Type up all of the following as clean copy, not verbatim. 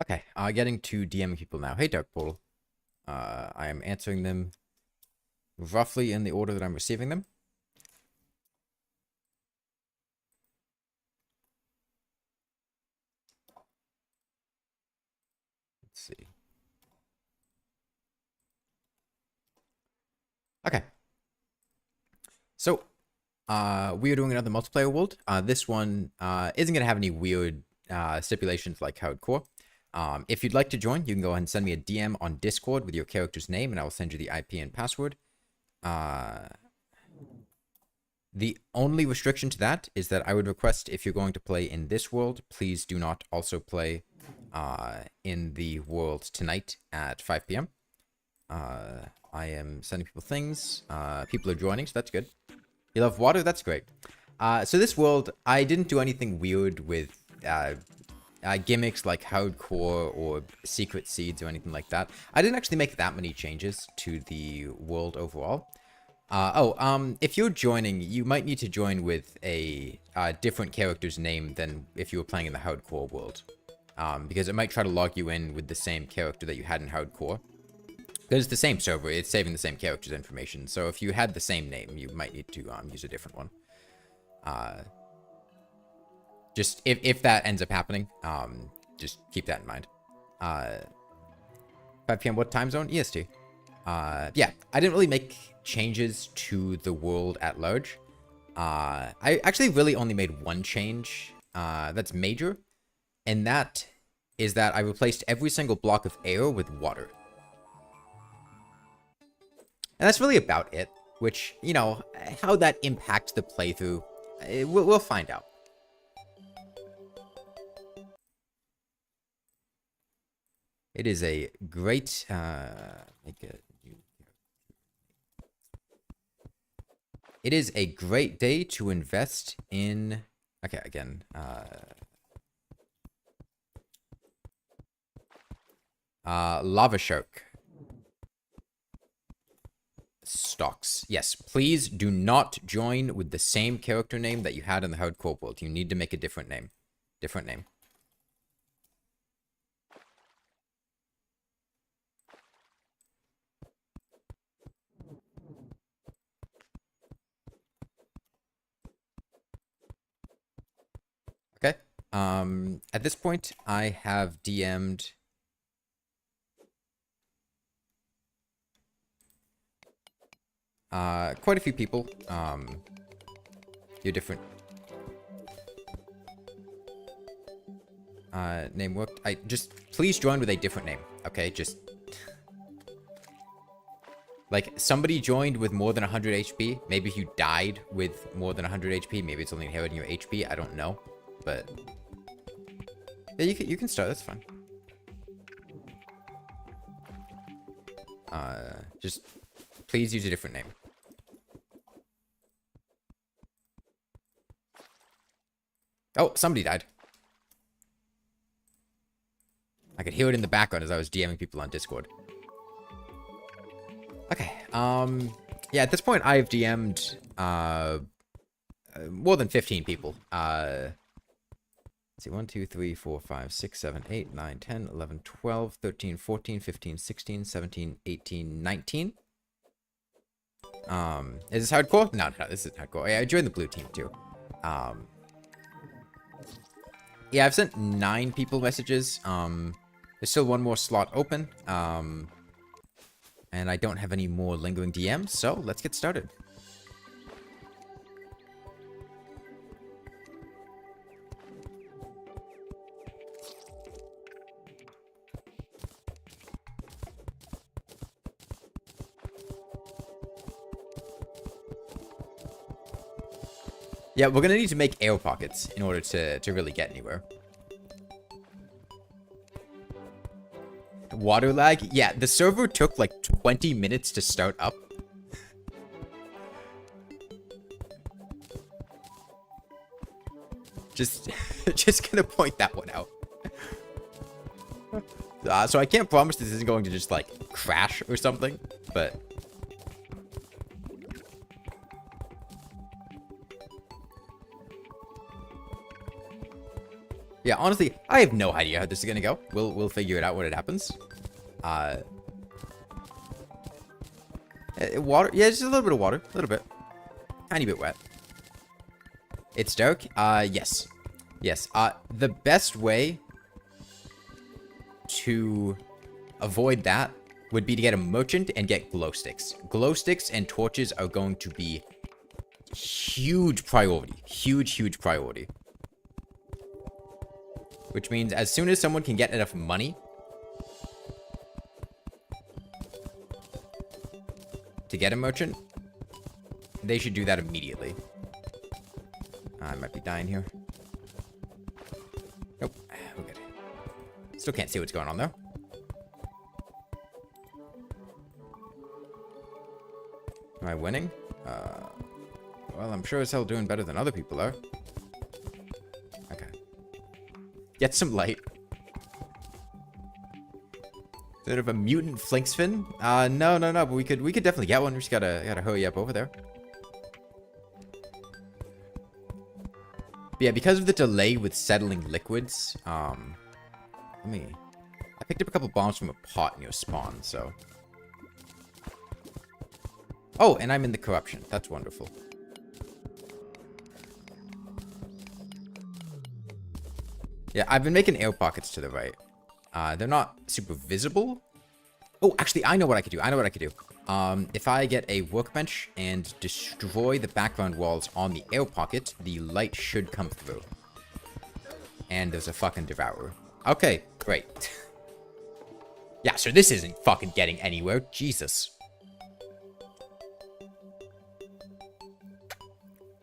Okay, getting to DM people now. Hey, Dark Portal. I am answering them roughly in the order that I'm receiving them. Let's see. Okay. So, we are doing another multiplayer world. This one isn't going to have any weird stipulations like hardcore. If you'd like to join, you can go ahead and send me a DM on Discord with your character's name, and I will send you the IP and password. The only restriction to that is that I would request, if you're going to play in this world, please do not also play in the world tonight at 5 p.m. I am sending people things. People are joining, so that's good. You love water? That's great. So this world, I didn't do anything weird with gimmicks like hardcore or secret seeds or anything like that. I didn't actually make that many changes to the world overall. If you're joining, you might need to join with a different character's name than if you were playing in the hardcore world. Because it might try to log you in with the same character that you had in hardcore. Because it's the same server, it's saving the same character's information. So if you had the same name, you might need to use a different one. Just if that ends up happening, just keep that in mind. 5 p.m. what time zone? EST. Yeah, I didn't really make changes to the world at large. I actually really only made one change that's major, and that is that I replaced every single block of air with water. And that's really about it, which, you know, how that impacts the playthrough, we'll find out. It is a great, it is a great day to invest in, okay, again, Lava Shark. Stocks. Yes, please do not join with the same character name that you had in the hardcore world. You need to make a different name. Different name. Okay. At this point, I have DM'd quite a few people. Your different name worked. Please join with a different name. Okay, just like somebody joined with more than 100 HP. Maybe if you died with more than 100 HP, maybe it's only inheriting your HP. I don't know, but yeah, you can start. That's fine. Just please use a different name. Oh, somebody died. I could hear it in the background as I was DMing people on Discord. Okay, yeah, at this point, I've DM'd, more than 15 people. Let's see, 1, 2, 3, 4, 5, 6, 7, 8, 9, 10, 11, 12, 13, 14, 15, 16, 17, 18, 19. Is this hardcore? No, this isn't hardcore. Yeah, I joined the blue team, too. Yeah, I've sent 9 people messages. There's still one more slot open. And I don't have any more lingering DMs, so let's get started. Yeah, we're gonna need to make air pockets in order to really get anywhere. Water lag? Yeah, the server took like 20 minutes to start up. Just gonna point that one out. So I can't promise this isn't going to just like crash or something, but Yeah, honestly, I have no idea how this is gonna go. We'll figure it out when it happens. Water. Yeah, just a little bit of water. A little bit. Tiny bit wet. It's dark? Yes. Yes. The best way to avoid that would be to get a merchant and get glow sticks. Glow sticks and torches are going to be huge priority. Huge priority. Which means as soon as someone can get enough money to get a merchant, they should do that immediately. I might be dying here. Nope. We're good. Still can't see what's going on, though. Am I winning? Well, I'm sure as hell doing better than other people are. Okay. Get some light. Bit of a mutant flinksfin? No, but we could definitely get one. We just gotta hurry up over there. But yeah, because of the delay with settling liquids, I picked up a couple bombs from a pot near spawn, so. Oh, and I'm in the corruption. That's wonderful. Yeah, I've been making air pockets to the right. They're not super visible. Oh, actually, I know what I could do. If I get a workbench and destroy the background walls on the air pocket, the light should come through. And there's a fucking Devourer. Okay, great. Yeah, so this isn't fucking getting anywhere. Jesus.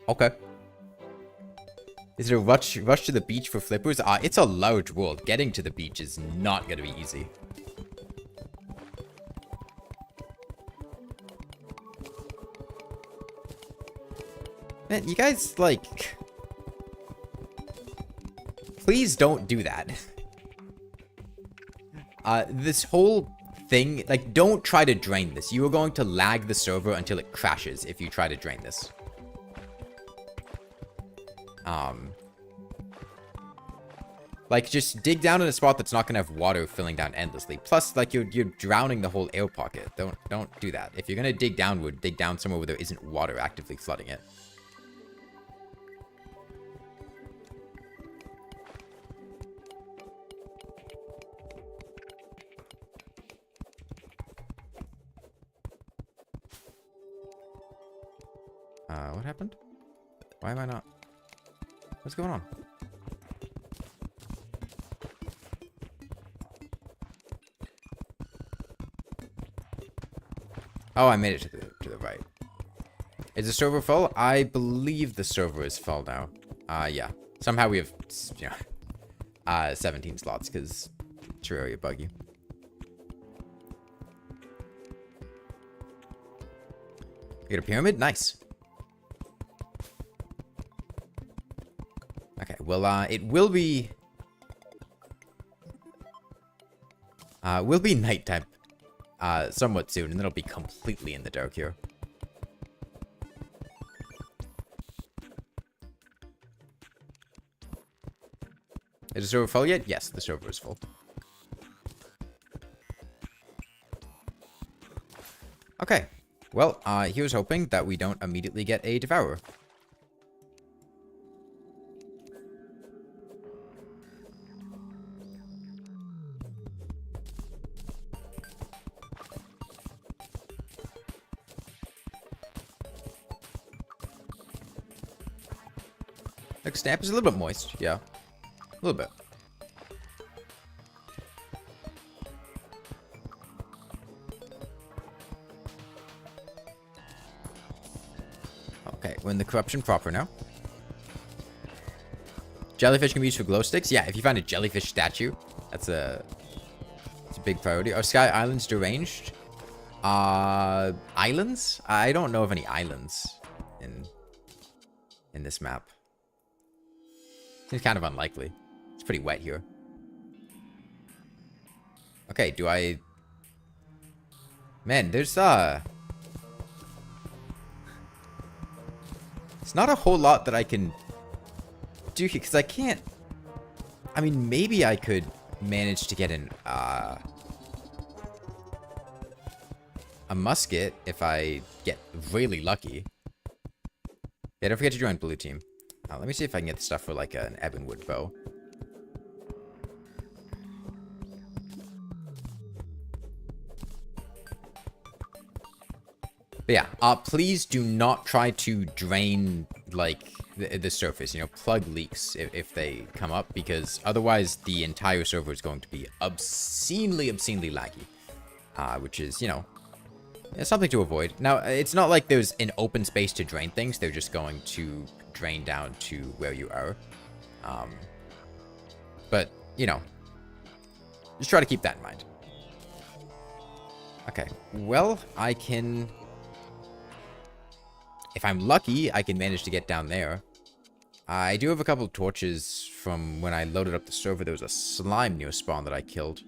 Okay. Is it a rush to the beach for flippers? It's a large world. Getting to the beach is not gonna be easy. Man, you guys, like... Please don't do that. This whole thing... Like, don't try to drain this. You are going to lag the server until it crashes if you try to drain this. Like, just dig down in a spot that's not gonna have water filling down endlessly. Plus, like, you're drowning the whole air pocket. Don't do that. If you're gonna dig downward, dig down somewhere where there isn't water actively flooding it. What happened? Why am I not? What's going on? Oh, I made it to the right. Is the server full? I believe the server is full now. Yeah. Somehow we have, 17 slots because Terraria buggy. You got a pyramid? Nice. Okay, well, it will be nighttime, somewhat soon, and then it'll be completely in the dark here. Is the server full yet? Yes, the server is full. Okay, well, here's hoping that we don't immediately get a Devourer. Like, stamp is a little bit moist, yeah. A little bit. Okay, we're in the corruption proper now. Jellyfish can be used for glow sticks. Yeah, if you find a jellyfish statue, that's a big priority. Are Sky Islands deranged? Islands? I don't know of any islands in this map. Seems kind of unlikely. It's pretty wet here. Okay, do I... Man, there's, It's not a whole lot that I can do here, because I can't I mean, maybe I could manage to get a musket if I get really lucky. Yeah, don't forget to join blue team. Let me see if I can get the stuff for like an ebonwood bow. But yeah, please do not try to drain like the surface. You know, plug leaks if they come up, because otherwise the entire server is going to be obscenely laggy, which is, you know, something to avoid. Now, it's not like there's an open space to drain things. They're just going to drain down to where you are. But, you know, just try to keep that in mind. Okay, well, I can... If I'm lucky, I can manage to get down there. I do have a couple of torches from when I loaded up the server. There was a slime near spawn that I killed.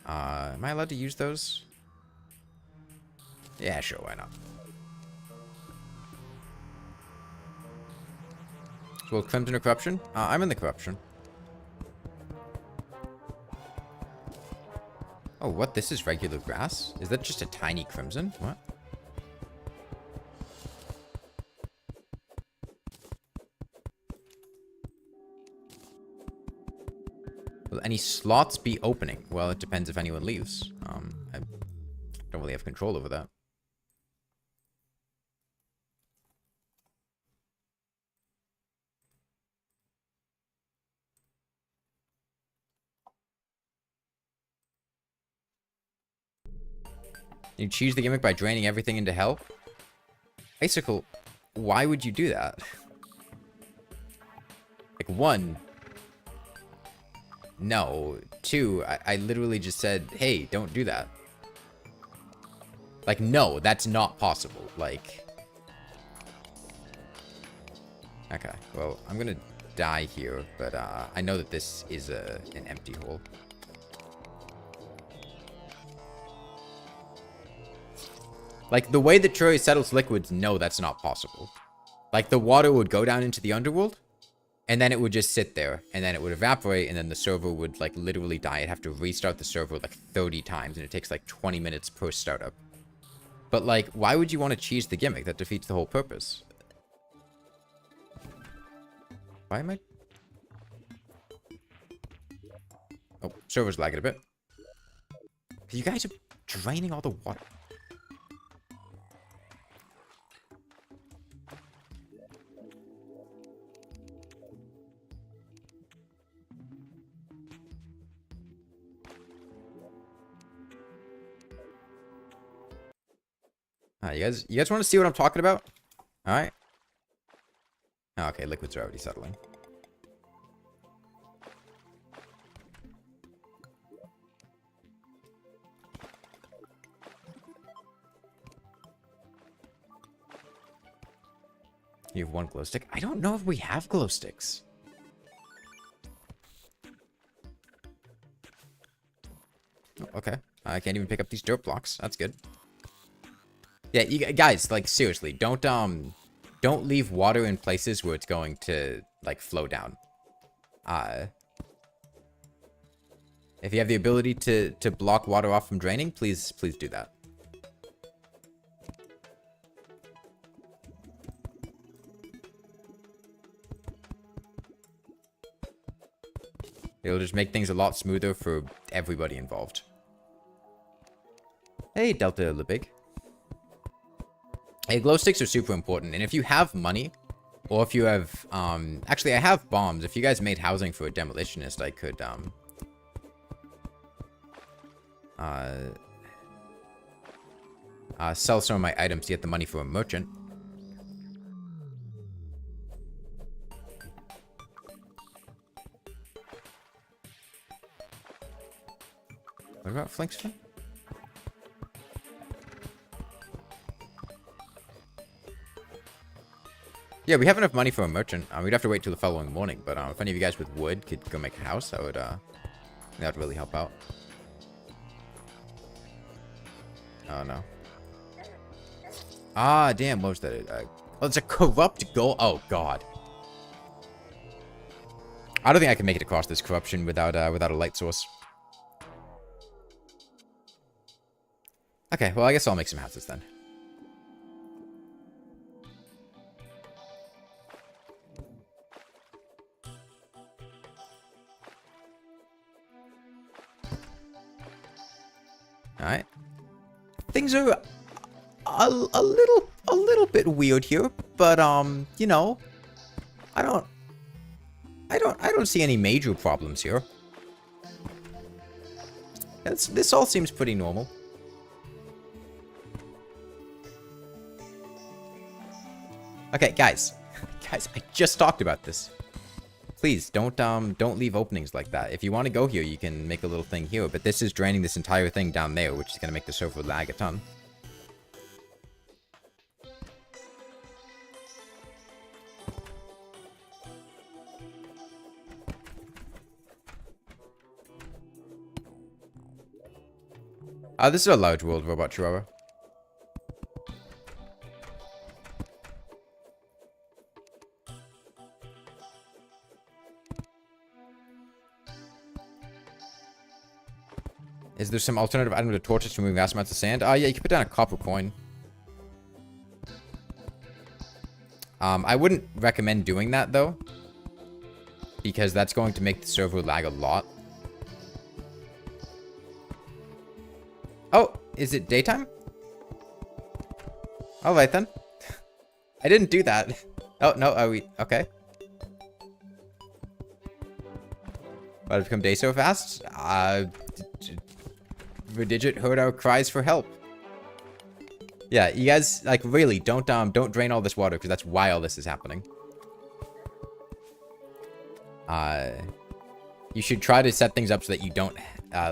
Am I allowed to use those? Yeah, sure, why not? Well, Crimson or Corruption? I'm in the Corruption. Oh, what? This is regular grass? Is that just a tiny Crimson? What? Will any slots be opening? Well, it depends if anyone leaves. I don't really have control over that. You choose the gimmick by draining everything into hell? Icicle, why would you do that? Like, one... No. Two, I literally just said, hey, don't do that. Like, no, that's not possible. Like... Okay, well, I'm gonna die here, but I know that this is an empty hole. Like, the way that Terraria settles liquids, no, that's not possible. Like, the water would go down into the Underworld, and then it would just sit there, and then it would evaporate, and then the server would, like, literally die. I'd have to restart the server, like, 30 times, and it takes, like, 20 minutes per startup. But, like, why would you want to cheese the gimmick? That defeats the whole purpose. Why am I... Oh, server's lagging a bit. You guys are draining all the water. You guys want to see what I'm talking about? All right. Oh, okay, liquids are already settling. You have one glow stick. I don't know if we have glow sticks. Oh, okay. I can't even pick up these dirt blocks. That's good. Yeah, you guys, like, seriously, don't leave water in places where it's going to, like, flow down. If you have the ability to block water off from draining, please do that. It'll just make things a lot smoother for everybody involved. Hey, Delta Lebig. Hey, glow sticks are super important, and if you have money, or if you have, actually, I have bombs. If you guys made housing for a demolitionist, I could, sell some of my items to get the money for a merchant. What about Flinksman? Yeah, we have enough money for a merchant. We'd have to wait till the following morning, but if any of you guys with wood could go make a house, that would really help out. Oh, no. Ah, damn, what was that? Oh, it's a corrupt goal. Oh, God. I don't think I can make it across this corruption without without a light source. Okay, well, I guess I'll make some houses then. Alright. Things are a little bit weird here, but you know, I don't see any major problems here. This all seems pretty normal. Okay, guys, I just talked about this. Please don't leave openings like that. If you want to go here, you can make a little thing here, but this is draining this entire thing down there, which is gonna make the server lag a ton. This is a large world, Robot Chihuahua. Is there some alternative item to torches for moving vast amounts of sand? Yeah, you can put down a copper coin. I wouldn't recommend doing that, though. Because that's going to make the server lag a lot. Oh, is it daytime? Alright then. I didn't do that. Oh, no, are we... Okay. Why did it become day so fast? Redigit heard our cries for help. Yeah, you guys, like, really, don't drain all this water, because that's why all this is happening. You should try to set things up so that you don't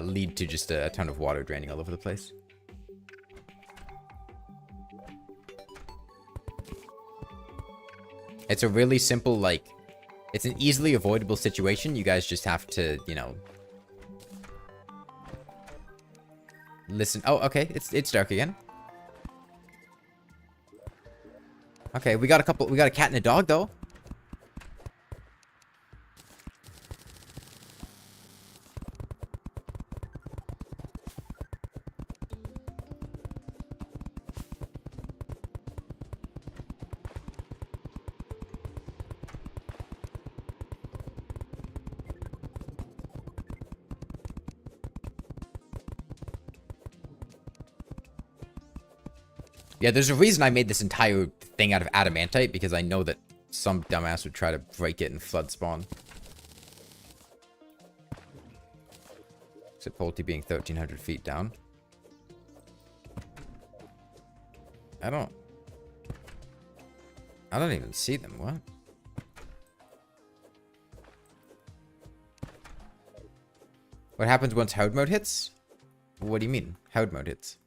lead to just a ton of water draining all over the place. It's a really simple, like, it's an easily avoidable situation. You guys just have to, you know, listen. Oh, okay, it's dark again. Okay, we got a cat and a dog, though. Yeah, there's a reason I made this entire thing out of adamantite, because I know that some dumbass would try to break it and flood spawn. Except Polty being 1,300 feet down. I don't even see them. What? What happens once hard mode hits? What do you mean? Hard mode hits?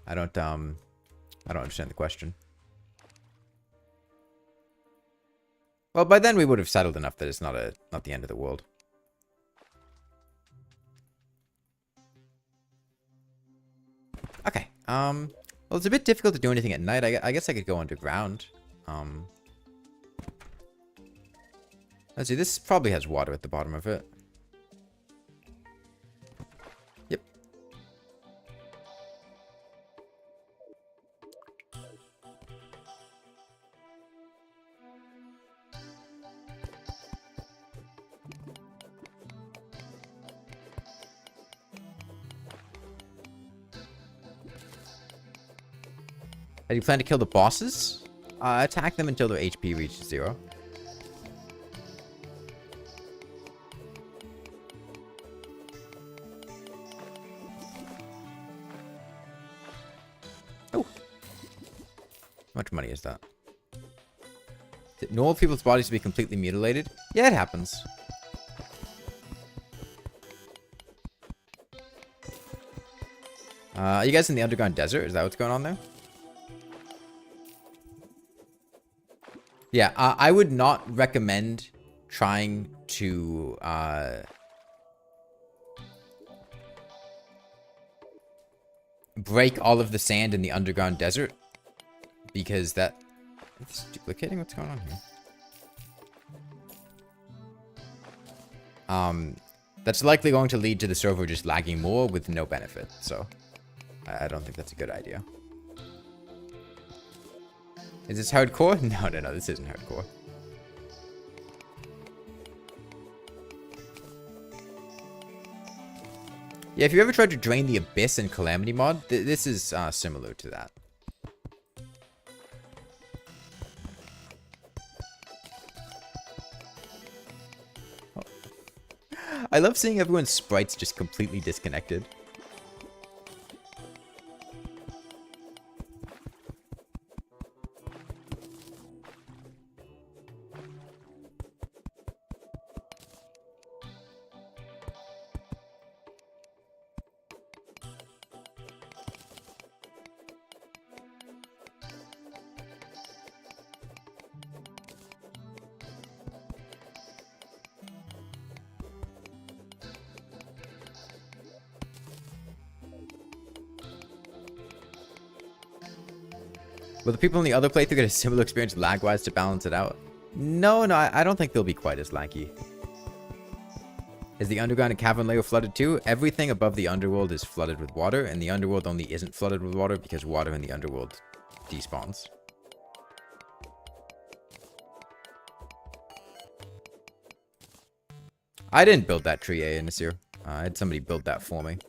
I don't understand the question. Well, by then we would have settled enough that it's not the end of the world. Okay. Well, it's a bit difficult to do anything at night. I guess I could go underground. Let's see. This probably has water at the bottom of it. Yep. Do you plan to kill the bosses? Attack them until their HP reaches 0. Oh. How much money is that? Is it normal people's bodies to be completely mutilated? Yeah, it happens. Are you guys in the underground desert? Is that what's going on there? Yeah, I would not recommend trying to break all of the sand in the underground desert, because it's duplicating. What's going on here? That's likely going to lead to the server just lagging more with no benefit. So I don't think that's a good idea. Is this hardcore? No, this isn't hardcore. Yeah, if you ever tried to drain the Abyss in Calamity mod, this is similar to that. I love seeing everyone's sprites just completely disconnected. Will the people in the other playthrough get a similar experience lag-wise to balance it out? No, I don't think they'll be quite as laggy. Is the underground and cavern layer flooded too? Everything above the underworld is flooded with water, and the underworld only isn't flooded with water because water in the underworld despawns. I didn't build that tree, Nasir. I had somebody build that for me.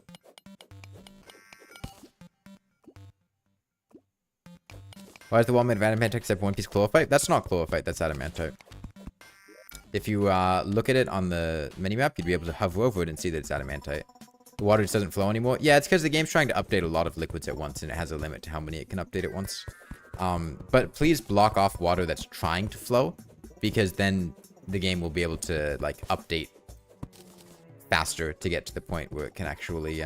Why is the wall made of adamantite except one piece chlorophyte? That's not chlorophyte, that's adamantite. If you look at it on the minimap, you'd be able to hover over it and see that it's adamantite. The water just doesn't flow anymore. Yeah, it's because the game's trying to update a lot of liquids at once, and it has a limit to how many it can update at once. But please block off water that's trying to flow, because then the game will be able to, like, update faster to get to the point where it can actually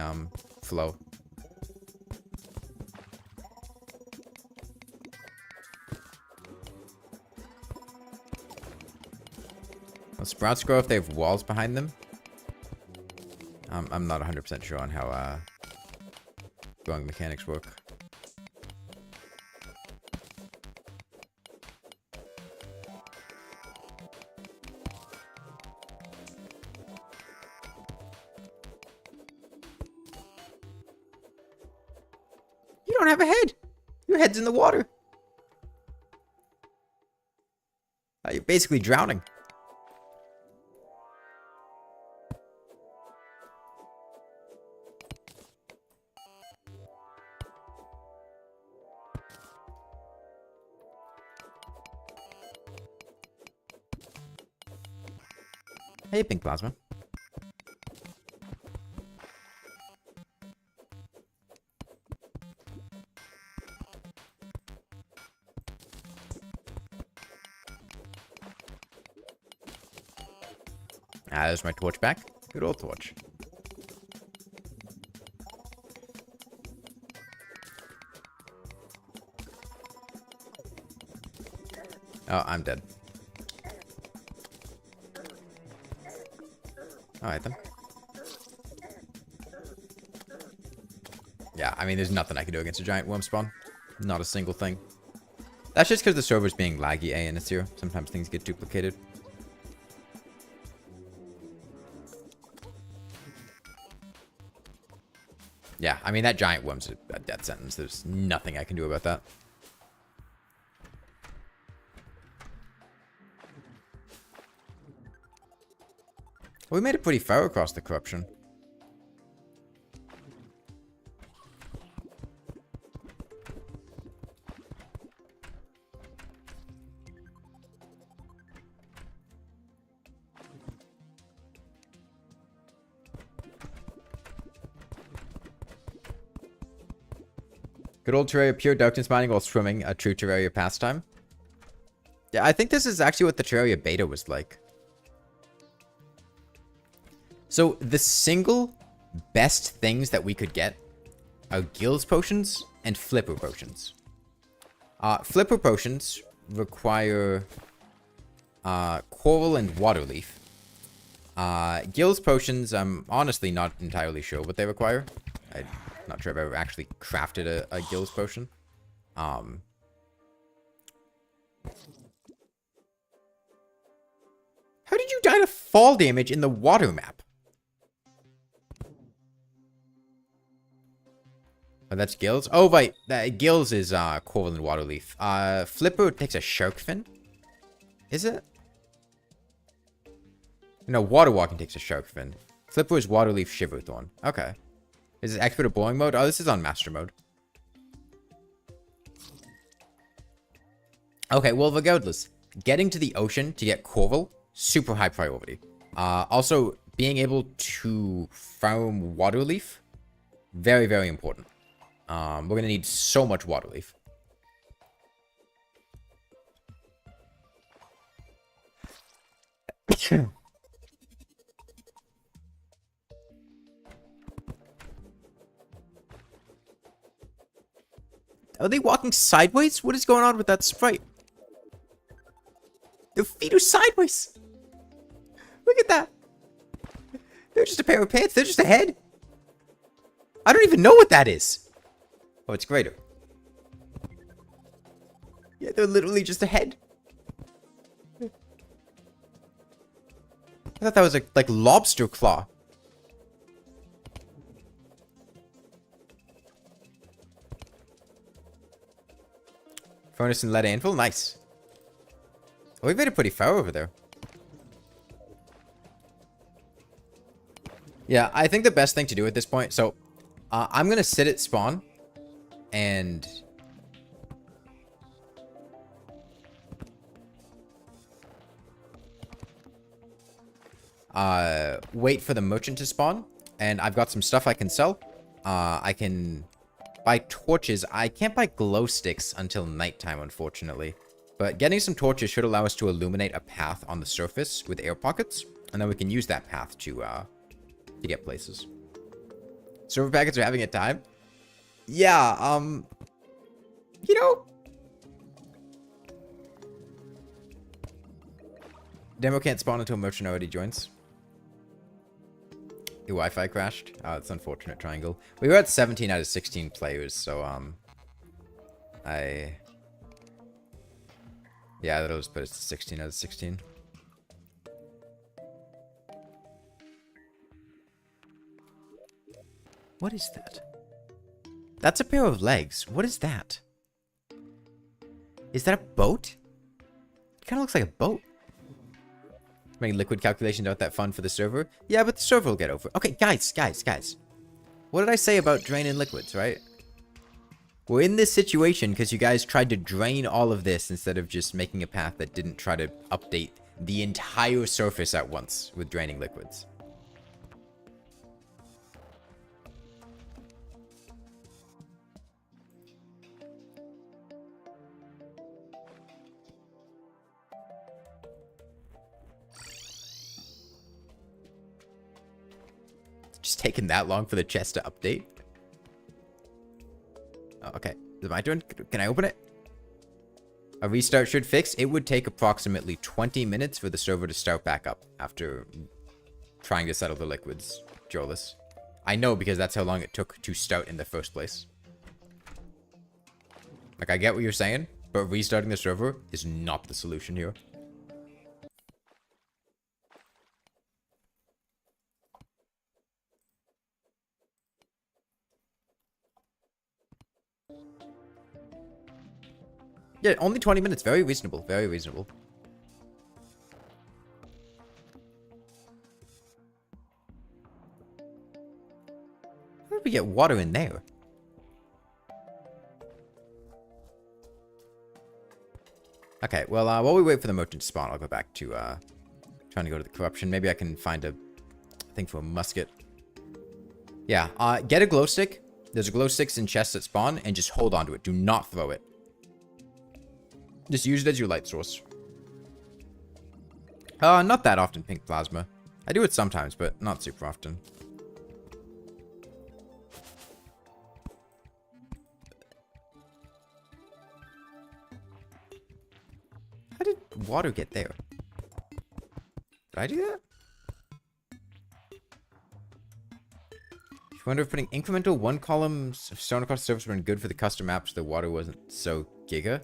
flow. Well, sprouts grow if they have walls behind them. I'm not 100% sure on how growing mechanics work. You don't have a head. Your head's in the water. You're basically drowning. Hey, Pink Plasma. There's my torch back. Good old torch. Oh, I'm dead. Alright then. Yeah, I mean, there's nothing I can do against a giant worm spawn. Not a single thing. That's just because the server's being laggy, and it's here. Sometimes things get duplicated. Yeah, I mean, that giant worm's a death sentence. There's nothing I can do about that. Well, we made it pretty far across the corruption. Good old Terraria pure darkness mining while swimming, a true Terraria pastime. Yeah, I think this is actually what the Terraria beta was like. So, the single best things that we could get are Gills potions and Flipper potions. Flipper potions require Coral and Waterleaf. Gills potions, I'm honestly not entirely sure what they require. I'm not sure if I've ever actually crafted a Gills potion. How did did you die to fall damage in the water map? Oh, that's Gills? Oh, right. Gills is Coral and Waterleaf. Flipper takes a shark fin. Is it? No, Water Walking takes a shark fin. Flipper is Waterleaf Shiverthorn. Okay. Is it Expert or Boring mode? Oh, this is on Master mode. Okay, well, regardless. Getting to the ocean to get Coral, super high priority. Also, being able to farm Waterleaf, very, very important. We're going to need so much Waterleaf. Are they walking sideways? What is going on with that sprite? Their feet are sideways. Look at that. They're just a pair of pants. They're just a head. I don't even know what that is. Oh, it's greater. Yeah, they're literally just a head. I thought that was like lobster claw. Furnace and lead anvil, nice. Oh, we made it pretty far over there. Yeah, I think the best thing to do at this point, so I'm gonna sit at spawn and wait for the merchant to spawn, and I've got some stuff I can sell. I can buy torches. I can't buy glow sticks until nighttime, unfortunately. But getting some torches should allow us to illuminate a path on the surface with air pockets, and then we can use that path to get places. Server packets are having a time? Yeah, you know, demo can't spawn until merchant already joins. Your Wi-Fi crashed. Oh, it's unfortunate, Triangle. We were at 17 out of 16 players, so, yeah, that'll just put us to 16 out of 16. What is that? That's a pair of legs. What is that? Is that a boat? It kind of looks like a boat. Making liquid calculations aren't that fun for the server. Yeah, but the server will get over it. Okay, guys. What did I say about draining liquids, right? We're in this situation because you guys tried to drain all of this instead of just making a path that didn't try to update the entire surface at once with draining liquids. Just taking that long for the chest to update. Oh, okay, is it my turn? Can I open it? A restart should fix. It would take approximately 20 minutes for the server to start back up after trying to settle the liquids, Jolis. I know because that's how long it took to start in the first place. Like, I get what you're saying, but restarting the server is not the solution here. Yeah, only 20 minutes. Very reasonable. Very reasonable. How did we get water in there? Okay, well, while we wait for the merchant to spawn, I'll go back to trying to go to the corruption. Maybe I can find a thing for a musket. Yeah, get a glow stick. There's a glow sticks in chests at spawn, and just hold on to it. Do not throw it. Just use it as your light source. Not that often, pink plasma. I do it sometimes, but not super often. How did water get there? Did I do that? I wonder if putting incremental one columns of stone across the surface would good for the custom maps so the water wasn't so giga.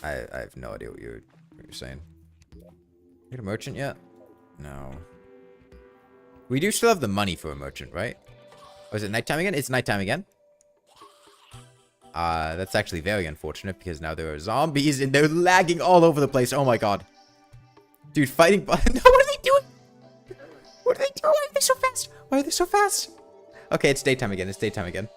I have no idea what you're saying. Get a merchant yet? No. We do still have the money for a merchant, right? Oh, is it nighttime again? It's nighttime again? That's actually very unfortunate because now there are zombies and they're lagging all over the place. Oh my god. Dude, fighting... No, what are they doing? What are they doing? Why are they so fast? Why are they so fast? Okay, it's daytime again. It's daytime again.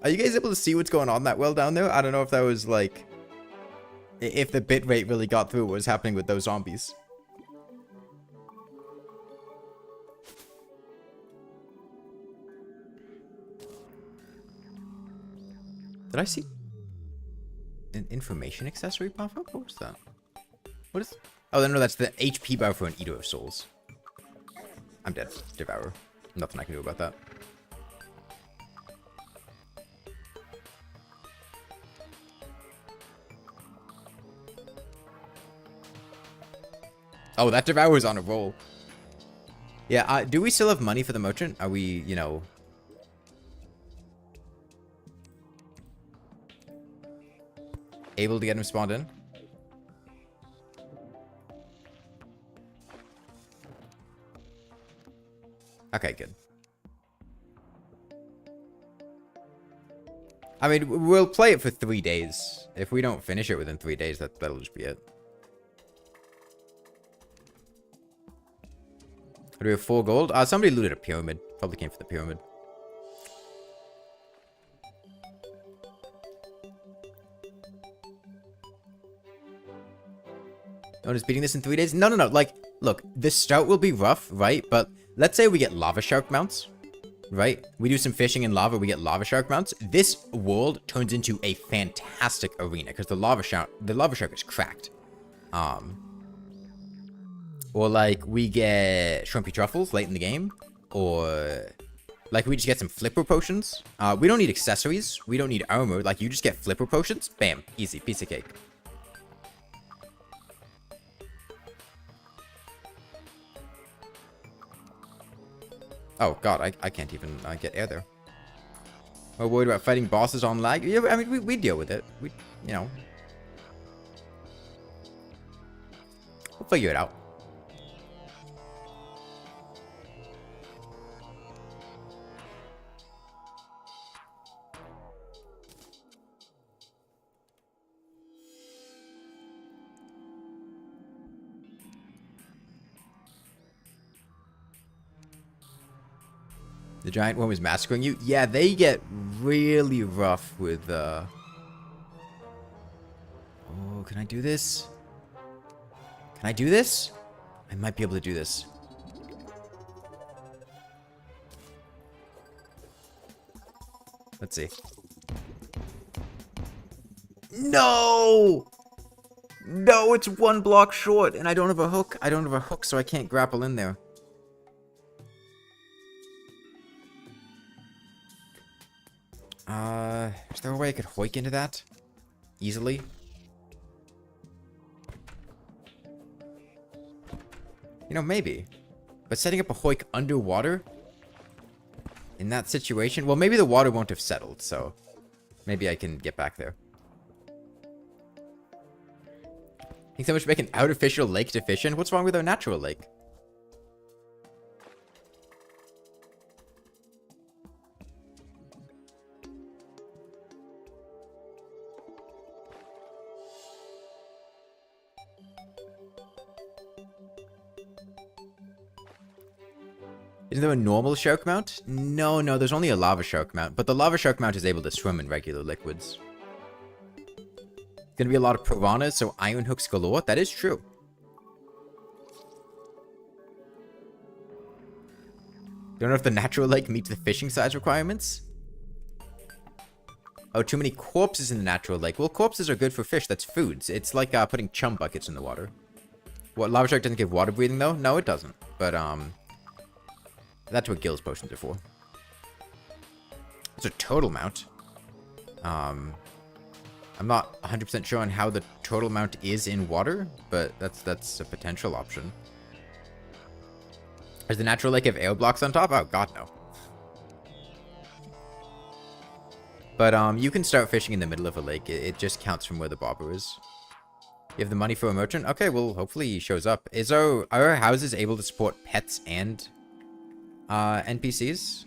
Are you guys able to see what's going on that well down there? I don't know if that was like... If the bitrate really got through what was happening with those zombies. Did I see an information accessory pop up? What was that? What is... Oh, no, that's the HP bar for an Eater of Souls. I'm dead. Devourer. Nothing I can do about that. Oh, that Devourer's on a roll. Yeah, do we still have money for the merchant? Are we, you know... able to get him spawned in? Okay, good. I mean, we'll play it for 3 days. If we don't finish it within 3 days, that'll just be it. Do we have 4 gold? Somebody looted a pyramid. Probably came for the pyramid. No one is beating this in 3 days? No, no, no. Like, look, the start will be rough, right? But let's say we get lava shark mounts, right? We do some fishing in lava, we get lava shark mounts. This world turns into a fantastic arena because the lava shark is cracked. Or like we get shrimpy truffles late in the game, or like we just get some flipper potions. We don't need accessories, we don't need armor. Like you just get flipper potions, bam, easy, piece of cake. Oh god, I can't even get air there. We're worried about fighting bosses on lag. Yeah, I mean, we deal with it. We, you know. We'll figure it out. The giant one was massacring you? Yeah, they get really rough with, Oh, can I do this? Can I do this? I might be able to do this. Let's see. No! No, it's 1 block short, and I don't have a hook. I don't have a hook, so I can't grapple in there. Is there a way I could hoik into that? Easily? You know, maybe. But setting up a hoik underwater? In that situation? Well, maybe the water won't have settled, so... maybe I can get back there. Think someone should make an artificial lake to fish in? What's wrong with our natural lake? Isn't there a normal shark mount? No, no, there's only a lava shark mount. But the lava shark mount is able to swim in regular liquids. Gonna be a lot of piranhas, so iron hooks galore. That is true. Don't know if the natural lake meets the fishing size requirements. Oh, too many corpses in the natural lake. Well, corpses are good for fish. That's foods. It's like putting chum buckets in the water. What, lava shark doesn't give water breathing, though? No, it doesn't. But, that's what Gills potions are for. It's a total mount. I'm not 100% sure on how the total mount is in water, but that's a potential option. Does the natural lake have air blocks on top? Oh, god, no. But you can start fishing in the middle of a lake. It just counts from where the bobber is. You have the money for a merchant? Okay, well, hopefully he shows up. Are our houses able to support pets and NPCs?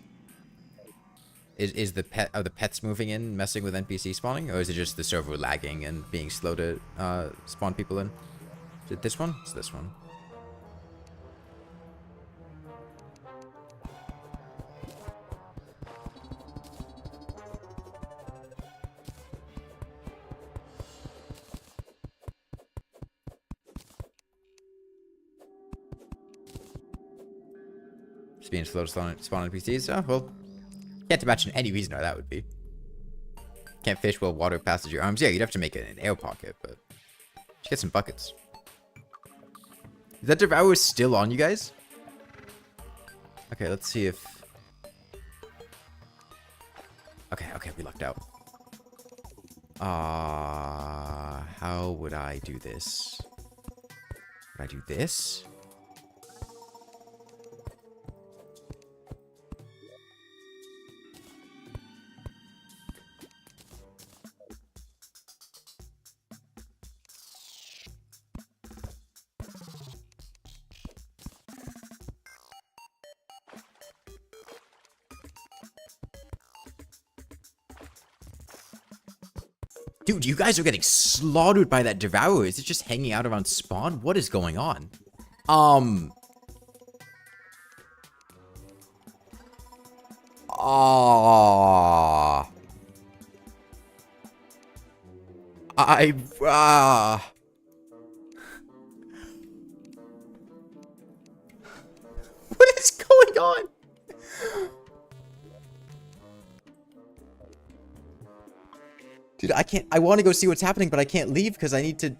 Are the pets moving in, messing with NPC spawning? Or is it just the server lagging and being slow to spawn people in? Is it this one? It's this one. Just being slow to spawn NPCs? Oh, well. Can't imagine any reason why that would be. Can't fish while water passes your arms. Yeah, you'd have to make it an air pocket, but... Just get some buckets. Is that Devourer still on, you guys? Okay, let's see if... Okay, we lucked out. How would I do this? Would I do this? Dude, you guys are getting slaughtered by that Devourer. Is it just hanging out around spawn? What is going on? What is going on? Dude, I can't... I want to go see what's happening, but I can't leave because I need to...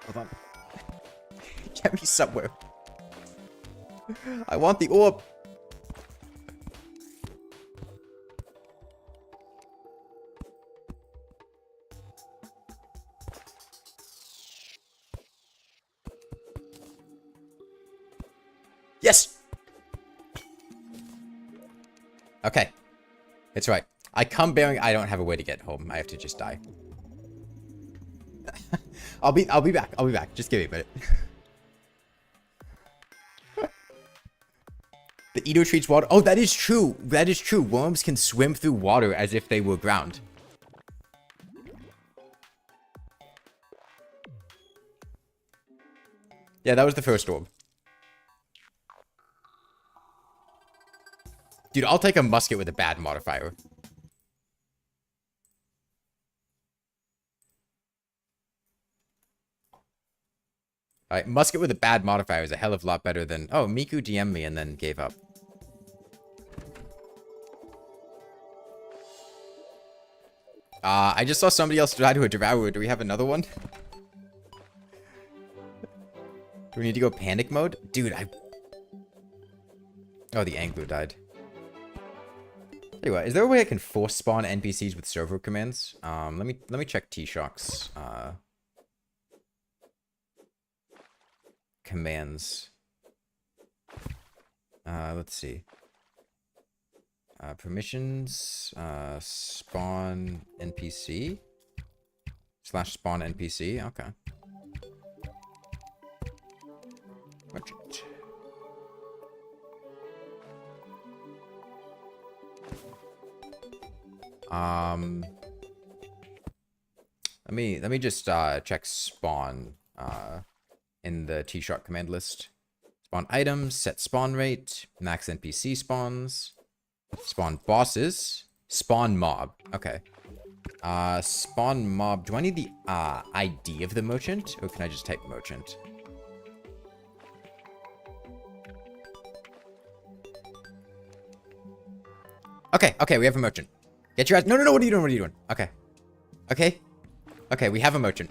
Hold on. Get me somewhere. I want the orb. Yes! Okay. It's right. I come bearing... I don't have a way to get home. I have to just die. I'll be back. I'll be back. Just give me a minute. The Edo treats water. Oh, that is true. That is true. Worms can swim through water as if they were ground. Yeah, that was the first orb. Dude, I'll take a musket with a bad modifier. Alright, musket with a bad modifier is a hell of a lot better than... Oh, Miku DM'd me and then gave up. I just saw somebody else die to a Devourer. Do we have another one? Do we need to go panic mode? Dude, Oh, the Angler died. Tell you what, is there a way I can force spawn NPCs with servo commands? Let me check T-Shock's, commands. Let's see. Permissions, spawn NPC / spawn NPC. Okay. Merchant. Let me just check spawn in the T-Shock command list. Spawn items, set spawn rate, max NPC spawns, spawn bosses, spawn mob. Okay. Spawn mob. Do I need the ID of the merchant, or can I just type merchant? Okay, we have a merchant. Get your ass. No, what are you doing? Okay. Okay, we have a merchant.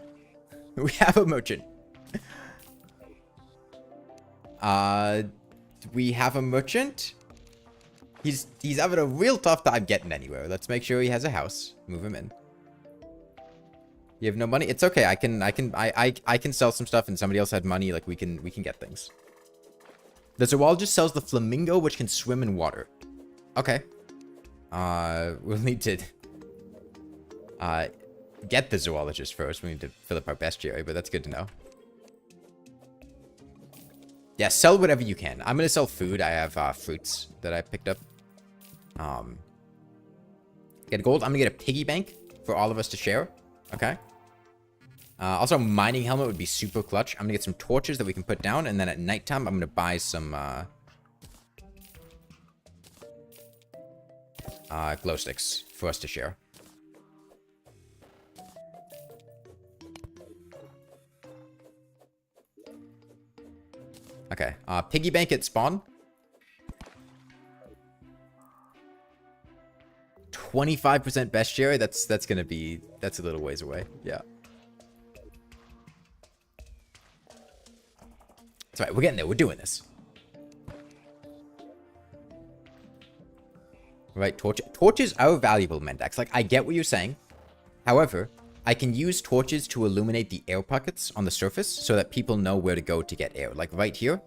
We have a merchant. We have a merchant. He's having a real tough time getting anywhere. Let's make sure he has a house. Move him in. You have no money? It's okay. I can sell some stuff and somebody else had money. Like we can get things. The zoologist sells the flamingo which can swim in water. Okay. We'll need to get the zoologist first. We need to fill up our bestiary, but that's good to know. Yeah, sell whatever you can. I'm gonna sell food. I have fruits that I picked up. Get gold. I'm gonna get a piggy bank for all of us to share. Okay. Also, mining helmet would be super clutch. I'm gonna get some torches that we can put down, and then at nighttime, I'm gonna buy some glow sticks for us to share. Okay, piggy bank at spawn. 25% bestiary. That's gonna be, that's a little ways away. Yeah. That's right. We're getting there. We're doing this. Right, torches are valuable, Mendax. Like, I get what you're saying. However, I can use torches to illuminate the air pockets on the surface so that people know where to go to get air. Like right here,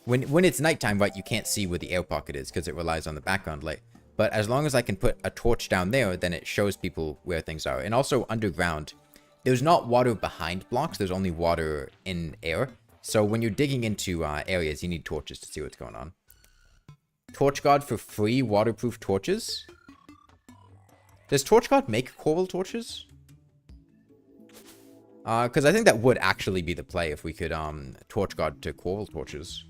when it's nighttime, right, you can't see where the air pocket is because it relies on the background light. But as long as I can put a torch down there, then it shows people where things are. And also underground, there's not water behind blocks. There's only water in air. So when you're digging into areas, you need torches to see what's going on. Torch God for free waterproof torches. Does Torch God make coral torches? Because I think that would actually be the play if we could Torch God to coral torches.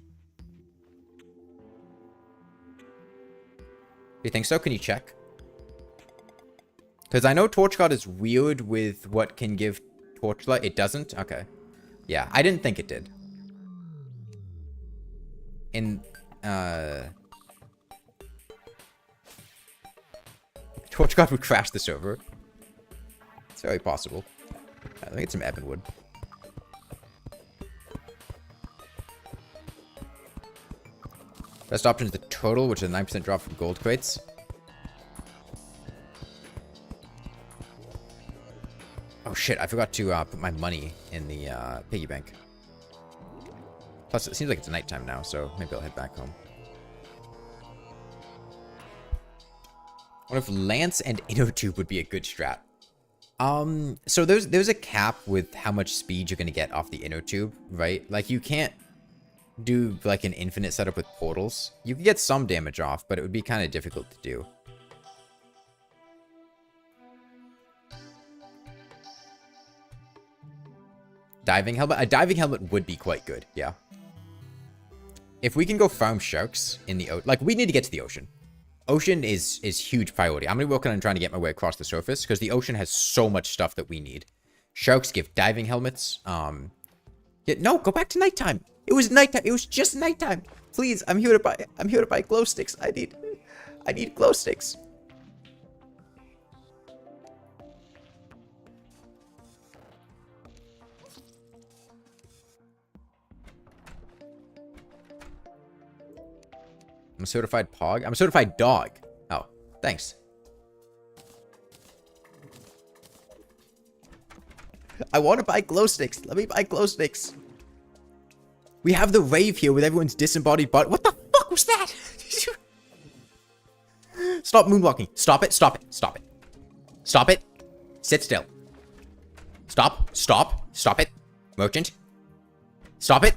You think so? Can you check? Because I know Torch God is weird with what can give torchlight. It doesn't? Okay. Yeah, I didn't think it did. Torch God would crash the server. It's very possible. Let me get some ebon wood. Best option is the turtle, which is a 9% drop from gold crates. Oh shit, I forgot to put my money in the piggy bank. Plus, it seems like it's nighttime now, so maybe I'll head back home. I wonder if Lance and Inner Tube would be a good strat. So there's a cap with how much speed you're gonna get off the Inner Tube, right? Like you can't do like an infinite setup with portals. You can get some damage off, but it would be kind of difficult to do. Diving helmet? A diving helmet would be quite good, yeah. If we can go farm sharks in the ocean, like we need to get to the ocean. Ocean is huge priority. I'm going to be working on trying to get my way across the surface because the ocean has so much stuff that we need. Sharks give diving helmets. Yeah, no, go back to nighttime. It was nighttime. It was just nighttime. Please, I'm here to buy glow sticks. I need glow sticks. I'm a certified pog. I'm a certified dog. Oh, thanks. I want to buy glow sticks. Let me buy glow sticks. We have the rave here with everyone's disembodied butt. What the fuck was that? Stop moonwalking. Stop it. Stop it. Stop it. Stop it. Sit still. Stop. Stop. Stop it. Merchant. Stop it.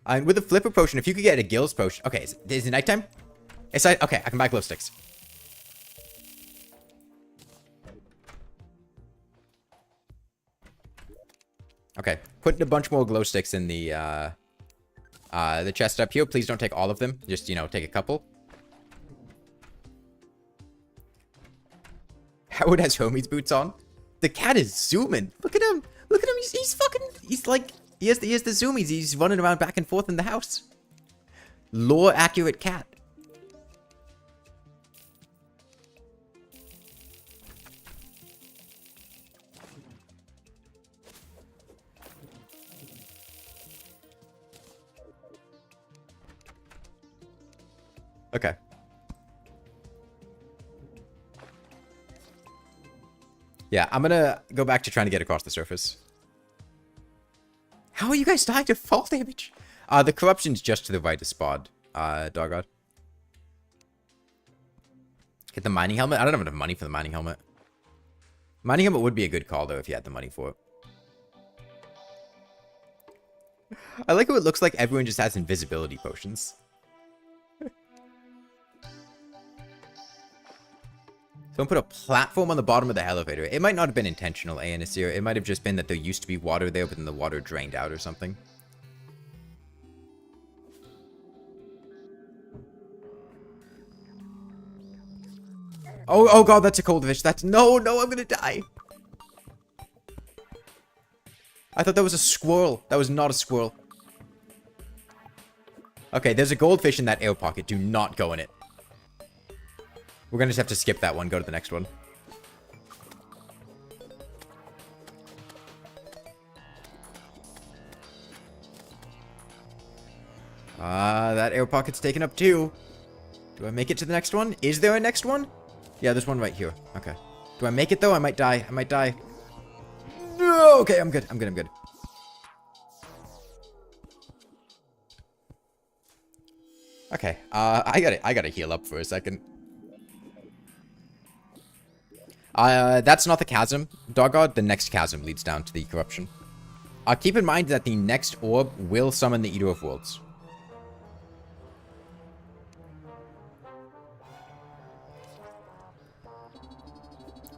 And with a flipper potion, if you could get a gills potion. Okay, is it nighttime? It's like, okay, I can buy glow sticks. Okay, putting a bunch more glow sticks in the chest up here. Please don't take all of them. Just, you know, take a couple. Howard has homies boots on. The cat is zooming. Look at him. Look at him. He's fucking, he's like, he has the zoomies. He's running around back and forth in the house. Lore accurate cat. Okay. Yeah, I'm gonna go back to trying to get across the surface. How are you guys dying to fall damage? The corruption's just to the right of Spod, Doggod. Get the mining helmet? I don't have enough money for the mining helmet. Mining helmet would be a good call, though, if you had the money for it. I like how it looks like everyone just has invisibility potions. Someone put a platform on the bottom of the elevator. It might not have been intentional, Aenisir. It might have just been that there used to be water there, but then the water drained out or something. Oh god, that's a cold fish. That's... No, I'm gonna die. I thought that was a squirrel. That was not a squirrel. Okay, there's a goldfish in that air pocket. Do not go in it. We're gonna just have to skip that one. Go to the next one. That air pocket's taken up too. Do I make it to the next one? Is there a next one? Yeah, there's one right here. Okay. Do I make it though? I might die. I might die. No! Okay, I'm good. I'm good. Okay. I gotta heal up for a second. That's not the chasm, Doggod. The next chasm leads down to the corruption. Keep in mind that the next orb will summon the Eater of Worlds.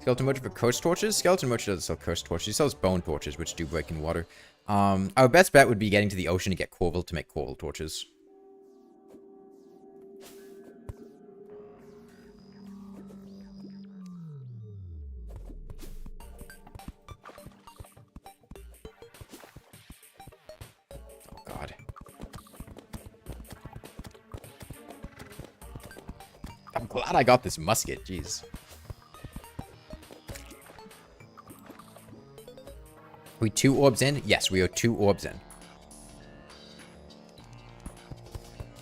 Skeleton Merchant for curse torches? Skeleton Merchant doesn't sell curse torches. He sells bone torches, which do break in water. Our best bet would be getting to the ocean to get coral to make coral torches. Oh, God. I'm glad I got this musket. Jeez. We 2 orbs in? Yes, we are 2 orbs in.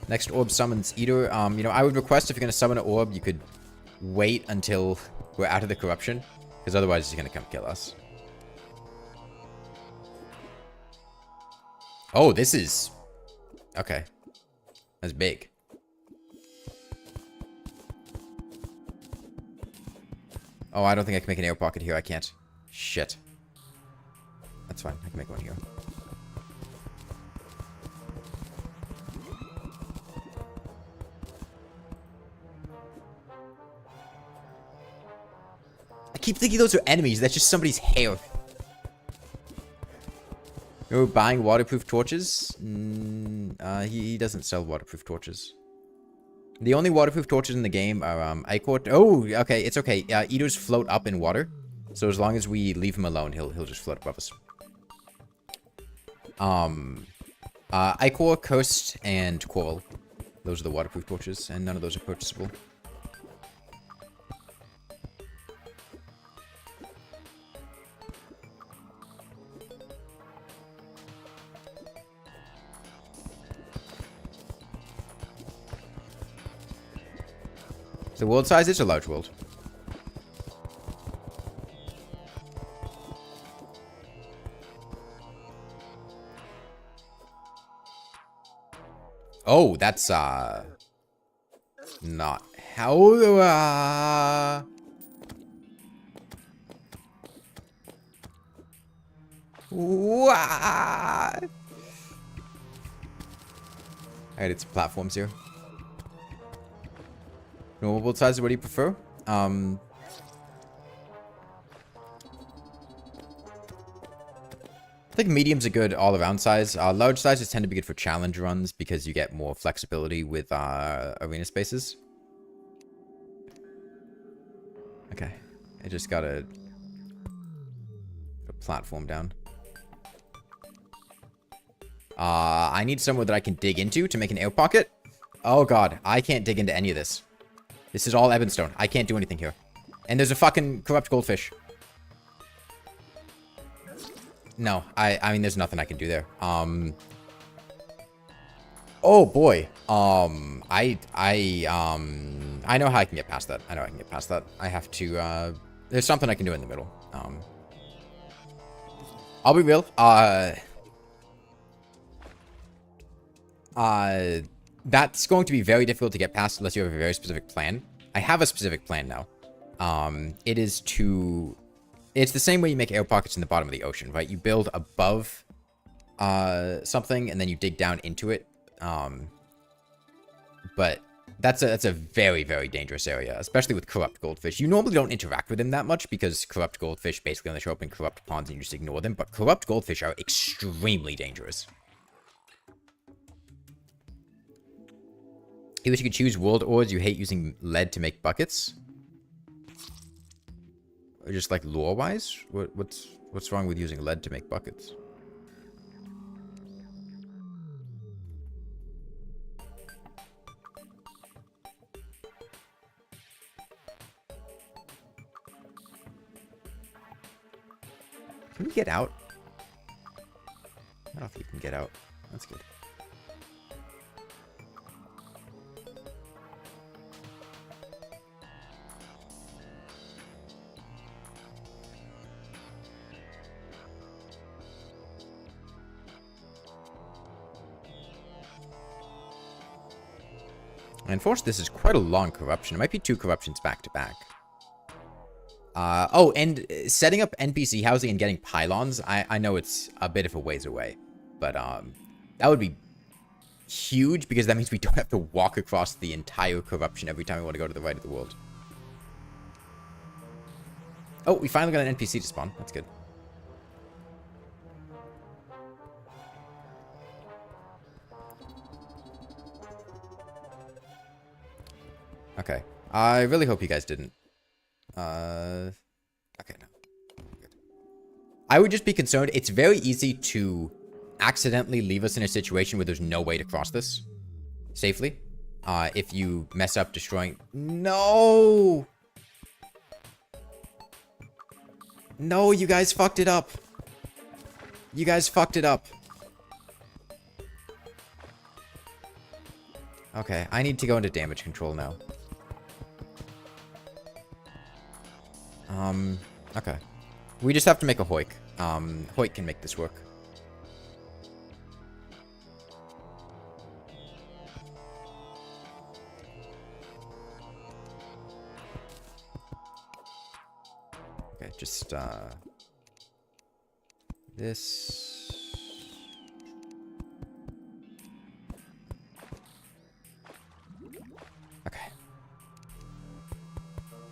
Next orb summons Eater. You know, I would request if you're going to summon an orb, you could wait until we're out of the corruption. Because otherwise he's going to come kill us. Oh, this is... Okay. That's big. Oh, I don't think I can make an air pocket here. I can't. Shit. That's fine. I can make one here. I keep thinking those are enemies. That's just somebody's hair. You're buying waterproof torches? He doesn't sell waterproof torches. The only waterproof torches in the game are Ichor. Oh, okay. It's okay. Eaters float up in water. So as long as we leave him alone, he'll just float above us. Ichor, Cursed, and Coral. Those are the waterproof torches, and none of those are purchasable. The world size is a large world. Oh, that's, not how, Alright, it's platforms here. Normal world size, what do you prefer? I think medium's a good all-around size. Large sizes tend to be good for challenge runs because you get more flexibility with arena spaces. Okay, I just gotta put a platform down. I need somewhere that I can dig into to make an air pocket. Oh god, I can't dig into any of this. This is all Ebonstone. I can't do anything here. And there's a fucking corrupt goldfish. No, I mean, there's nothing I can do there. Oh boy. I know how I can get past that. I have to, there's something I can do in the middle. I'll be real. That's going to be very difficult to get past unless you have a very specific plan. I have a specific plan now. It's the same way you make air pockets in the bottom of the ocean, right? You build above, something and then you dig down into it. But that's a very, very dangerous area, especially with corrupt goldfish. You normally don't interact with them that much because corrupt goldfish basically only show up in corrupt ponds and you just ignore them. But corrupt goldfish are extremely dangerous. You wish you could choose world ores. You hate using lead to make buckets. Or just like lore-wise? What's wrong with using lead to make buckets? Can we get out? I don't know if you can get out. That's good. Unfortunately, this is quite a long corruption. It might be 2 corruptions back to back. Oh, and setting up NPC housing and getting pylons, I know it's a bit of a ways away. But, that would be huge because that means we don't have to walk across the entire corruption every time we want to go to the right of the world. Oh, we finally got an NPC to spawn. That's good. Okay. I really hope you guys didn't. Okay, no. Good. I would just be concerned. It's very easy to accidentally leave us in a situation where there's no way to cross this safely. If you mess up destroying... No! No, you guys fucked it up. You guys fucked it up. Okay, I need to go into damage control now. Okay. We just have to make a Hoik. Hoik can make this work. Okay, just, this... Okay.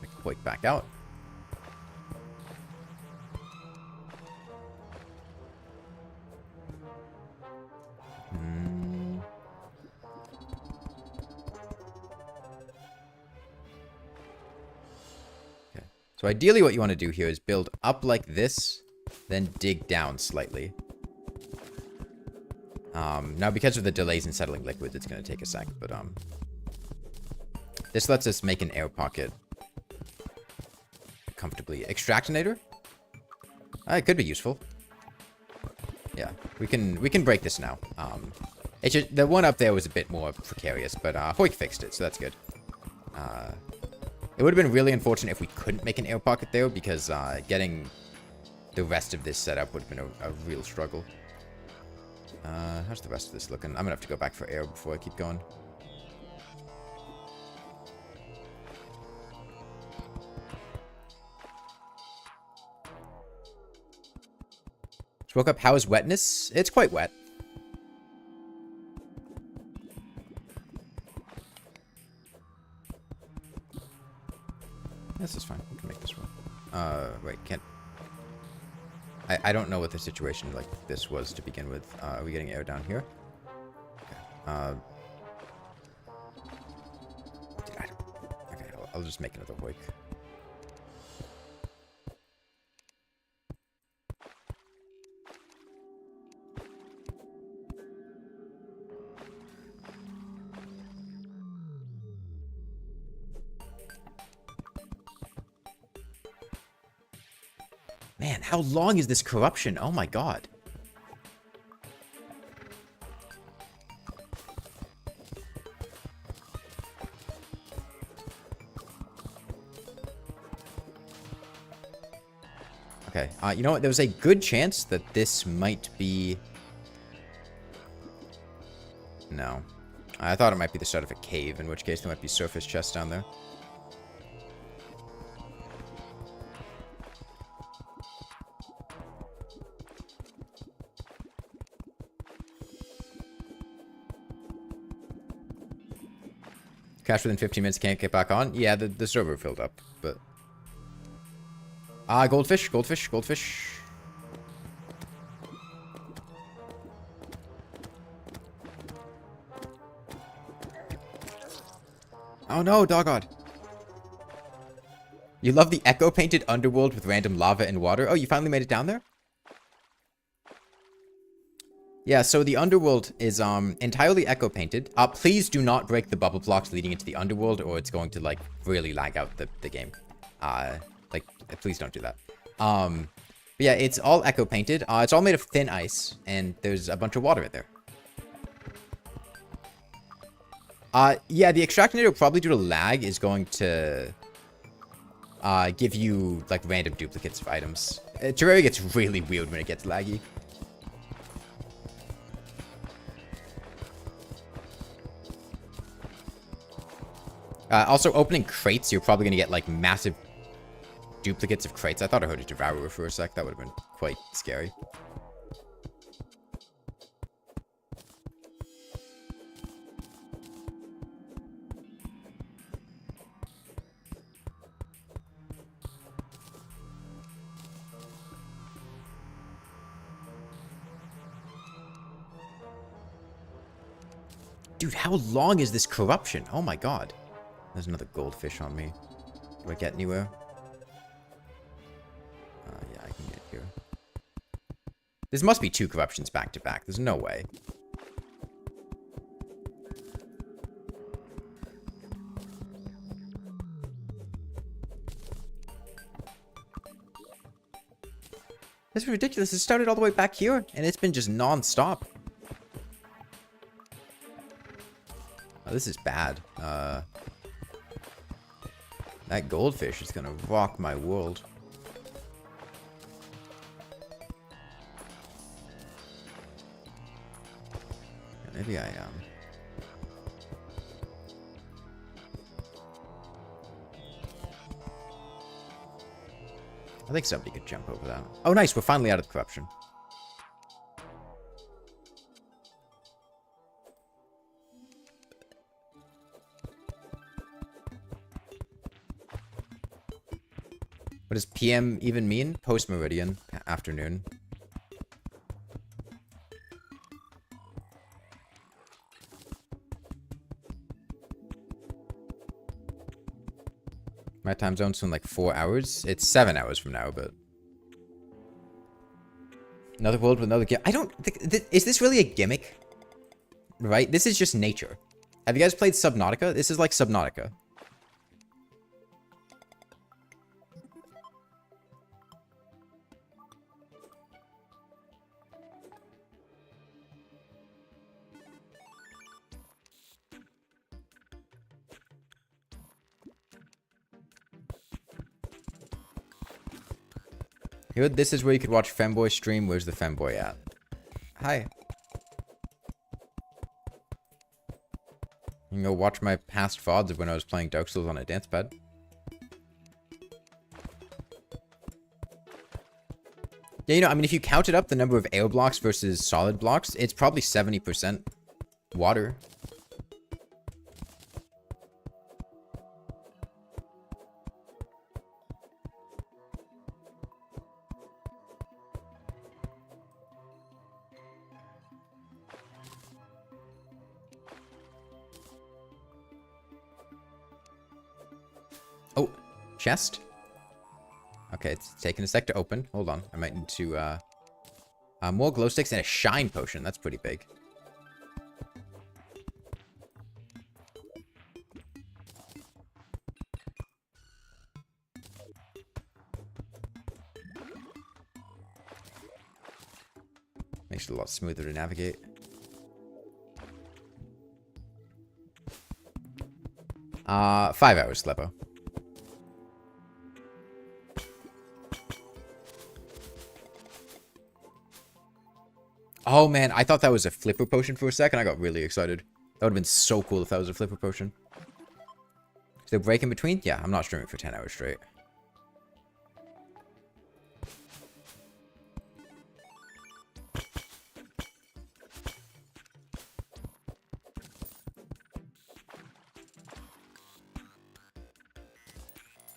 Make the Hoik back out. So ideally what you want to do here is build up like this, then dig down slightly. Now because of the delays in settling liquids, it's going to take a sec, but this lets us make an air pocket comfortably. Extractinator? It could be useful. Yeah, we can break this now. It's just, the one up there was a bit more precarious, but Hoik fixed it, so that's good. It would have been really unfortunate if we couldn't make an air pocket there, because getting the rest of this set up would have been a real struggle. How's the rest of this looking? I'm gonna have to go back for air before I keep going. Just woke up. How is wetness? It's quite wet. This is fine. We can make this work. Wait, can't... I don't know what the situation like this was to begin with. Are we getting air down here? Okay. Okay, I'll just make another Hoik. Man, how long is this corruption? Oh my god. Okay. You know what? There was a good chance that this might be... No. I thought it might be the start of a cave, in which case there might be surface chests down there. Cash within 15 minutes, can't get back on? Yeah, the server filled up, but... goldfish, goldfish, goldfish. Oh no, doggone. You love the echo-painted underworld with random lava and water? Oh, you finally made it down there? Yeah, so the underworld is entirely echo-painted. Please do not break the bubble blocks leading into the underworld, or it's going to, like, really lag out the game. Please don't do that. But yeah, it's all echo-painted. It's all made of thin ice, and there's a bunch of water in there. Yeah, the extractinator, probably due to lag, is going to give you, like, random duplicates of items. Terraria gets really weird when it gets laggy. Also, opening crates, you're probably going to get, like, massive duplicates of crates. I thought I heard a Devourer for a sec. That would have been quite scary. Dude, how long is this corruption? Oh my god. There's another goldfish on me. Do I get anywhere? Yeah, I can get here. This must be 2 corruptions back to back. There's no way. This is ridiculous. It started all the way back here, and it's been just non-stop. Oh, this is bad. That goldfish is gonna rock my world. Yeah, maybe I am. I think somebody could jump over that. Oh, nice. We're finally out of corruption. What does PM even mean? Post-meridian. Afternoon. My time zone's in like 4 hours. It's 7 hours from now, but... Another world with another game. I don't think... Is this really a gimmick? Right? This is just nature. Have you guys played Subnautica? This is like Subnautica. This is where you could watch Femboy stream. Where's the Femboy at? Hi. You can go watch my past VODs of when I was playing Dark Souls on a dance pad. Yeah, you know, I mean, if you counted up the number of air blocks versus solid blocks, it's probably 70% water. Oh, chest? Okay, it's taking a sec to open. Hold on. I might need to, more glow sticks and a shine potion. That's pretty big. Makes it a lot smoother to navigate. Uh, 5 hours, Lepo. Oh, man. I thought that was a flipper potion for a second. I got really excited. That would have been so cool if that was a flipper potion. Is there a break in between? Yeah, I'm not streaming for 10 hours straight.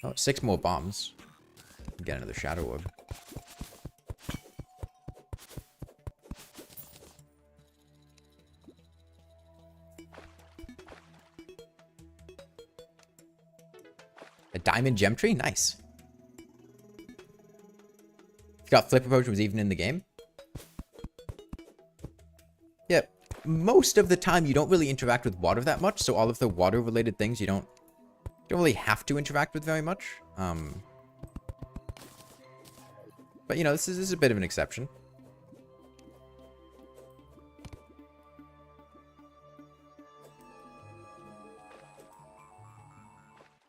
Oh, 6 more bombs. Get another shadow orb. A diamond gem tree? Nice. Forgot flipper potion was even in the game. Yeah, most of the time you don't really interact with water that much, so all of the water related things you don't really have to interact with very much. But you know, this is a bit of an exception.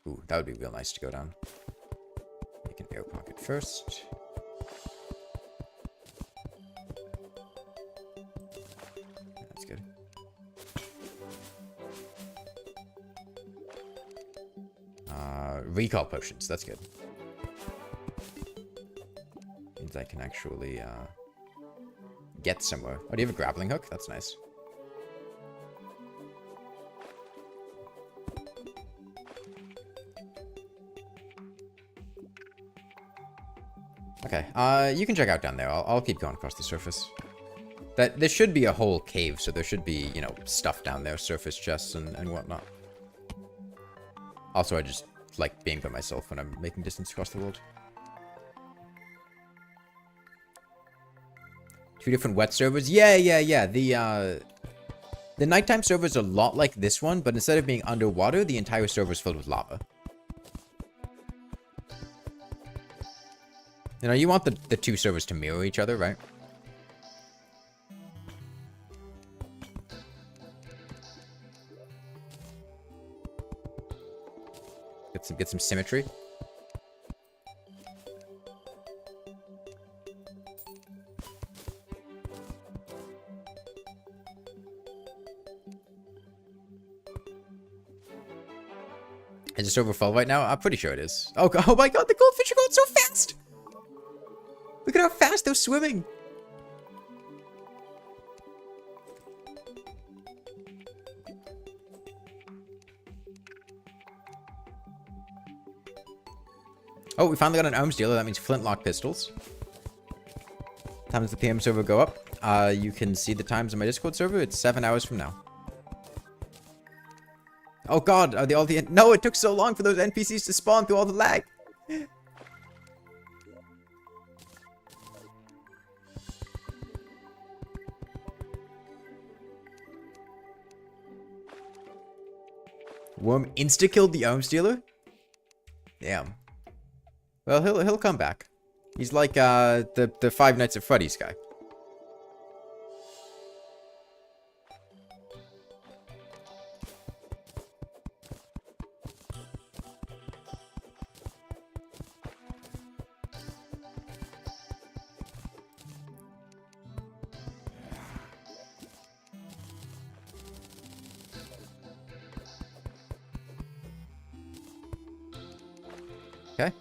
Ooh, that would be real nice to go down. Make an air pocket first. That's good. Recall potions, that's good. Means I can actually get somewhere. Oh, do you have a grappling hook? That's nice. Okay, you can check out down there. I'll keep going across the surface. There should be a whole cave, so there should be, you know, stuff down there, surface chests and whatnot. Also, I just like being by myself when I'm making distance across the world. 2 different wet servers? Yeah. The nighttime server is a lot like this one, but instead of being underwater, the entire server is filled with lava. You know, you want the 2 servers to mirror each other, right? Get some symmetry. Is the server full right now? I'm pretty sure it is. Oh my god, the goldfish are going so fast! Look at how fast they're swimming! Oh, we finally got an arms dealer. That means flintlock pistols. Times the PM server go up. You can see the times on my Discord server. It's 7 hours from now. Oh god, are they all the... No, it took so long for those NPCs to spawn through all the lag. Worm insta-killed the arms dealer? Damn. Well, he'll come back. He's like the Five Nights at Freddy's guy. Okay.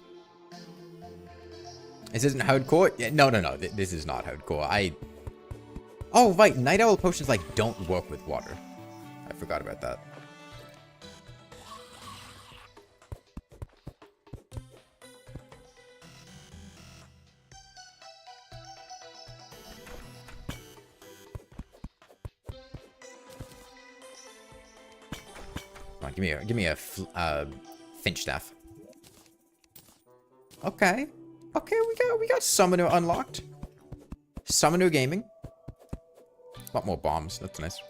This isn't hardcore? Yeah, no. This is not hardcore. Oh, right. Night Owl potions, like, don't work with water. I forgot about that. Come on, give me a finch staff. Okay. Okay, we got Summoner unlocked. Summoner Gaming. A lot more bombs. That's nice.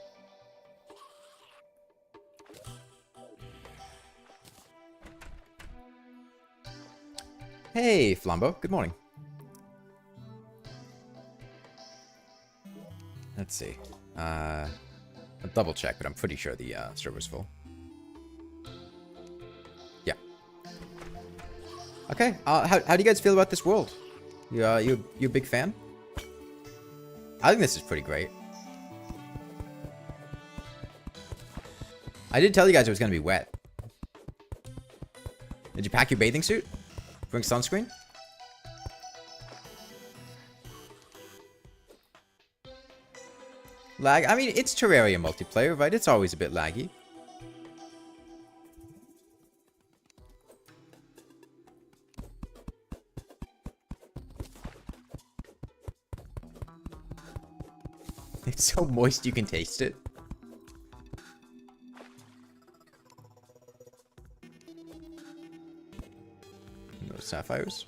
Hey, Flambeau. Good morning. Let's see. I'll double check, but I'm pretty sure the server's full. Yeah. Okay. How do you guys feel about this world? You a big fan? I think this is pretty great. I did tell you guys it was going to be wet. Did you pack your bathing suit? Bring sunscreen? Lag? I mean, it's Terraria multiplayer, right? It's always a bit laggy. It's so moist you can taste it. No sapphires.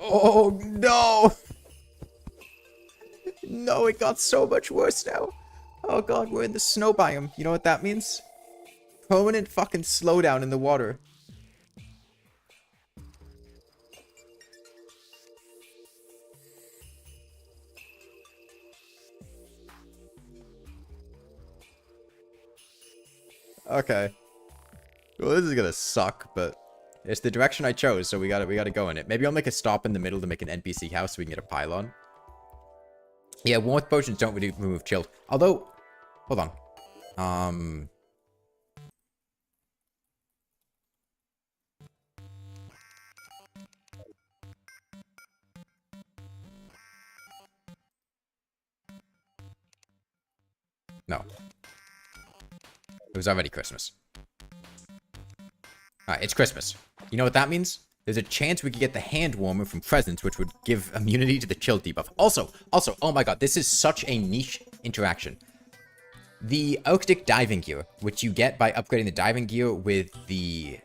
Oh no! No, it got so much worse now. Oh god, we're in the snow biome. You know what that means? Permanent fucking slowdown in the water. Okay. Well, this is gonna suck, but it's the direction I chose, so we gotta go in it. Maybe I'll make a stop in the middle to make an NPC house so we can get a pylon. Yeah, warmth potions don't really remove chilled. Although, hold on. No. It was already Christmas. Alright, it's Christmas. You know what that means? There's a chance we could get the hand warmer from presents, which would give immunity to the chill debuff. Also, oh my god, this is such a niche interaction. The Arctic diving gear, which you get by upgrading the diving gear with the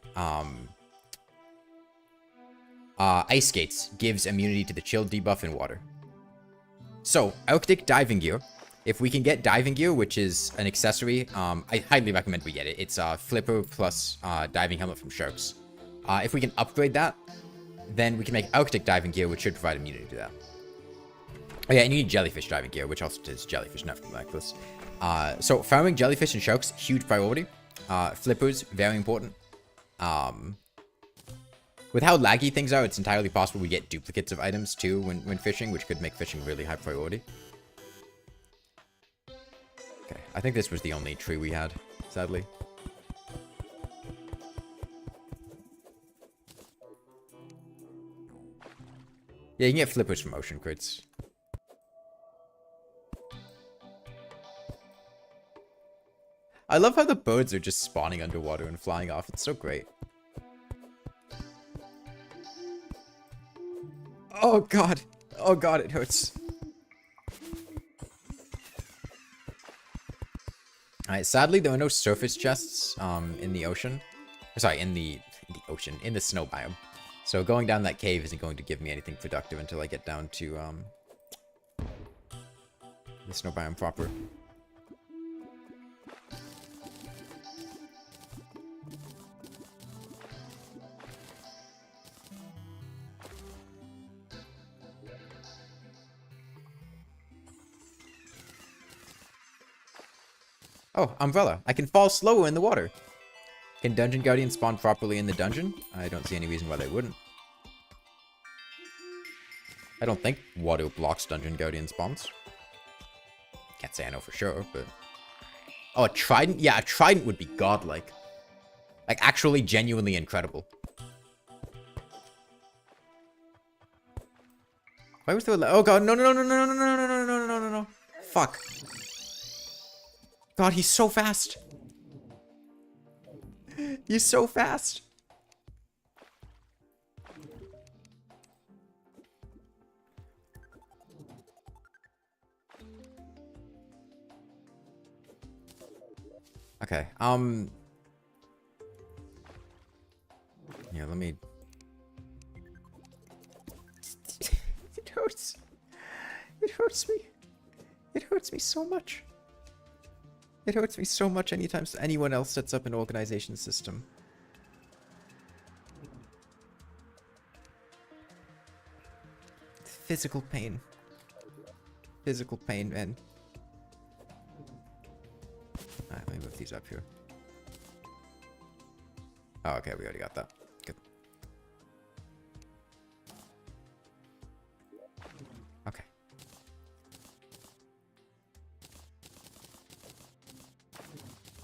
ice skates, gives immunity to the chill debuff in water. So, Arctic diving gear. If we can get diving gear, which is an accessory, I highly recommend we get it. It's flipper plus diving helmet from sharks. If we can upgrade that, then we can make Arctic diving gear, which should provide immunity to that. Oh yeah, and you need jellyfish diving gear, which also is jellyfish, not necklace. So farming jellyfish and sharks, huge priority. Flippers, very important. With how laggy things are, it's entirely possible we get duplicates of items too when fishing, which could make fishing really high priority. Okay, I think this was the only tree we had, sadly. Yeah, you can get flippers from ocean crits. I love how the birds are just spawning underwater and flying off. It's so great. Oh god. Oh god, it hurts. Alright, sadly there are no surface chests in the ocean. Sorry, in the ocean, in the snow biome. So going down that cave isn't going to give me anything productive until I get down to the snow biome proper. Oh, umbrella. I can fall slower in the water. Can Dungeon Guardian spawn properly in the dungeon? I don't see any reason why they wouldn't. I don't think water blocks Dungeon Guardian spawns. Can't say I know for sure, but... Oh, a trident? Yeah, a trident would be godlike. Like, actually genuinely incredible. Why was there a... Oh god, no, no, no, no, no, no, no, no, no, no, no, no, no. Fuck. God, he's so fast. He's so fast. Okay, yeah, let me... It hurts. It hurts me. It hurts me so much. It hurts me so much anytime anyone else sets up an organization system. Physical pain. Physical pain, man. Alright, let me move these up here. Oh, okay, we already got that. Good.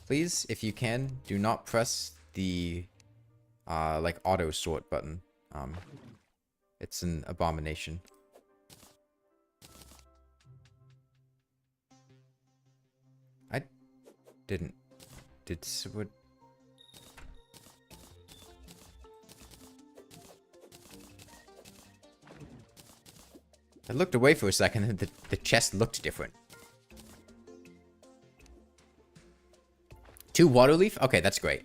Please, if you can, do not press the like auto sort button. It's an abomination. I didn't. What? I looked away for a second and the chest looked different. 2 water leaf? Okay, that's great.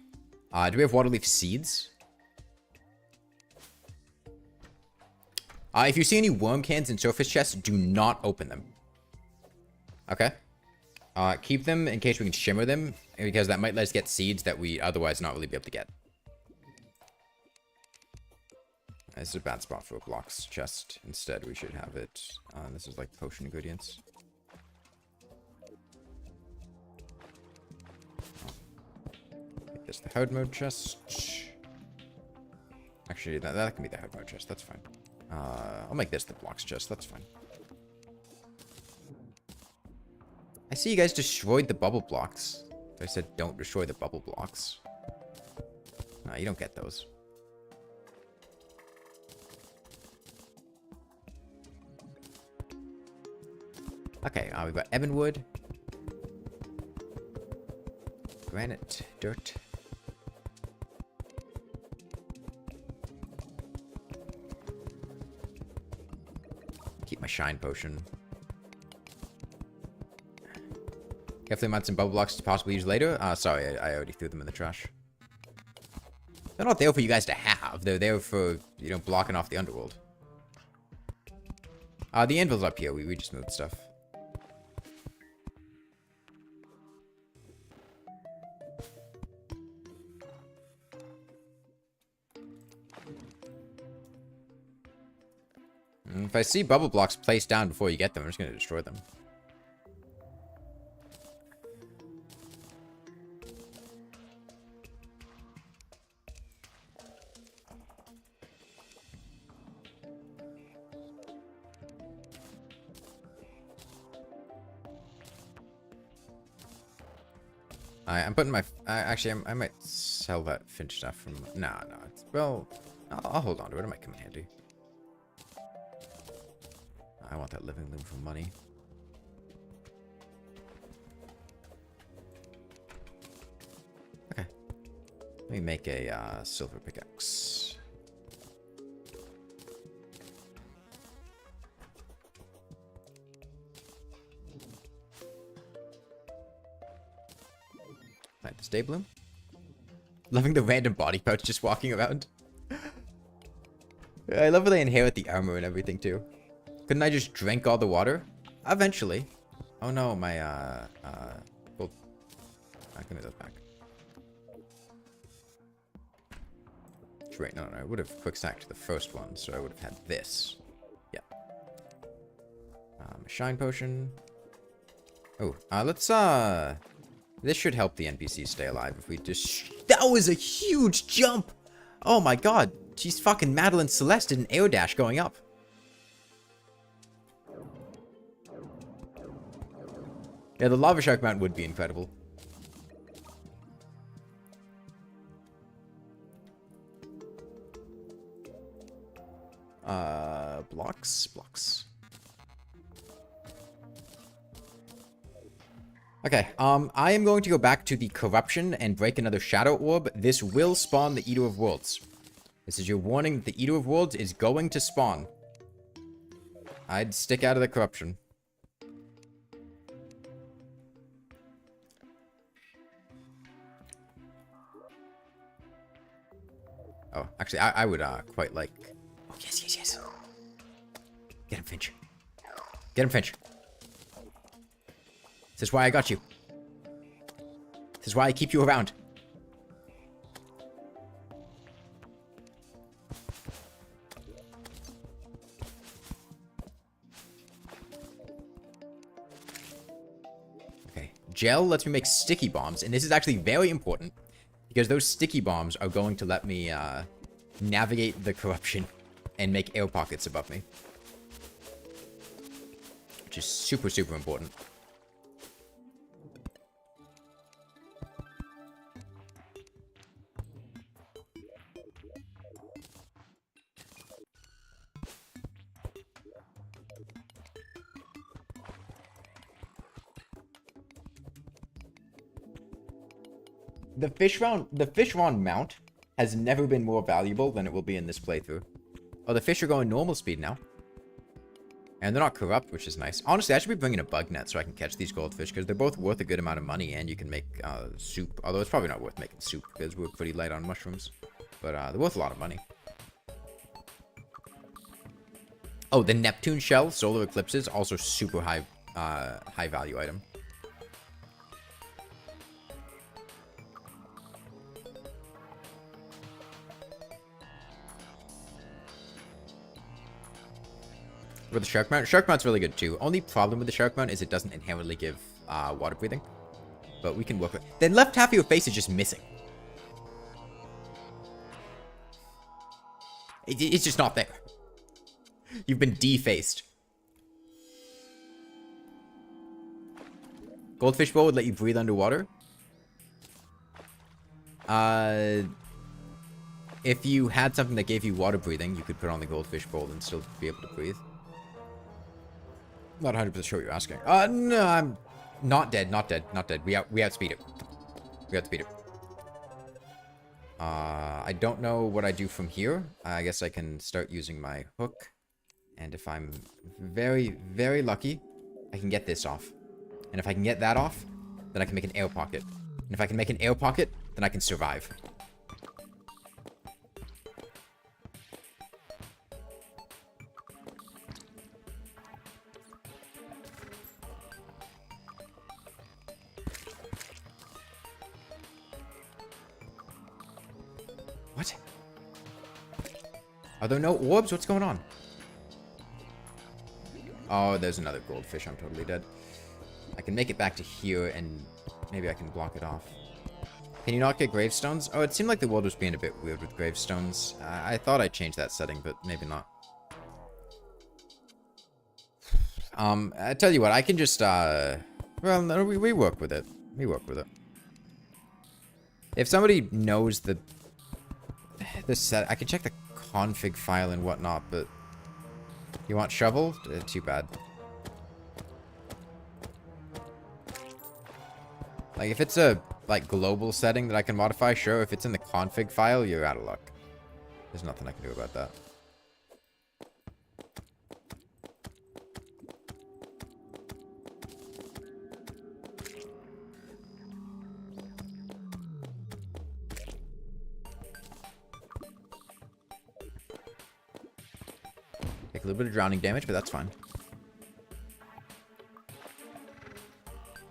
Do we have water leaf seeds? If you see any worm cans in surface chests, do not open them. Okay. Keep them in case we can shimmer them, because that might let us get seeds that we otherwise not really be able to get. This is a bad spot for a blocks chest. Instead, we should have it. This is like potion ingredients. Make this the hard mode chest. Actually, that can be the hard mode chest. That's fine. I'll make this the blocks chest. That's fine. I see you guys destroyed the bubble blocks. I said don't destroy the bubble blocks. No, you don't get those. Okay, we've got ebonwood. Granite, dirt. Keep my shine potion. Carefully mount some bubble blocks to possibly use later. Sorry, I already threw them in the trash. They're not there for you guys to have. They're there for, you know, blocking off the underworld. The anvil's up here. We just moved stuff. If I see bubble blocks placed down before you get them, I'm just going to destroy them. I'm putting my... actually, I might sell that finch stuff from... No. Well, I'll hold on to it. It might come in handy. I want that living loom for money. Okay. Let me make a silver pickaxe. Plant this day bloom. Loving the random body parts just walking around. I love how they inherit the armor and everything too. Couldn't I just drink all the water? Eventually. Oh no, my, well, give me those back. Wait, no, I would have quick stacked the first one, so I would have had this. Yeah. A shine potion. Oh, let's, this should help the NPCs stay alive if we just... That was a huge jump! Oh my god, she's fucking Madeline Celeste in an air dash going up. Yeah, the lava shark mount would be incredible. Blocks. Okay, I am going to go back to the corruption and break another shadow orb. This will spawn the Eater of Worlds. This is your warning that the Eater of Worlds is going to spawn. I'd stick out of the corruption. Oh, actually, I would quite like... Oh, yes. Get him, Finch. Get him, Finch. This is why I got you. This is why I keep you around. Okay. Gel lets me make sticky bombs, and this is actually very important. Because those sticky bombs are going to let me navigate the corruption and make air pockets above me. Which is super, super important. The fish wand mount has never been more valuable than it will be in this playthrough. Oh, the fish are going normal speed now. And they're not corrupt, which is nice. Honestly, I should be bringing a bug net so I can catch these goldfish, because they're both worth a good amount of money, and you can make soup. Although it's probably not worth making soup, because we're pretty light on mushrooms. But they're worth a lot of money. Oh, the Neptune shell, solar eclipses, also super high value item. With the shark mount. Shark mount's really good too. Only problem with the shark mount is it doesn't inherently give water breathing. But we can work with it. The left half of your face is just missing. It's just not there. You've been defaced. Goldfish bowl would let you breathe underwater. If you had something that gave you water breathing, you could put on the goldfish bowl and still be able to breathe. Not 100% sure what you're asking. No, I'm not dead, not dead, not dead. We outspeed it. We outspeed it. I don't know what I do from here. I guess I can start using my hook. And if I'm very, very lucky, I can get this off. And if I can get that off, then I can make an air pocket. And if I can make an air pocket, then I can survive. What? Are there no orbs? What's going on? Oh, there's another goldfish. I'm totally dead. I can make it back to here, and maybe I can block it off. Can you not get gravestones? Oh, it seemed like the world was being a bit weird with gravestones. I thought I changed that setting, but maybe not. I tell you what, I can just, well, no, we work with it. We work with it. If somebody knows the set, I can check the config file and whatnot, but you want shovel? Too bad. Like, if it's a, like, global setting that I can modify, sure. If it's in the config file, you're out of luck. There's nothing I can do about that. Take a little bit of drowning damage, but that's fine.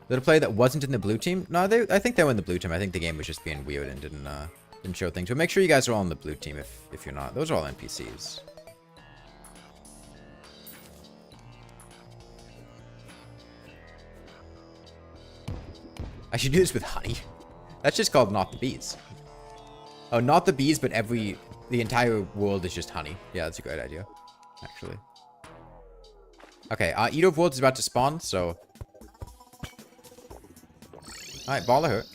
Did a player that wasn't in the blue team? No, I think they were in the blue team. I think the game was just being weird and didn't show things. But make sure you guys are all in the blue team if you're not. Those are all NPCs. I should do this with honey. That's just called Not the Bees. Oh, not the bees, but the entire world is just honey. Yeah, that's a great idea, actually. Okay, Eater of Worlds is about to spawn, so... Alright, baller hurt.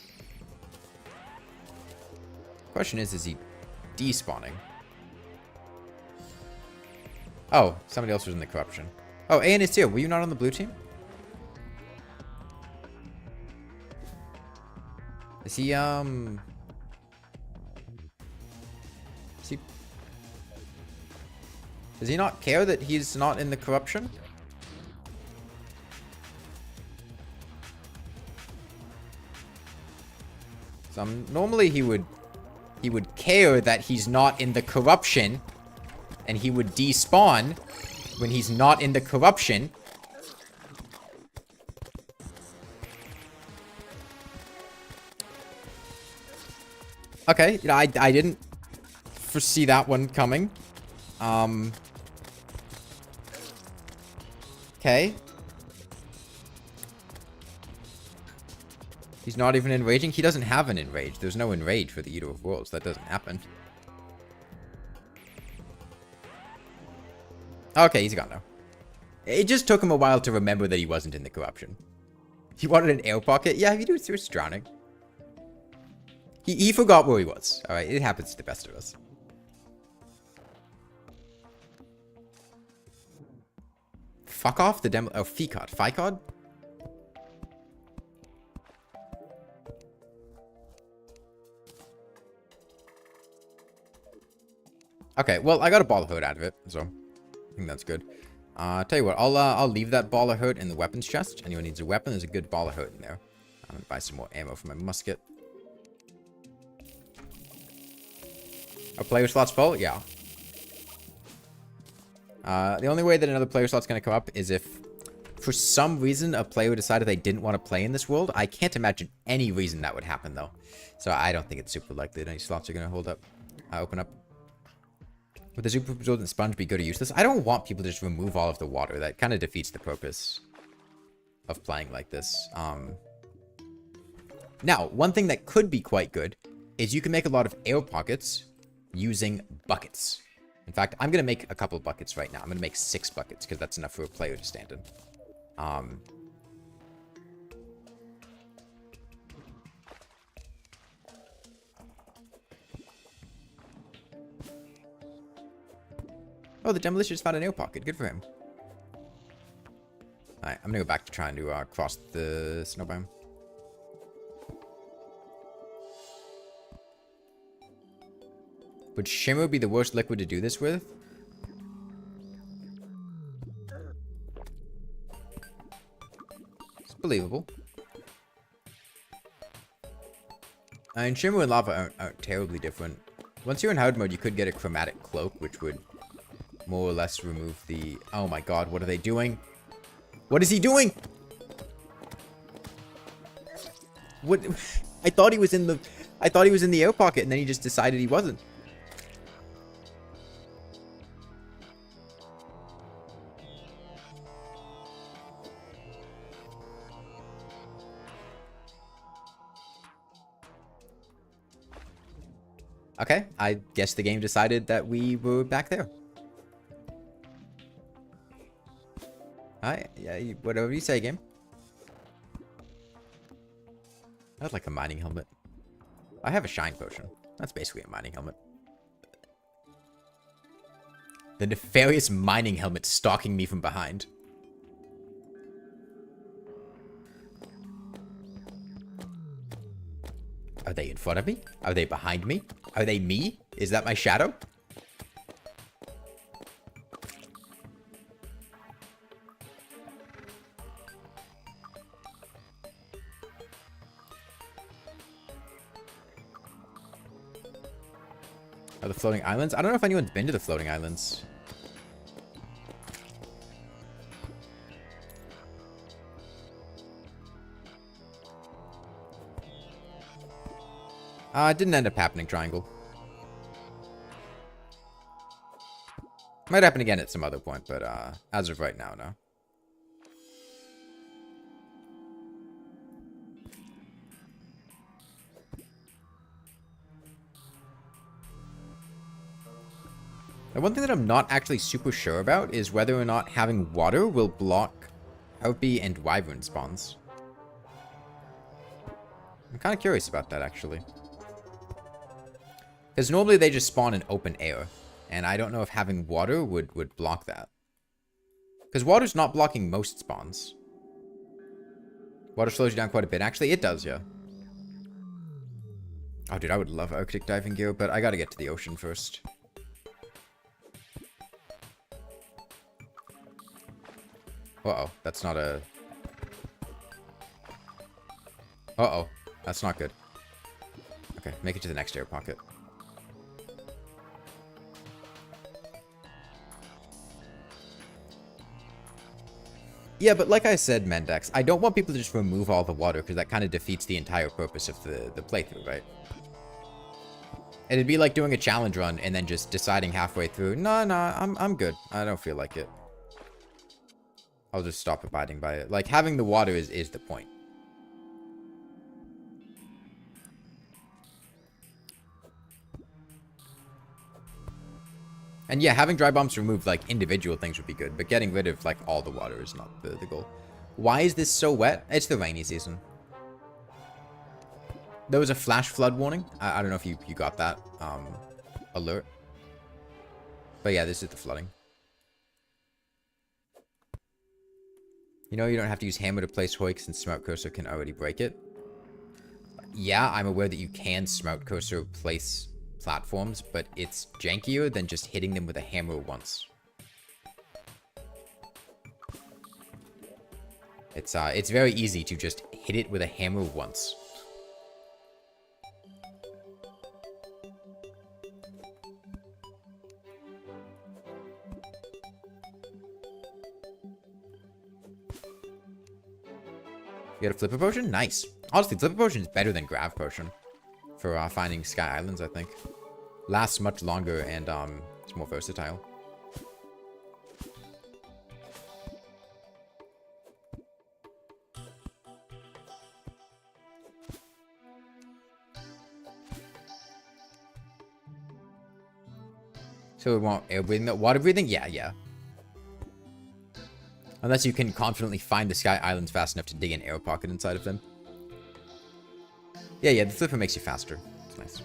Question is he despawning? Oh, somebody else was in the corruption. Oh, Ayan is here. Were you not on the blue team? Is he, Does he not care that he's not in the corruption? Normally he would care that he's not in the corruption, and he would despawn when he's not in the corruption. Okay, I didn't foresee that one coming. Okay. He's not even enraging? He doesn't have an enrage. There's no enrage for the Eater of Worlds. That doesn't happen. Okay, he's gone now. It just took him a while to remember that he wasn't in the corruption. He wanted an air pocket? Yeah, he was drowning. He forgot where he was. Alright, it happens to the best of us. Fuck off the demo. Oh, Ficod. Ficod? Okay, well, I got a ball of hurt out of it, so I think that's good. Tell you what, I'll leave that ball of hurt in the weapons chest. Anyone needs a weapon, there's a good ball of hurt in there. I'm gonna buy some more ammo for my musket. Are player slots full? Yeah. The only way that another player slot's gonna come up is if, for some reason, a player decided they didn't want to play in this world. I can't imagine any reason that would happen, though. So I don't think it's super likely that any slots are gonna open up. Would the super absorbent sponge be good or useless? I don't want people to just remove all of the water. That kind of defeats the purpose of playing like this. Now, one thing that could be quite good is you can make a lot of air pockets using buckets. In fact, I'm going to make a couple buckets right now. I'm going to make 6 buckets because that's enough for a player to stand in. Oh, the Demolition just found an air pocket. Good for him. Alright, I'm gonna go back to trying to cross the snow biome. Would Shimmer be the worst liquid to do this with? It's believable. And Shimmer and Lava aren't terribly different. Once you're in hard mode, you could get a chromatic cloak, which would more or less remove the... Oh my god, what are they doing? What is he doing? What? I thought he was in the air pocket, and then he just decided he wasn't. Okay, I guess the game decided that we were back there. Alright, yeah, whatever you say, game. I'd like a mining helmet. I have a shine potion. That's basically a mining helmet. The nefarious mining helmet stalking me from behind. Are they in front of me? Are they behind me? Are they me? Is that my shadow? Are the floating islands? I don't know if anyone's been to the floating islands. It didn't end up happening, Triangle. Might happen again at some other point, but as of right now, no. And one thing that I'm not actually super sure about is whether or not having water will block Harpy and Wyvern spawns. I'm kind of curious about that, actually. Because normally they just spawn in open air. And I don't know if having water would block that. Because water's not blocking most spawns. Water slows you down quite a bit. Actually, it does, yeah. Oh, dude, I would love Arctic diving gear, but I gotta get to the ocean first. Uh-oh, that's not a... Uh-oh, that's not good. Okay, make it to the next air pocket. Yeah, but like I said, Mendex, I don't want people to just remove all the water, because that kind of defeats the entire purpose of the playthrough, right? It'd be like doing a challenge run and then just deciding halfway through, no, I'm good. I don't feel like it. I'll just stop abiding by it. Like, having the water is the point. And yeah, having dry bombs remove, like, individual things would be good, but getting rid of, like, all the water is not the goal. Why is this so wet? It's the rainy season. There was a flash flood warning. I don't know if you got that alert. But yeah, this is the flooding. You know you don't have to use hammer to place hoik since Smart Cursor can already break it. Yeah, I'm aware that you can Smart Cursor place platforms, but it's jankier than just hitting them with a hammer once. It's very easy to just hit it with a hammer once. You got a Flipper Potion? Nice. Honestly, Flipper Potion is better than Grav Potion for finding Sky Islands, I think. Lasts much longer and it's more versatile. So we want air breathing, water breathing? Yeah, yeah. Unless you can confidently find the Sky Islands fast enough to dig an air pocket inside of them. Yeah, yeah, the Flipper makes you faster. It's nice.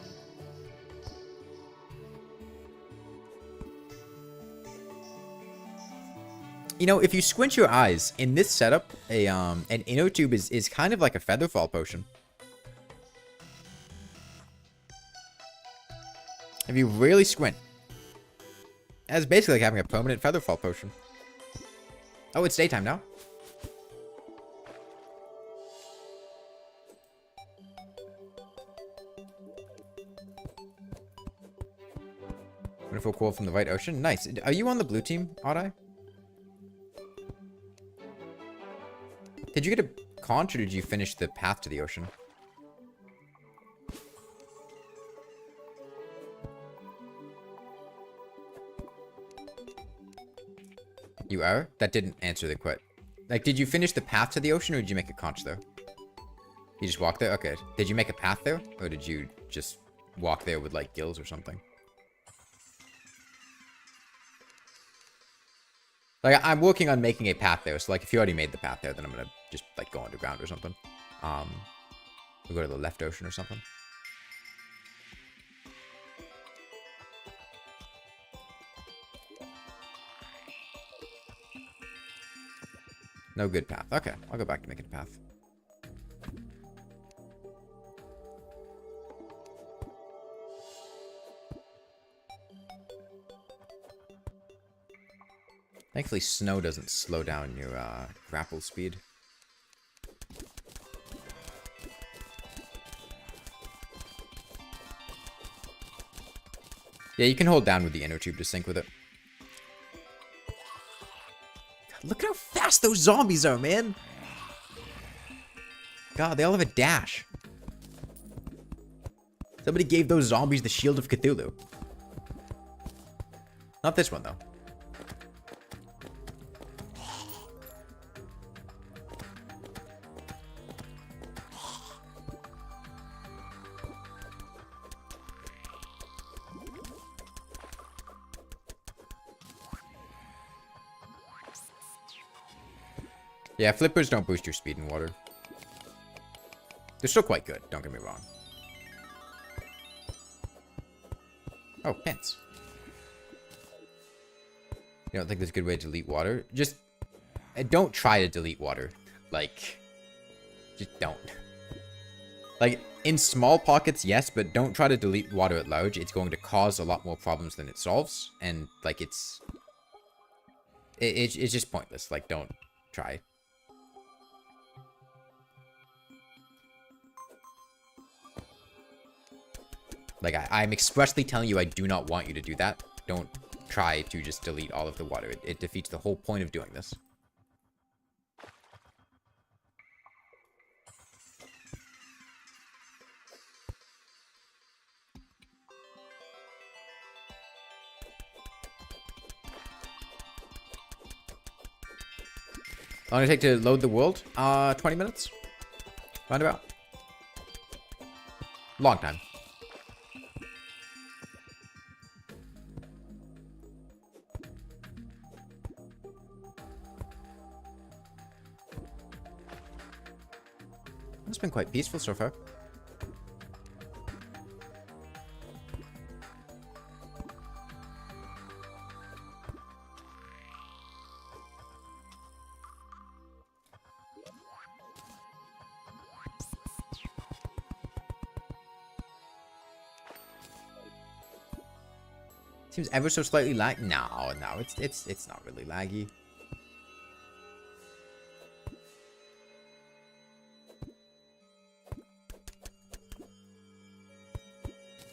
You know, if you squint your eyes, in this setup, an inner tube is kind of like a Featherfall potion. If you really squint, that's basically like having a permanent Featherfall potion. Oh, it's daytime now. Wonderful quote from the White Ocean. Nice. Are you on the blue team, Oddeye? Did you get a conch or did you finish the path to the ocean? You are? That didn't answer the question. Like, did you finish the path to the ocean or did you make a conch there? You just walked there? Okay. Did you make a path there? Or did you just walk there with, like, gills or something? Like, I'm working on making a path there. So, like, if you already made the path there, then I'm gonna just, like, go underground or something. We'll go to the left ocean or something. No good path. Okay, I'll go back to making a path. Thankfully, snow doesn't slow down your grapple speed. Yeah, you can hold down with the inner tube to sync with it. God, look at how fast those zombies are, man! God, they all have a dash. Somebody gave those zombies the Shield of Cthulhu. Not this one, though. Yeah, flippers don't boost your speed in water. They're still quite good, don't get me wrong. Oh, pants. You don't think there's a good way to delete water? Just don't try to delete water. Like, just don't. Like, in small pockets, yes, but don't try to delete water at large. It's going to cause a lot more problems than it solves. And, like, it's just pointless. Like, don't try. Like, I'm expressly telling you I do not want you to do that. Don't try to just delete all of the water. It defeats the whole point of doing this. How long did it take to load the world? 20 minutes? Roundabout. Long time. It's been quite peaceful so far. Seems ever so slightly lag. No, it's not really laggy.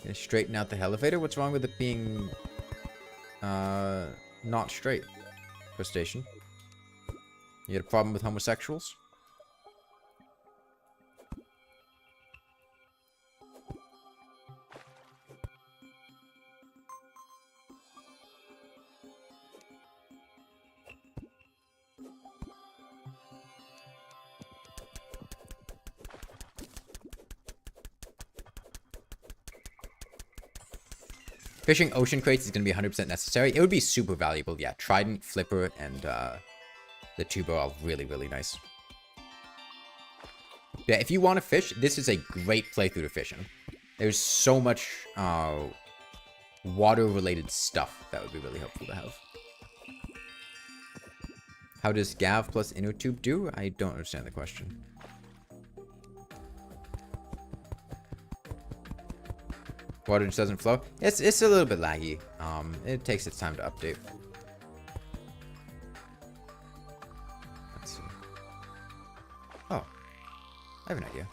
Gonna straighten out the elevator. What's wrong with it being not straight? Crustacean. You got a problem with homosexuals? Fishing ocean crates is going to be 100% necessary. It would be super valuable. Yeah, Trident, Flipper, and the tuber are really, really nice. Yeah, if you want to fish, this is a great playthrough to fish in. There's so much water-related stuff that would be really helpful to have. How does Gav plus InnoTube do? I don't understand the question. Water just doesn't flow. It's a little bit laggy. It takes its time to update. Let's see. Oh, I have an idea.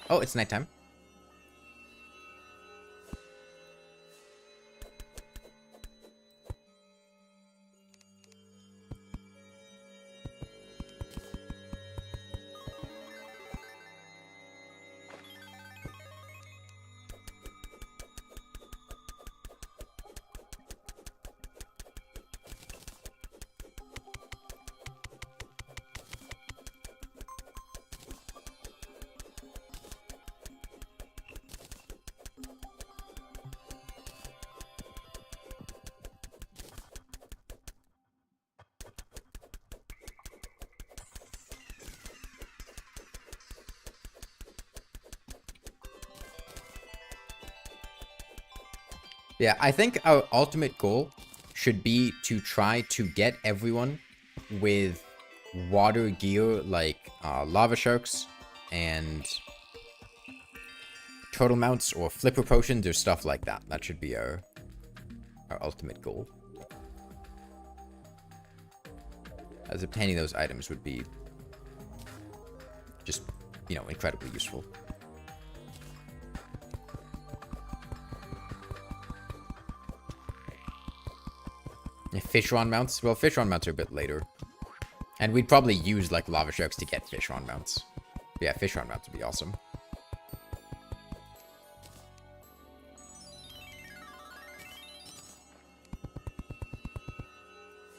Oh, it's nighttime. Yeah, I think our ultimate goal should be to try to get everyone with water gear like lava sharks and turtle mounts or flipper potions or stuff like that. That should be our ultimate goal. As obtaining those items would be just, you know, incredibly useful. Fishron mounts? Well, Fishron mounts are a bit later. And we'd probably use, like, lava sharks to get Fishron mounts. But yeah, Fishron mounts would be awesome.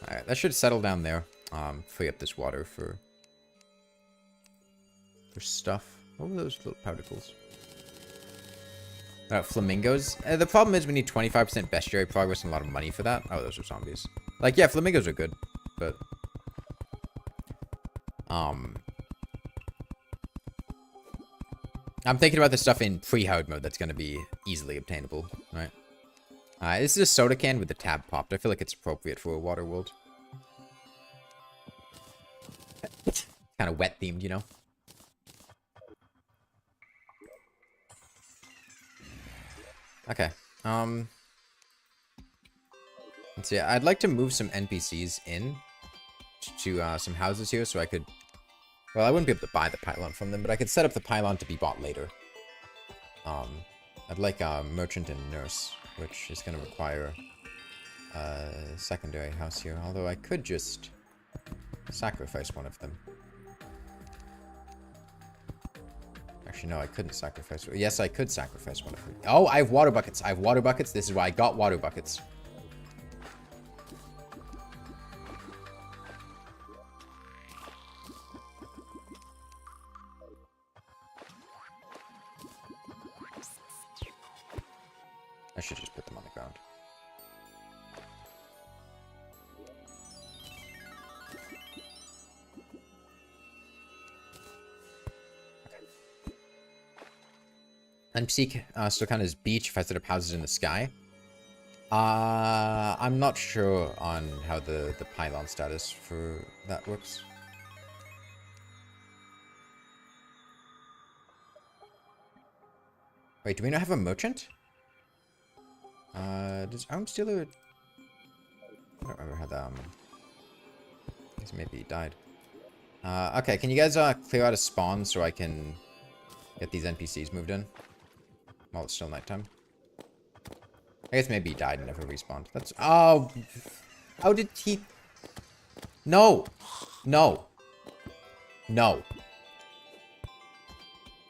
Alright, that should settle down there. Free up this water for stuff. What were those little particles? Flamingos. The problem is we need 25% bestiary progress and a lot of money for that. Oh, those are zombies. Like, yeah, flamingos are good, but I'm thinking about the stuff in pre-hard mode that's going to be easily obtainable, right? This is a soda can with the tab popped. I feel like it's appropriate for a water world. Kind of wet themed, you know? Okay. Let's see. I'd like to move some NPCs in to some houses here so I could... Well, I wouldn't be able to buy the pylon from them, but I could set up the pylon to be bought later. I'd like a merchant and nurse, which is going to require a secondary house here. Although I could just sacrifice one of them. Actually, no, I couldn't sacrifice. Yes, I could sacrifice one of them. Oh, I have water buckets. I have water buckets. This is why I got water buckets. I should just put them on the ground. NPC still count as beach if I set up houses in the sky. I'm not sure on how the pylon status for that works. Wait, do we not have a merchant? Does Arm Stealer... I don't remember how that, I guess maybe he died. Okay, can you guys, clear out a spawn so I can get these NPCs moved in? While it's still nighttime. I guess maybe he died and never respawned. That's... Oh! How did he... No! No! No!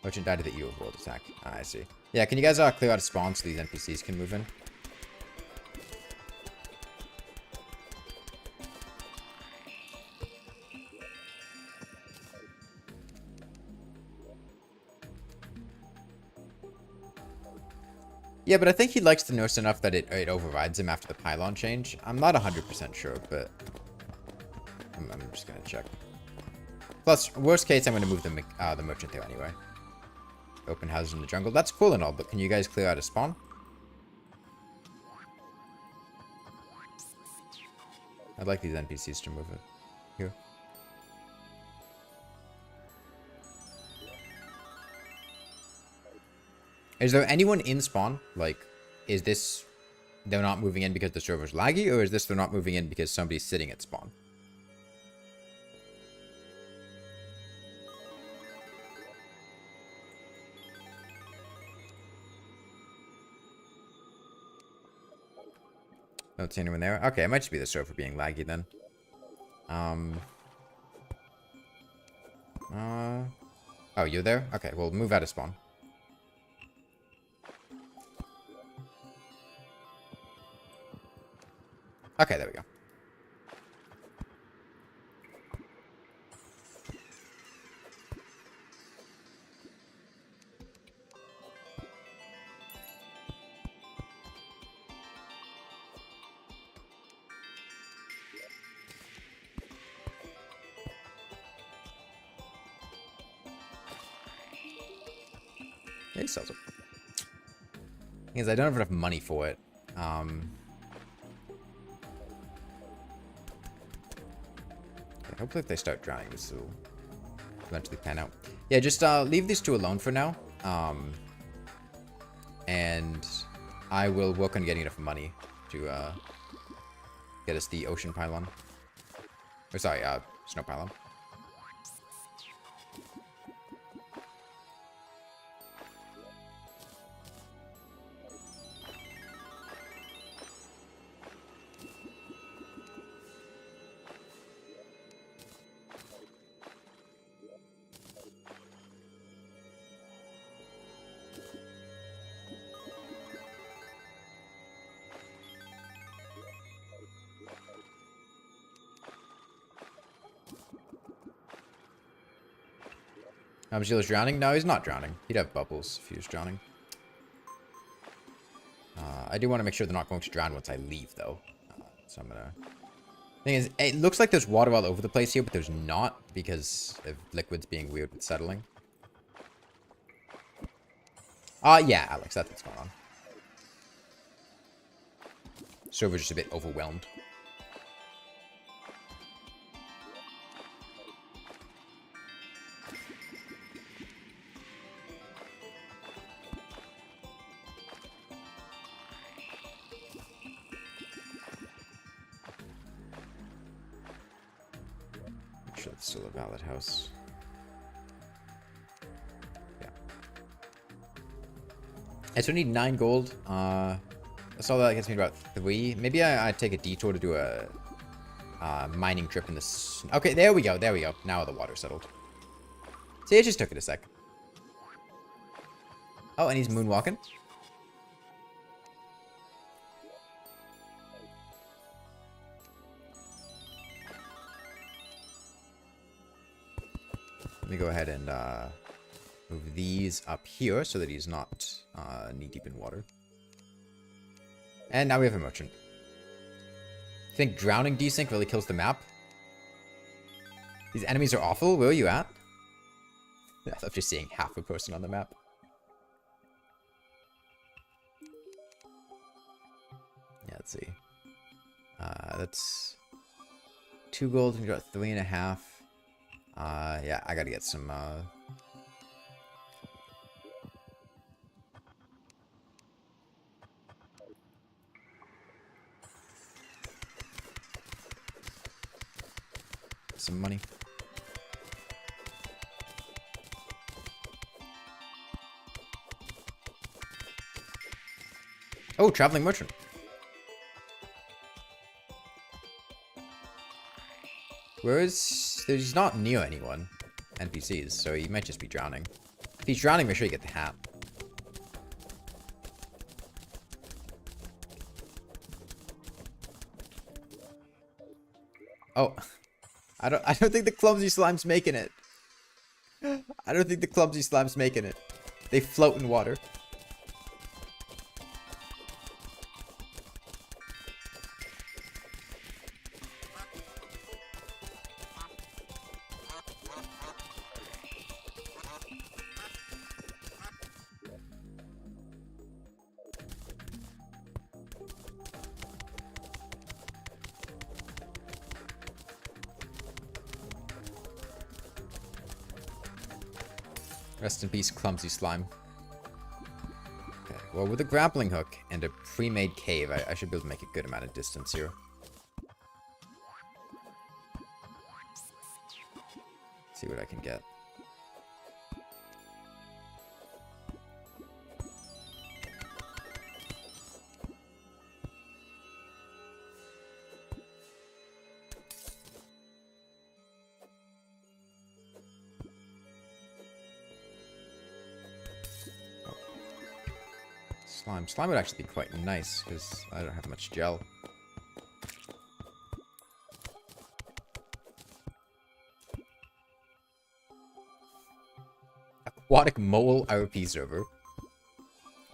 Merchant died to the EU of World attack. Ah, I see. Yeah, can you guys clear out a spawn so these NPCs can move in? Yeah, but I think he likes the nurse enough that it overrides him after the pylon change. I'm not 100% sure, but I'm just gonna check. Plus, worst case, I'm gonna move the merchant there anyway. Open houses in the jungle. That's cool and all, but can you guys clear out a spawn? I'd like these NPCs to move it here. Is there anyone in spawn? Like, is this they're not moving in because the server's laggy, or is this they're not moving in because somebody's sitting at spawn? Don't see anyone there. Okay, it might just be the server being laggy then. Oh, you're there? Okay, we'll move out of spawn. Okay, there we go. Yeah, he sells it. Because I don't have enough money for it. Hopefully if they start drowning, this will eventually pan out. Yeah, just leave these two alone for now. And I will work on getting enough money to get us the ocean pylon. Or sorry, snow pylon. Zilla's drowning? No, he's not drowning. He'd have bubbles if he was drowning. I do want to make sure they're not going to drown once I leave, though. So I'm gonna... Thing is, it looks like there's water all over the place here, but there's not because of liquids being weird with settling. Yeah, Alex, that's what's going on. Server's just a bit overwhelmed. It's still a valid house. Yeah. I still need 9 gold. That's all that gets me about 3. Maybe I take a detour to do a mining trip in this. Okay, there we go. There we go. Now the water settled. See, it just took it a sec. Oh, and he's moonwalking. Let me go ahead and move these up here so that he's not knee-deep in water. And now we have a merchant. Think drowning desync really kills the map? These enemies are awful. Where are you at? I love just seeing half a person on the map. let's see. That's 2 gold and got 3.5. Yeah, I gotta get some, some money. Oh, traveling merchant. He's not near anyone, NPCs, so he might just be drowning. If he's drowning, make sure you get the hat. Oh, I don't think the clumsy slime's making it. I don't think the clumsy slime's making it. They float in water. Rest in peace, clumsy slime. Okay, well, with a grappling hook and a pre-made cave, I should be able to make a good amount of distance here. See what I can get. Slime. Slime would actually be quite nice, because I don't have much gel. Aquatic mole RP server.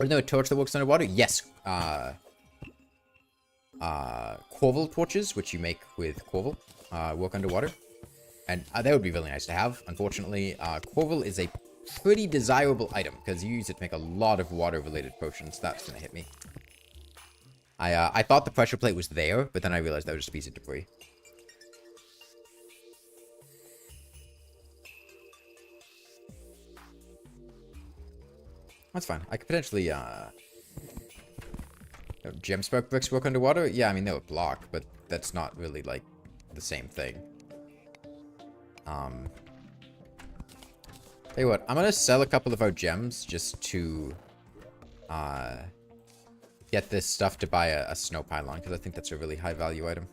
Or no, a torch that works underwater? Yes. Quovel torches, which you make with Quovel, work underwater. And that would be really nice to have. Unfortunately, Quovel is a pretty desirable item, because you use it to make a lot of water-related potions. That's gonna hit me. I thought the pressure plate was there, but then I realized that was just a piece of debris. That's fine. I could potentially, gem spark bricks work underwater? Yeah, I mean, they would block, but that's not really, like, the same thing. Tell you what, I'm gonna sell a couple of our gems just to get this stuff to buy a snow pylon, because I think that's a really high value item.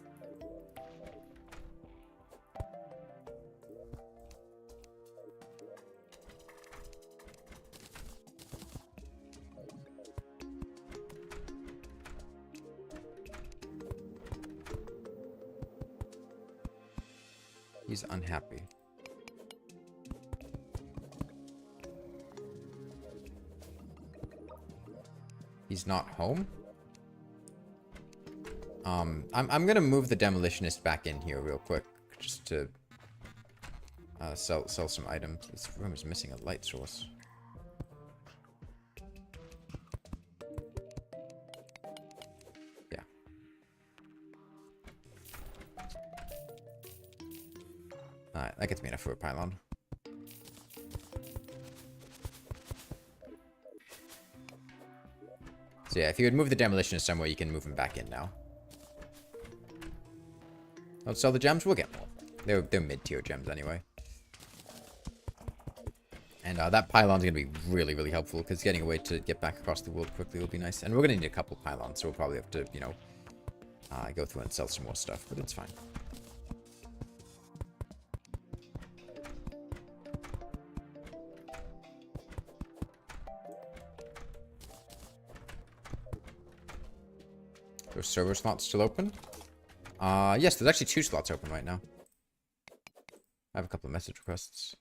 He's unhappy. He's not home? I'm gonna move the demolitionist back in here real quick, just to sell some items. This room is missing a light source. Yeah. Alright, that gets me enough for a pylon. So yeah, if you would move the demolitionist somewhere, you can move him back in now. Let's sell the gems. We'll get more. They're mid-tier gems anyway. And that pylon's going to be really, really helpful, because getting a way to get back across the world quickly will be nice. And we're going to need a couple pylons, so we'll probably have to, you know, go through and sell some more stuff, but it's fine. Are server slots still open? Yes, there's actually 2 slots open right now. I have a couple of message requests.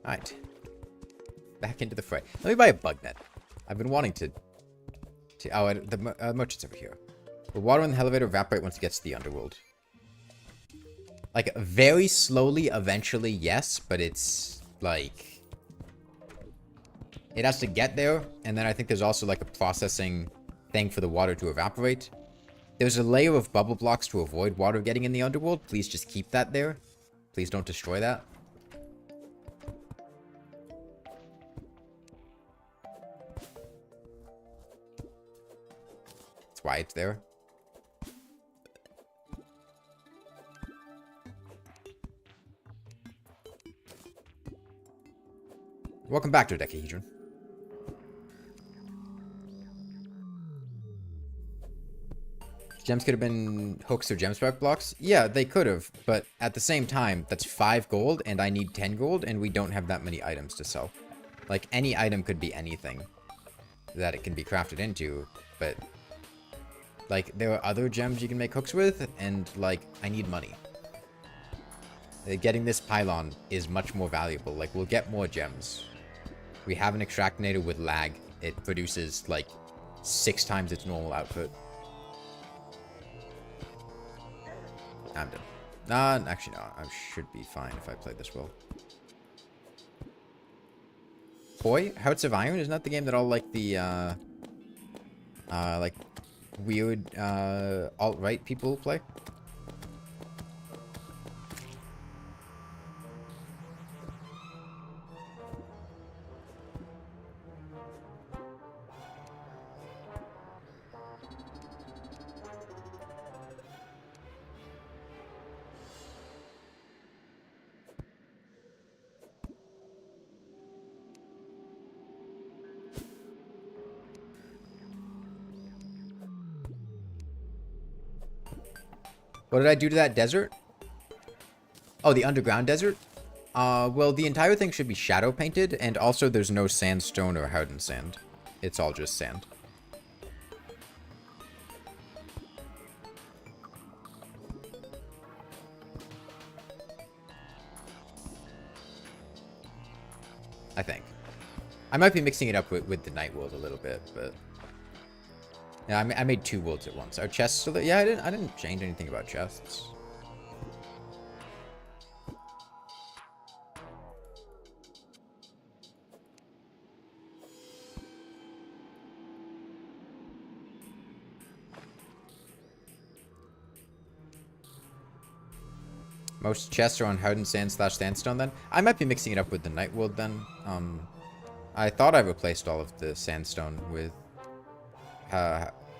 Alright. Back into the fray. Let me buy a bug net. I've been wanting to... Oh, the merchant's over here. The water in the elevator evaporate once it gets to the underworld. Like, very slowly, eventually, yes, but it's, like... It has to get there, and then I think there's also, like, a processing thing for the water to evaporate. There's a layer of bubble blocks to avoid water getting in the underworld. Please just keep that there. Please don't destroy that. That's why it's there. Welcome back to Decahedron. Gems could have been hooks or gem spark blocks. Yeah, they could have, but at the same time, that's 5 gold, and I need 10 gold, and we don't have that many items to sell. Like, any item could be anything that it can be crafted into, but, like, there are other gems you can make hooks with, and, like, I need money. Getting this pylon is much more valuable. Like, we'll get more gems. We have an extractinator with lag. It produces, like, 6 times its normal output. I'm done. Actually, no. I should be fine if I played this well. Boy, Hearts of Iron? Isn't that the game that all, like, the, like, weird, alt-right people play? What did I do to that desert? Oh, the underground desert? Well, the entire thing should be shadow painted, and also there's no sandstone or hardened sand. It's all just sand. I think. I might be mixing it up with the night world a little bit, but... Yeah, I made 2 worlds at once. Are chests still there? Yeah, I didn't change anything about chests. Most chests are on hardened sand / sandstone then. I might be mixing it up with the night world then. I thought I replaced all of the sandstone with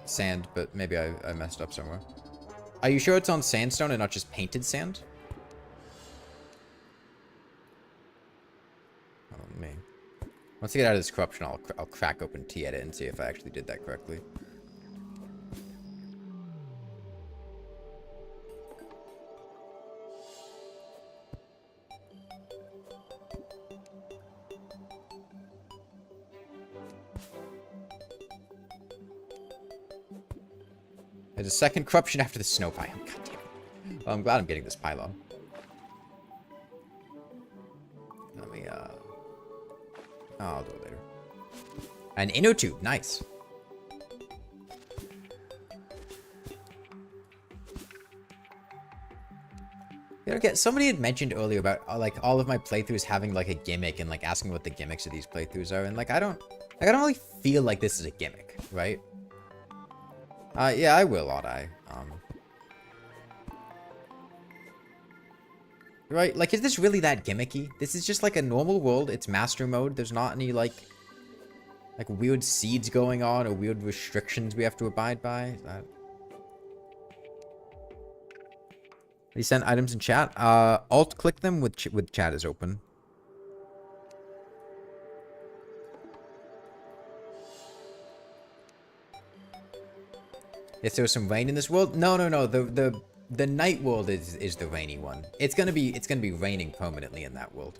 sand, but maybe I messed up somewhere. Are you sure it's on sandstone and not just painted sand? Oh, me. Once I get out of this corruption, I'll crack open T-Edit and see if I actually did that correctly. There's a second corruption after the snow biome. God damn it. Well, I'm glad I'm getting this pylon. Let me, oh, I'll do it later. An inner tube. Nice. You know, somebody had mentioned earlier about, like, all of my playthroughs having, like, a gimmick and, like, asking what the gimmicks of these playthroughs are. And, like, I don't really feel like this is a gimmick, right? Yeah, I will, ought I? Right, like, is this really that gimmicky? This is just, like, a normal world. It's master mode. There's not any, like weird seeds going on or weird restrictions we have to abide by. You send items in chat? Alt-click them with chat is open. Yes, there was some rain in this world. No. The night world is the rainy one. It's gonna be raining permanently in that world.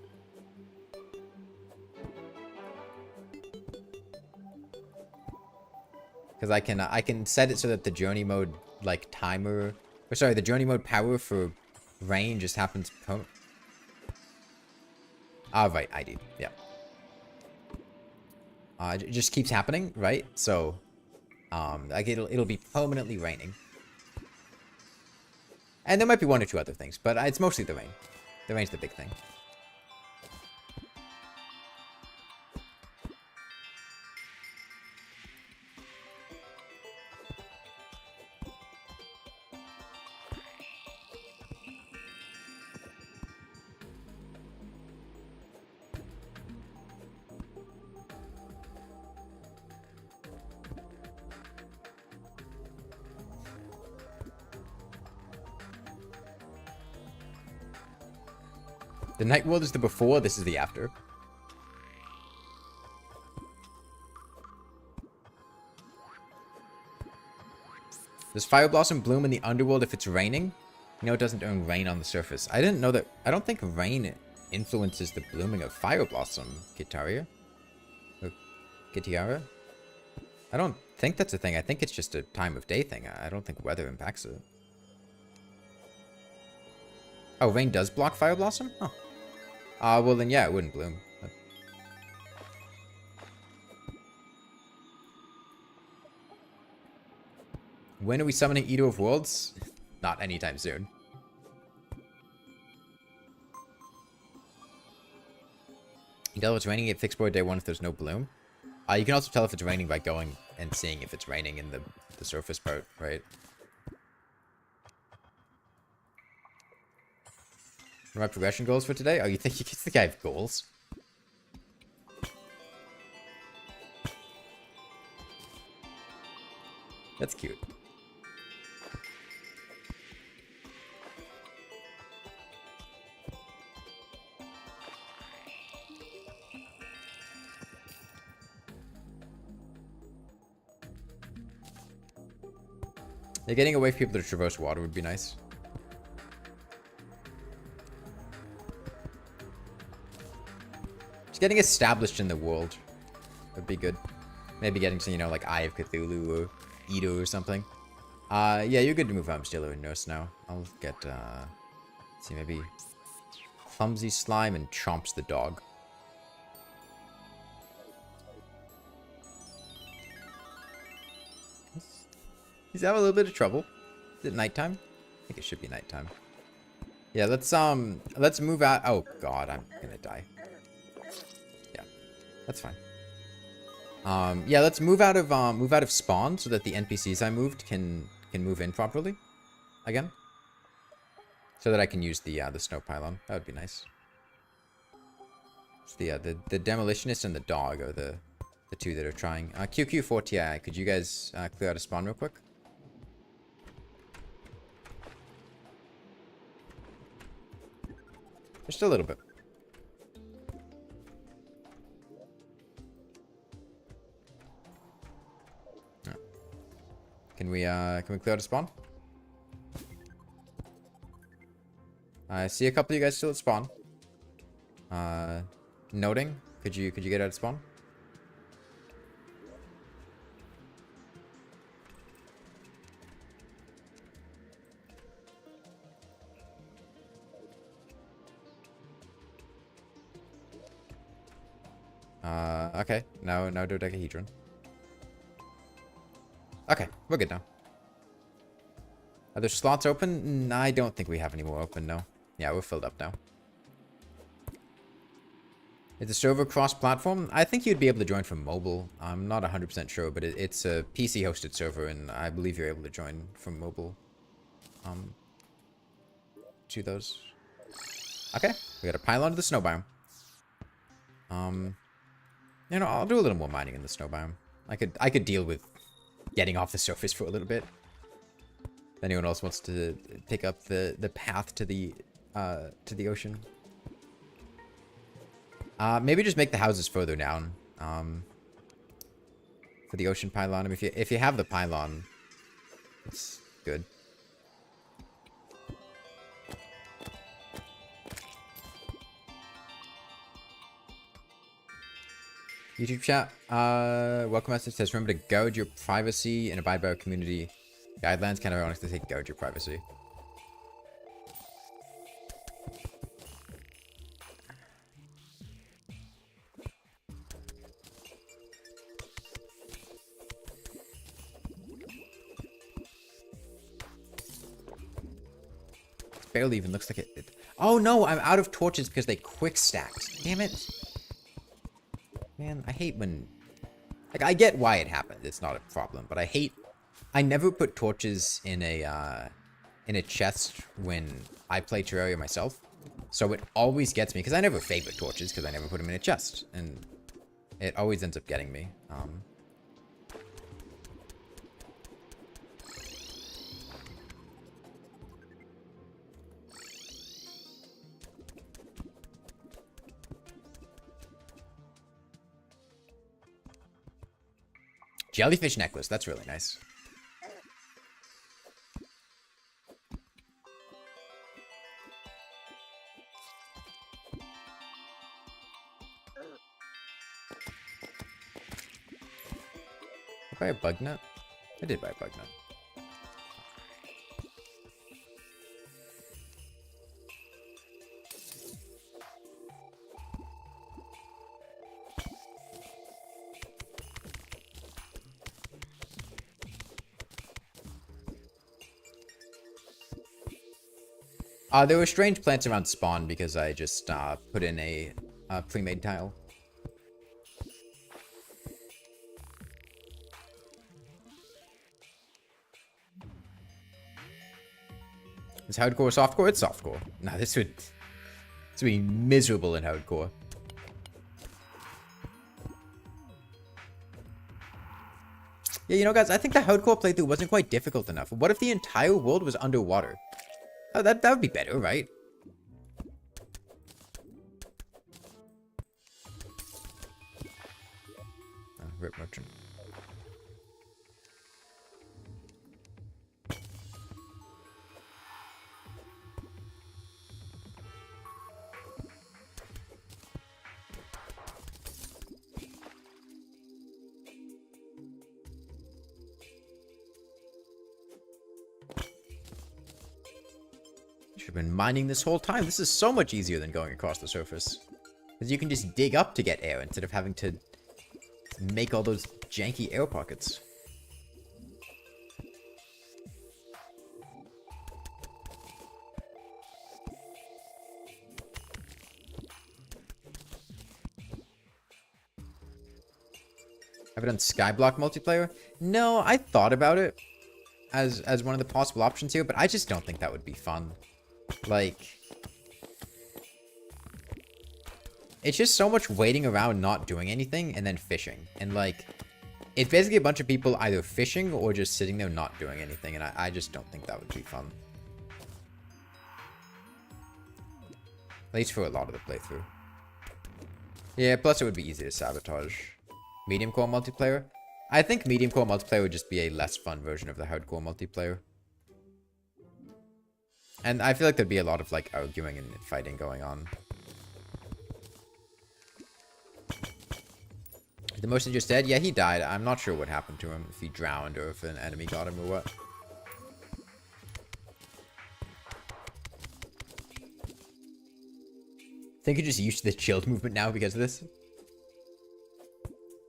Because I can set it so that the journey mode like timer, or sorry, the journey mode power for rain just happens. Right, I do. Yeah. It just keeps happening, right? So. Like it'll be permanently raining. And there might be one or two other things, but it's mostly the rain. The rain's the big thing. The night world is the before, this is the after. Does Fire Blossom bloom in the Underworld if it's raining? You know it doesn't earn rain on the surface. I didn't know that. I don't think rain influences the blooming of Fire Blossom, Kitaria. Or Kitiara? I don't think that's a thing. I think it's just a time of day thing. I don't think weather impacts it. Oh, rain does block Fire Blossom? Huh. Well then yeah, it wouldn't bloom. When are we summoning Eater of Worlds? Not anytime soon. You can tell if it's raining at Fixed Board Day 1 if there's no bloom. You can also tell if it's raining by going and seeing if it's raining in the surface part, right? What are my progression goals for today? Oh, you think I have goals? That's cute. Yeah, getting away from people to traverse water would be nice. Just getting established in the world would be good. Maybe getting some, you know, like Eye of Cthulhu or Edo or something. Yeah, you're good to move on, Stealer and Nurse now. I'll get, let's see, maybe Clumsy Slime and Chomps the dog. He's having a little bit of trouble. Is it nighttime? I think it should be nighttime. Yeah, let's move out. Oh god, I'm gonna die. Yeah, that's fine. Yeah, let's move out of spawn so that the NPCs I moved can move in properly again. So that I can use the snow pylon. That would be nice. So the demolitionist and the dog are the two that are trying. QQ4TI, could you guys clear out a spawn real quick? Just a little bit. Right. Can we clear out a spawn? I see a couple of you guys still at spawn. Noting, could you get out of spawn? Okay. No dodecahedron. Okay, we're good now. Are there slots open? I don't think we have any more open, no. Yeah, we're filled up now. Is the server cross-platform? I think you'd be able to join from mobile. I'm not 100% sure, but it's a PC-hosted server, and I believe you're able to join from mobile. To those. Okay, we got a pylon to the snow biome. You know, I'll do a little more mining in the snow biome. I could deal with getting off the surface for a little bit. If anyone else wants to take up the path to the ocean. Maybe just make the houses further down. For the ocean pylon. I mean, if you have the pylon, it's good. YouTube chat, welcome message says, remember to gouge your privacy and abide by our community guidelines. Kind of ironic to say gouge your privacy. barely even looks like it. Oh no, I'm out of torches because they quick stacked. Damn it. Man, I hate when... Like, I get why it happened. It's not a problem. But I never put torches in a chest when I play Terraria myself. So it always gets me. Because I never favorite torches because I never put them in a chest. And it always ends up getting me. Jellyfish necklace. That's really nice. Did I buy a bug nut? I did buy a bug nut. There were strange plants around spawn because I just put in a pre-made tile. Is hardcore softcore? It's softcore. Nah, this would be miserable in hardcore. Yeah, you know, guys, I think the hardcore playthrough wasn't quite difficult enough. What if the entire world was underwater? Oh, that would be better, right? Rip merchant. Should have been mining this whole time. This is so much easier than going across the surface. Because you can just dig up to get air instead of having to make all those janky air pockets. Have I done Skyblock multiplayer? No, I thought about it as one of the possible options here, but I just don't think that would be fun. Like, it's just so much waiting around not doing anything and then fishing. And like, it's basically a bunch of people either fishing or just sitting there not doing anything. And I just don't think that would be fun. At least for a lot of the playthrough. Yeah, plus it would be easy to sabotage. Medium core multiplayer? I think medium core multiplayer would just be a less fun version of the hardcore multiplayer. And I feel like there'd be a lot of like arguing and fighting going on. The motion just dead? Yeah, he died. I'm not sure what happened to him. If he drowned or if an enemy got him or what. Think you're just used to the chilled movement now because of this?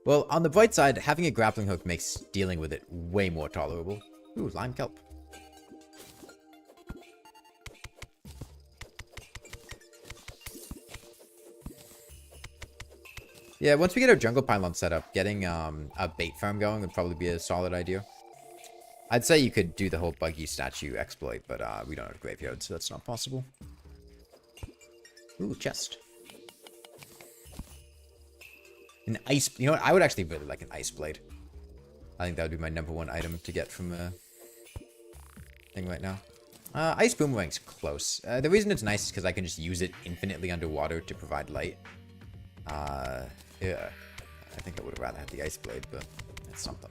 Well, on the bright side, having a grappling hook makes dealing with it way more tolerable. Ooh, lime kelp. Yeah, once we get our jungle pylon set up, getting a bait farm going would probably be a solid idea. I'd say you could do the whole buggy statue exploit, but we don't have a graveyard, so that's not possible. Ooh, chest. An ice... You know what? I would actually really like an ice blade. I think that would be my #1 item to get from a thing right now. Ice boomerang's close. The reason it's nice is because I can just use it infinitely underwater to provide light. Yeah. I think I would have rather had the ice blade, but it's something.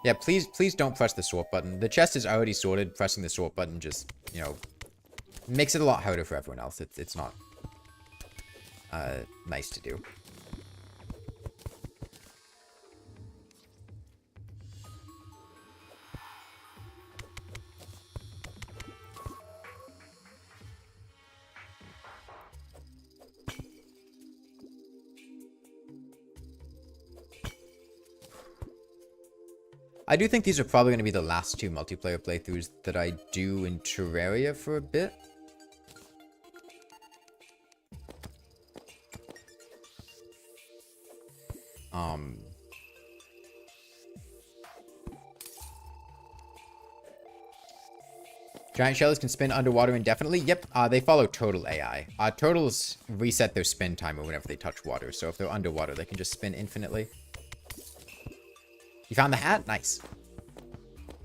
Yeah, please don't press the sort button. The chest is already sorted. Pressing the sort button just, you know, makes it a lot harder for everyone else. It's not nice to do. I do think these are probably going to be the last 2 multiplayer playthroughs that I do in Terraria for a bit. Giant shells can spin underwater indefinitely. Yep, they follow Turtle AI. Turtles reset their spin timer whenever they touch water, so if they're underwater, they can just spin infinitely. You found the hat? Nice.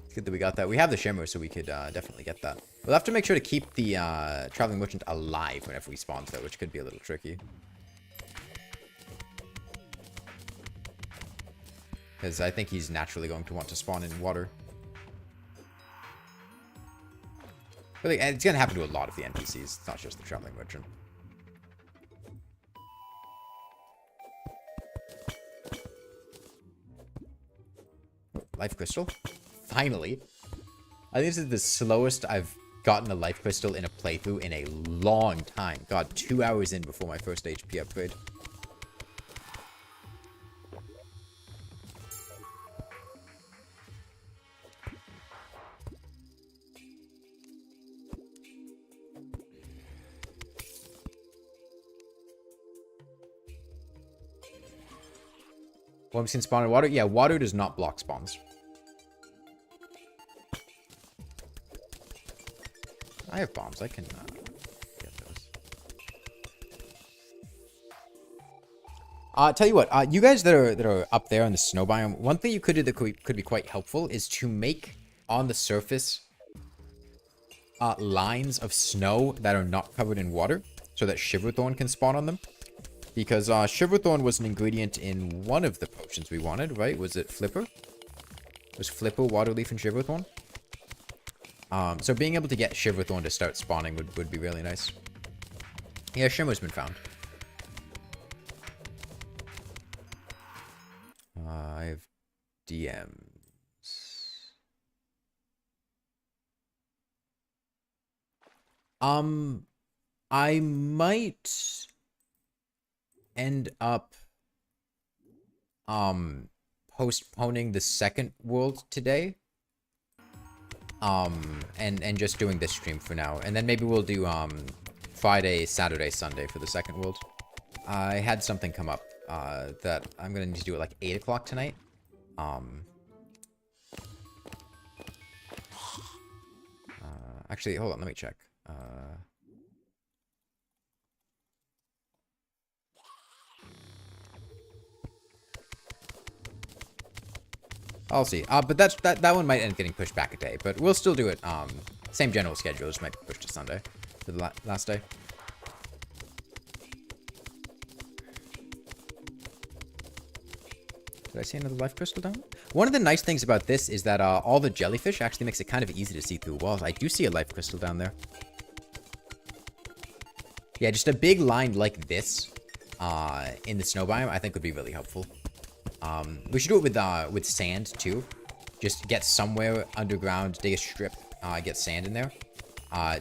It's good that we got that. We have the shimmer, so we could definitely get that. We'll have to make sure to keep the traveling merchant alive whenever he spawns, though, which could be a little tricky. Because I think he's naturally going to want to spawn in water. But it's going to happen to a lot of the NPCs. It's not just the traveling merchant. Life crystal. Finally. I think this is the slowest I've gotten a life crystal in a playthrough in a long time. God, 2 hours in before my first HP upgrade. Worms can spawn in water? Yeah, water does not block spawns. I have bombs. I can get those. Tell you what, you guys that are up there in the snow biome, one thing you could do that could be quite helpful is to make on the surface lines of snow that are not covered in water, so that Shiverthorn can spawn on them. Because Shiverthorn was an ingredient in one of the potions we wanted, right? Was it Flipper? Was Flipper, Waterleaf, and Shiverthorn? So being able to get Shiverthorn to start spawning would be really nice. Yeah, Shimmer's been found. I have DMs. I might end up postponing the second world today. And just doing this stream for now. And then maybe we'll do Friday, Saturday, Sunday for the second world. I had something come up that I'm gonna need to do at like 8 o'clock tonight. Actually, hold on, let me check. I'll see. But that one might end up getting pushed back a day. But we'll still do it. Same general schedule. Just might be pushed to Sunday for the last day. Did I see another life crystal down? One of the nice things about this is that all the jellyfish actually makes it kind of easy to see through walls. I do see a life crystal down there. Yeah, just a big line like this in the snow biome I think would be really helpful. We should do it with sand too. Just get somewhere underground, dig a strip, get sand in there.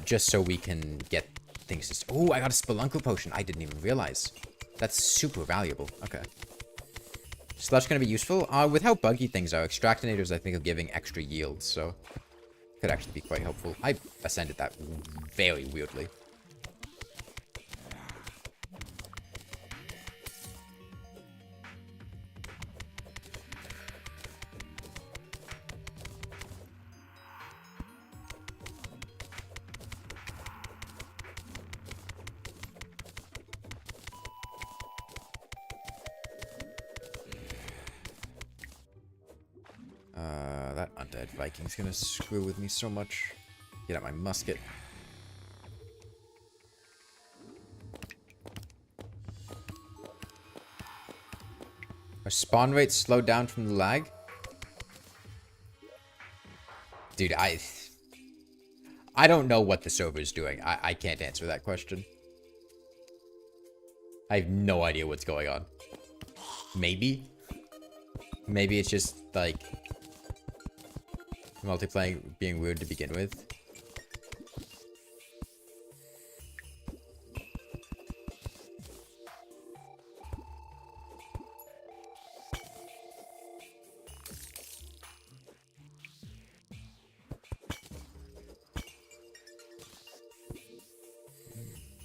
Just so we can get things to... Oh, I got a Spelunker potion. I didn't even realize. That's super valuable. Okay. So that's going to be useful. With how buggy things are, Extractinators I think are giving extra yield, so... Could actually be quite helpful. I ascended that very weirdly. That undead Viking's gonna screw with me so much. Get out my musket. Are spawn rates slowed down from the lag? Dude, I don't know what the server's doing. I can't answer that question. I have no idea what's going on. Maybe it's just, like, multiplayer being weird to begin with.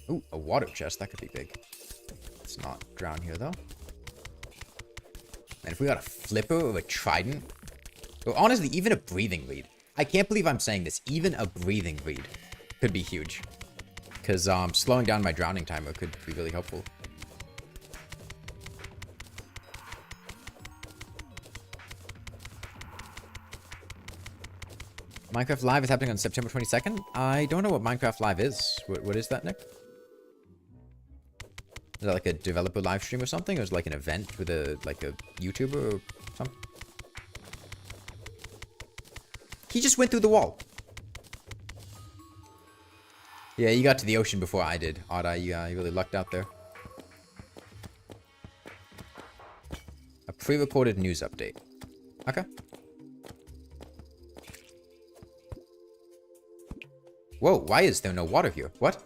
Ooh, a water chest. That could be big. Let's not drown here, though. And if we got a flipper or a trident... Or honestly, even a breathing reed. I can't believe I'm saying this. Even a breathing reed could be huge. Because slowing down my drowning timer could be really helpful. Minecraft Live is happening on September 22nd. I don't know what Minecraft Live is. What is that, Nick? Is that like a developer live stream or something? Or is it like an event with a YouTuber or something? He just went through the wall. Yeah, you got to the ocean before I did. Odd, you really lucked out there. A pre-recorded news update. Okay. Whoa, why is there no water here? What?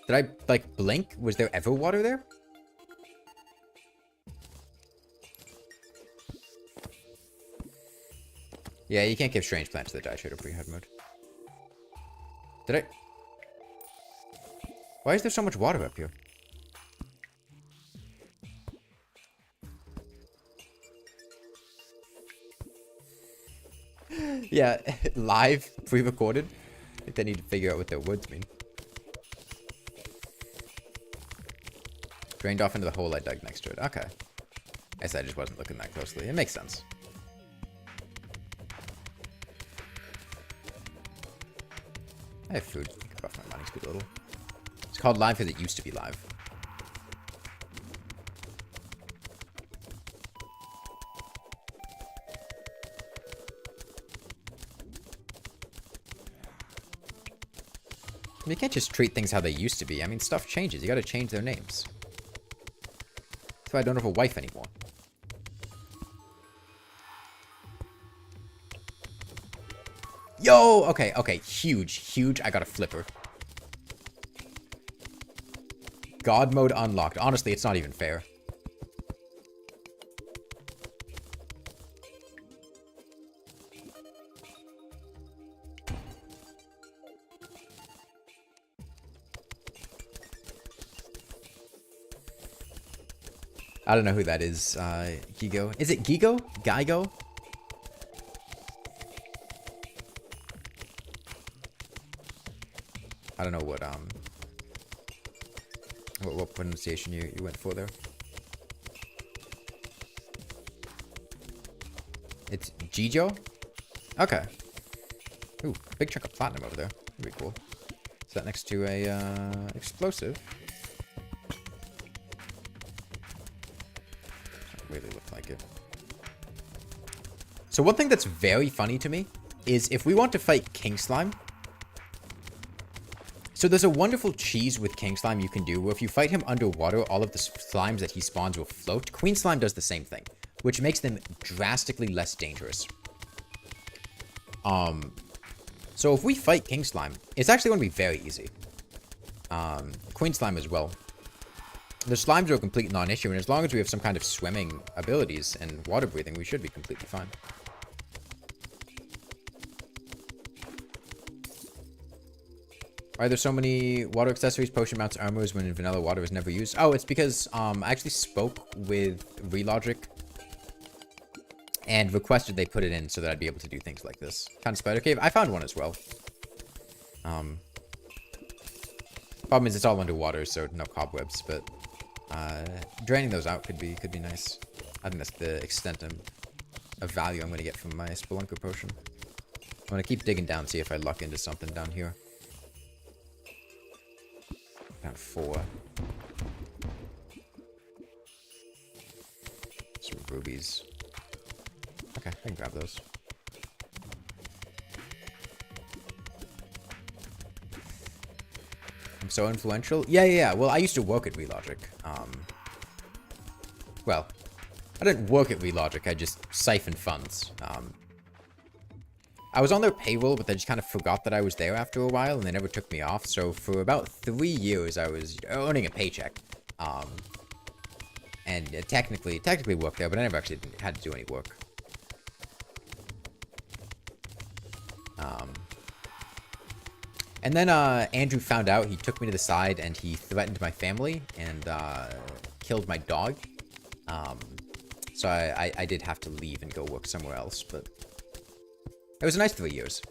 Did I, like, blink? Was there ever water there? Yeah, you can't give strange plants to the die shade or pre-hard mode. Did I? Why is there so much water up here? Yeah, live, pre-recorded. I think they need to figure out what their words mean. Drained off into the hole I dug next to it. Okay. I guess I just wasn't looking that closely. It makes sense. I have food. I can buff my mining speed a little. It's called live because it used to be live. You can't just treat things how they used to be. I mean, stuff changes. You gotta change their names. That's why I don't have a wife anymore. Yo! Okay, okay. Huge, huge. I got a flipper. God mode unlocked. Honestly, it's not even fair. I don't know who that is. Gigo. Is it Gigo? Geigo? I don't know what pronunciation you went for there. It's Gijo? Okay. Ooh, big chunk of platinum over there. That'd be cool. Is that next to a explosive? Really look like it. So one thing that's very funny to me is if we want to fight King Slime. So there's a wonderful cheese with King Slime you can do where if you fight him underwater, all of the slimes that he spawns will float. Queen Slime does the same thing, which makes them drastically less dangerous. So if we fight King Slime, it's actually going to be very easy. Queen Slime as well. The slimes are a complete non-issue, and as long as we have some kind of swimming abilities and water breathing, we should be completely fine. Why are there so many water accessories, potion mounts, armors when in vanilla water is never used? Oh, it's because I actually spoke with Relogic and requested they put it in so that I'd be able to do things like this. Found spider cave. I found one as well. Problem is it's all underwater, so no cobwebs, but draining those out could be nice. I think that's the extent of value I'm going to get from my Spelunker potion. I'm going to keep digging down, see if I luck into something down here. Found 4. Some rubies. Okay, I can grab those. I'm so influential? Yeah. Well, I used to work at Relogic. Well, I didn't work at Relogic, I just siphoned funds. I was on their payroll, but they just kind of forgot that I was there after a while, and they never took me off. So for about 3 years, I was earning a paycheck. And technically worked there, but I never actually had to do any work. And then Andrew found out. He took me to the side and he threatened my family and killed my dog. So I did have to leave and go work somewhere else, but it was a nice 3 years.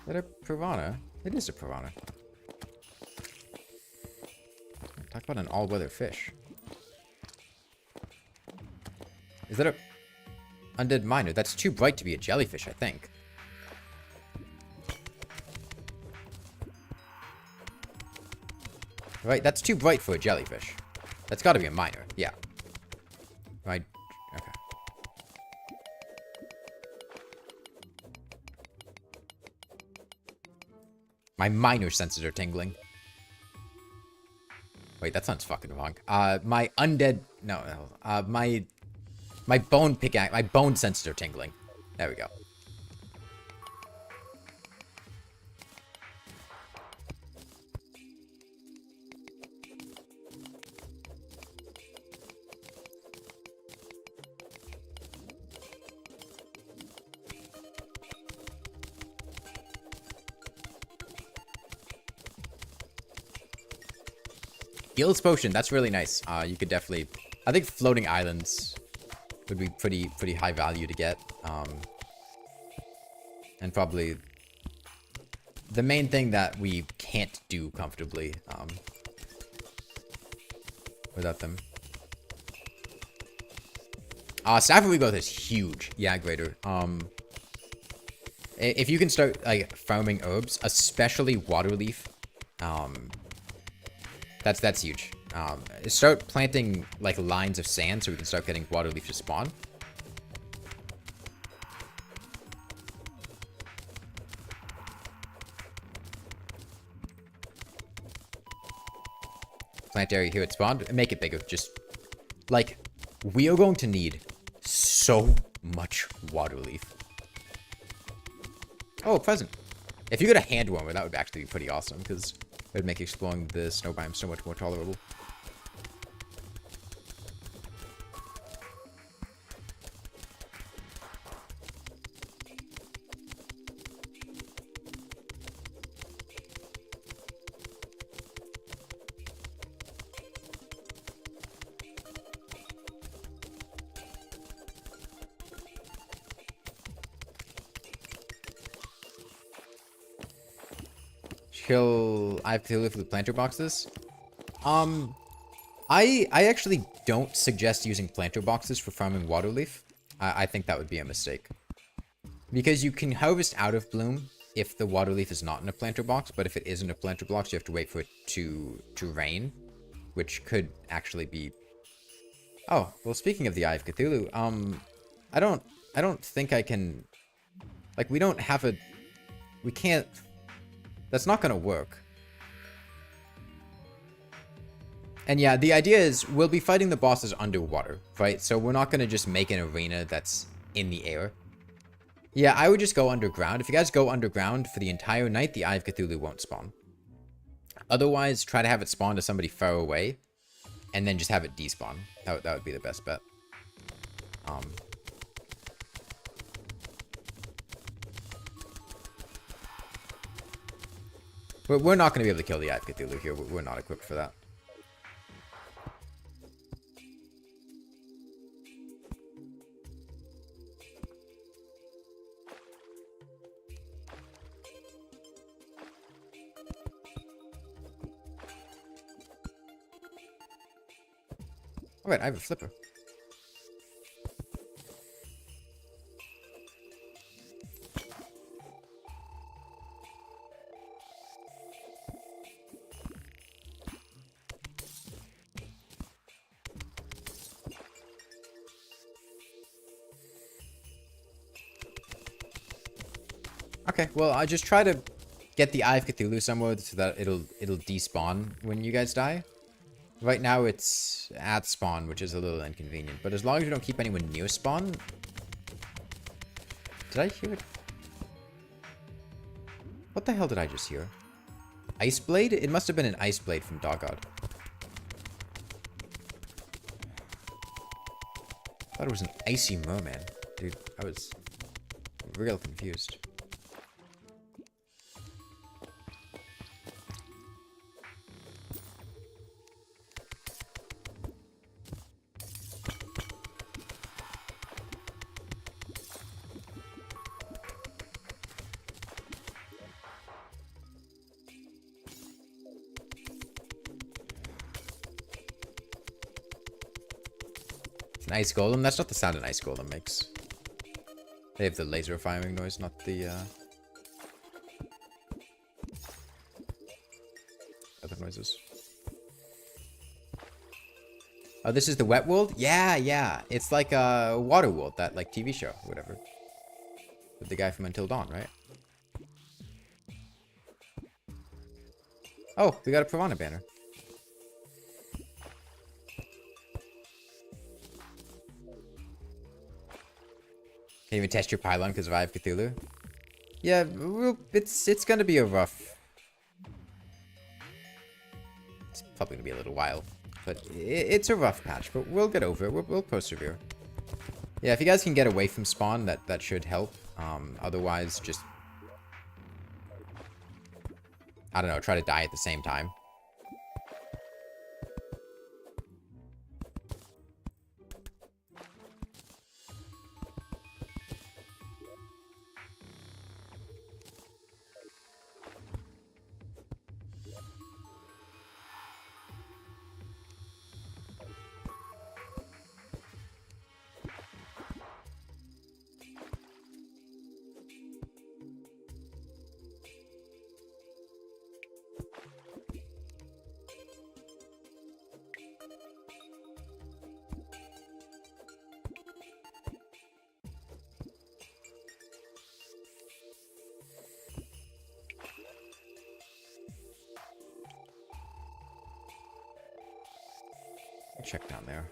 Is that a piranha? It is a piranha. Talk about an all-weather fish. Is that a undead miner? That's too bright to be a jellyfish, I think. Right, that's too bright for a jellyfish. That's got to be a miner. Yeah. Right. Okay. My miner senses are tingling. Wait, that sounds fucking wrong. My undead... No. My bone pickaxe... My bone senses are tingling. There we go. Gild's Potion, that's really nice. You could definitely... I think floating islands would be pretty high value to get. And probably the main thing that we can't do comfortably without them. Staff of Regrowth is huge. Yeah, greater. If you can start like farming herbs, especially waterleaf, that's huge. Start planting like lines of sand so we can start getting waterleaf to spawn. Plant area here at spawn. Make it bigger. Just like we are going to need so much waterleaf. Oh, present. If you get a hand warmer, that would actually be pretty awesome because it would make exploring the snow biome so much more tolerable. I have to live with planter boxes. I actually don't suggest using planter boxes for farming waterleaf. I think that would be a mistake. Because you can harvest out of bloom if the waterleaf is not in a planter box, but if it is in a planter box, you have to wait for it to rain, which could actually be... Oh, well, speaking of the Eye of Cthulhu, I don't think I can... Like, we don't have a... We can't... That's not gonna work. And yeah, the idea is we'll be fighting the bosses underwater, right? So we're not gonna just make an arena that's in the air. Yeah, I would just go underground. If you guys go underground for the entire night, the Eye of Cthulhu won't spawn. Otherwise, try to have it spawn to somebody far away, and then just have it despawn. That would be the best bet. We're not going to be able to kill the Eye of Cthulhu here. We're not equipped for that. Alright, I have a flipper. Okay, well, I just try to get the Eye of Cthulhu somewhere so that it'll despawn when you guys die. Right now it's at spawn, which is a little inconvenient. But as long as you don't keep anyone near spawn... Did I hear it? What the hell did I just hear? Ice Blade? It must have been an Ice Blade from Doggod. I thought it was an Icy Merman. Dude, I was real confused. An ice golem? That's not the sound an ice golem makes. They have the laser firing noise, not the other noises. Oh, this is the wet world? Yeah, yeah. It's like a water world, that like TV show, whatever. With the guy from Until Dawn, right? Oh, we got a Piranha banner. Can't even test your pylon because of Eye of Cthulhu. Yeah, it's gonna be a rough... It's probably gonna be a little while. But it's a rough patch, but we'll get over it. We'll persevere. Yeah, if you guys can get away from spawn, that should help. Otherwise, just... I don't know, try to die at the same time. Check down there.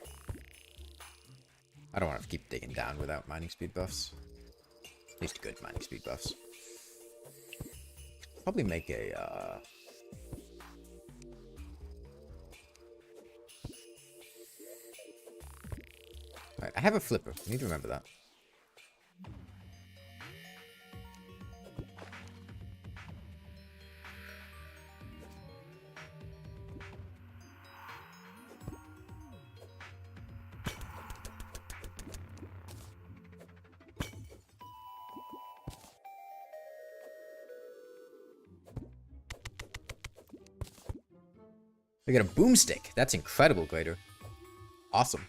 I don't want to keep digging down without mining speed buffs. At least good mining speed buffs. Probably make a, Alright, I have a flipper. I need to remember that. We got a boomstick. That's incredible, Glader. Awesome.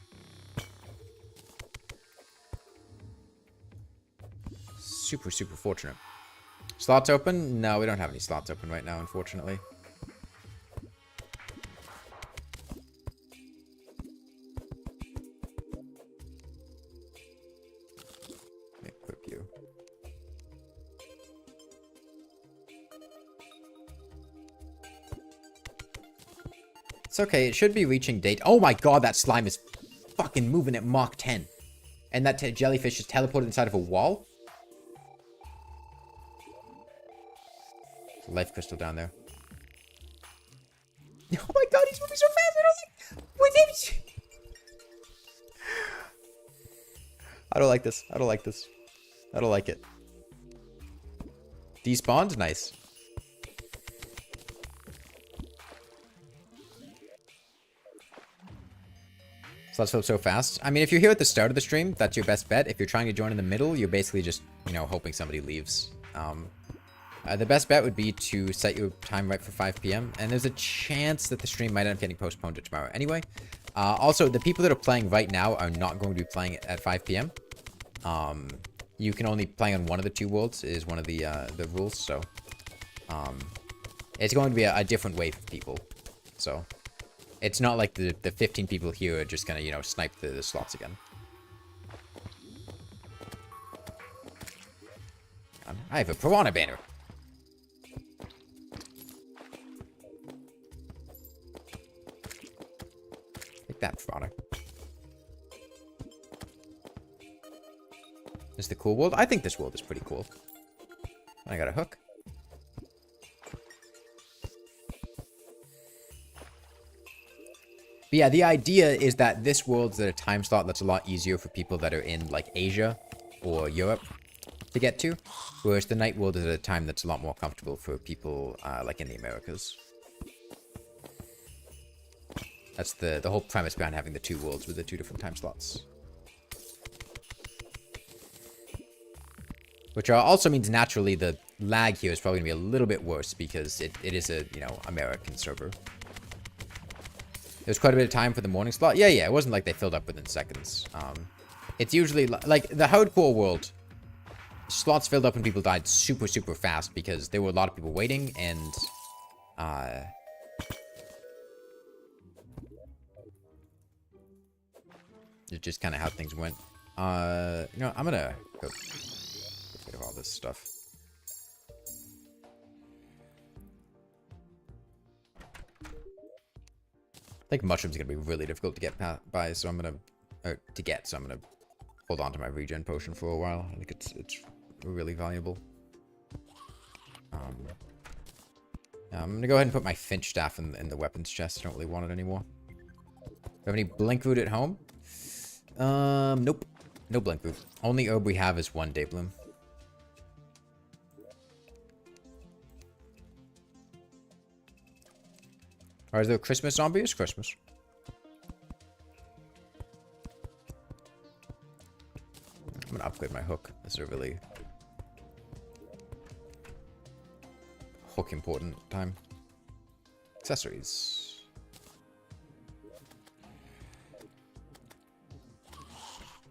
Super, super fortunate. Slots open? No, we don't have any slots open right now, unfortunately. Equip you. It's okay. It should be reaching date. Oh my god, that slime is fucking moving at Mach 10. And that jellyfish is teleported inside of a wall. There's a life crystal down there. Oh my god, he's moving so fast. I don't like... Wait, I don't like this. I don't like this. I don't like it. Despawned? Nice. So let's hope so fast. I mean, if you're here at the start of the stream, that's your best bet. If you're trying to join in the middle, you're basically just, you know, hoping somebody leaves. The best bet would be to set your time right for 5 p.m. And there's a chance that the stream might end up getting postponed to tomorrow anyway. Also, the people that are playing right now are not going to be playing at 5 p.m. You can only play on one of the two worlds is one of the rules. So it's going to be a different wave of people. So... It's not like the 15 people here are just gonna, you know, snipe the slots again. I have a Piranha banner. that product. This is the cool world. I think this world is pretty cool. I got a hook. But yeah, the idea is that this world's at a time slot that's a lot easier for people that are in, like, Asia or Europe to get to, whereas the night world is at a time that's a lot more comfortable for people, like, in the Americas. That's the whole premise behind having the two worlds with the two different time slots. Which also means naturally the lag here is probably going to be a little bit worse because it is a, you know, American server. There's quite a bit of time for the morning slot. Yeah, it wasn't like they filled up within seconds. It's usually, like, the hardcore world, slots filled up when people died super, super fast because there were a lot of people waiting and, it's just kind of how things went. You know, I'm gonna go get rid of all this stuff. I think mushroom's gonna be really difficult to get by, so I'm gonna hold on to my regen potion for a while. I think it's really valuable. I'm gonna go ahead and put my finch staff in the weapons chest. I don't really want it anymore. Do you have any blink root at home? Nope. No blink root. Only herb we have is one day bloom. Or is there a Christmas zombie? It's Christmas. I'm gonna upgrade my hook. This is a really hook important time. Accessories.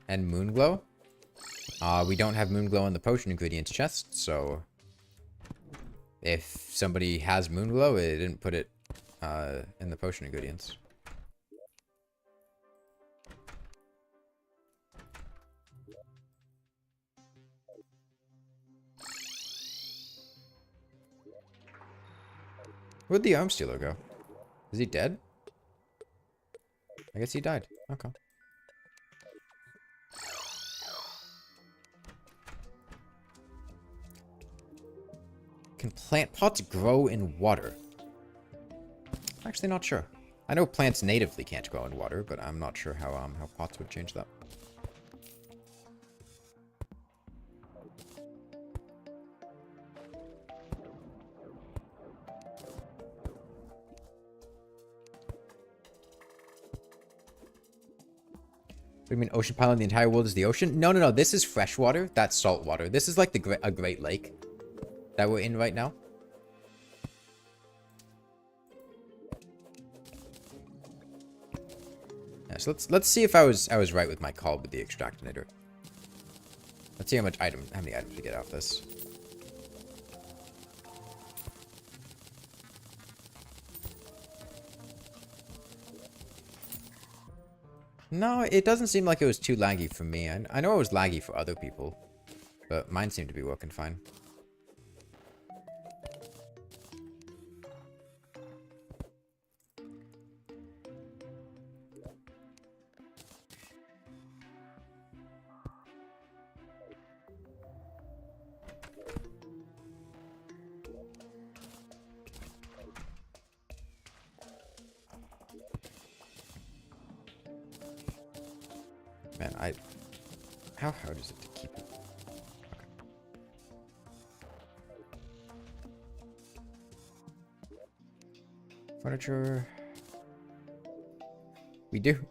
And Moonglow. We don't have Moonglow in the potion ingredients chest, so if somebody has Moonglow, they didn't put it in the potion ingredients. Where'd the arm stealer go? Is he dead? I guess he died. Okay. Can plant pots grow in water? I'm actually not sure. I know plants natively can't grow in water, but I'm not sure how pots would change that. What do you mean ocean pile in the entire world is the ocean? No. This is fresh water. That's salt water. This is like a Great Lake that we're in right now. Yeah, so let's see if I was right with my call with the extractinator. Let's see how many items we get off this. No, it doesn't seem like it was too laggy for me. I know it was laggy for other people, but mine seemed to be working fine. Man, how hard is it to keep it? Okay. Furniture. We do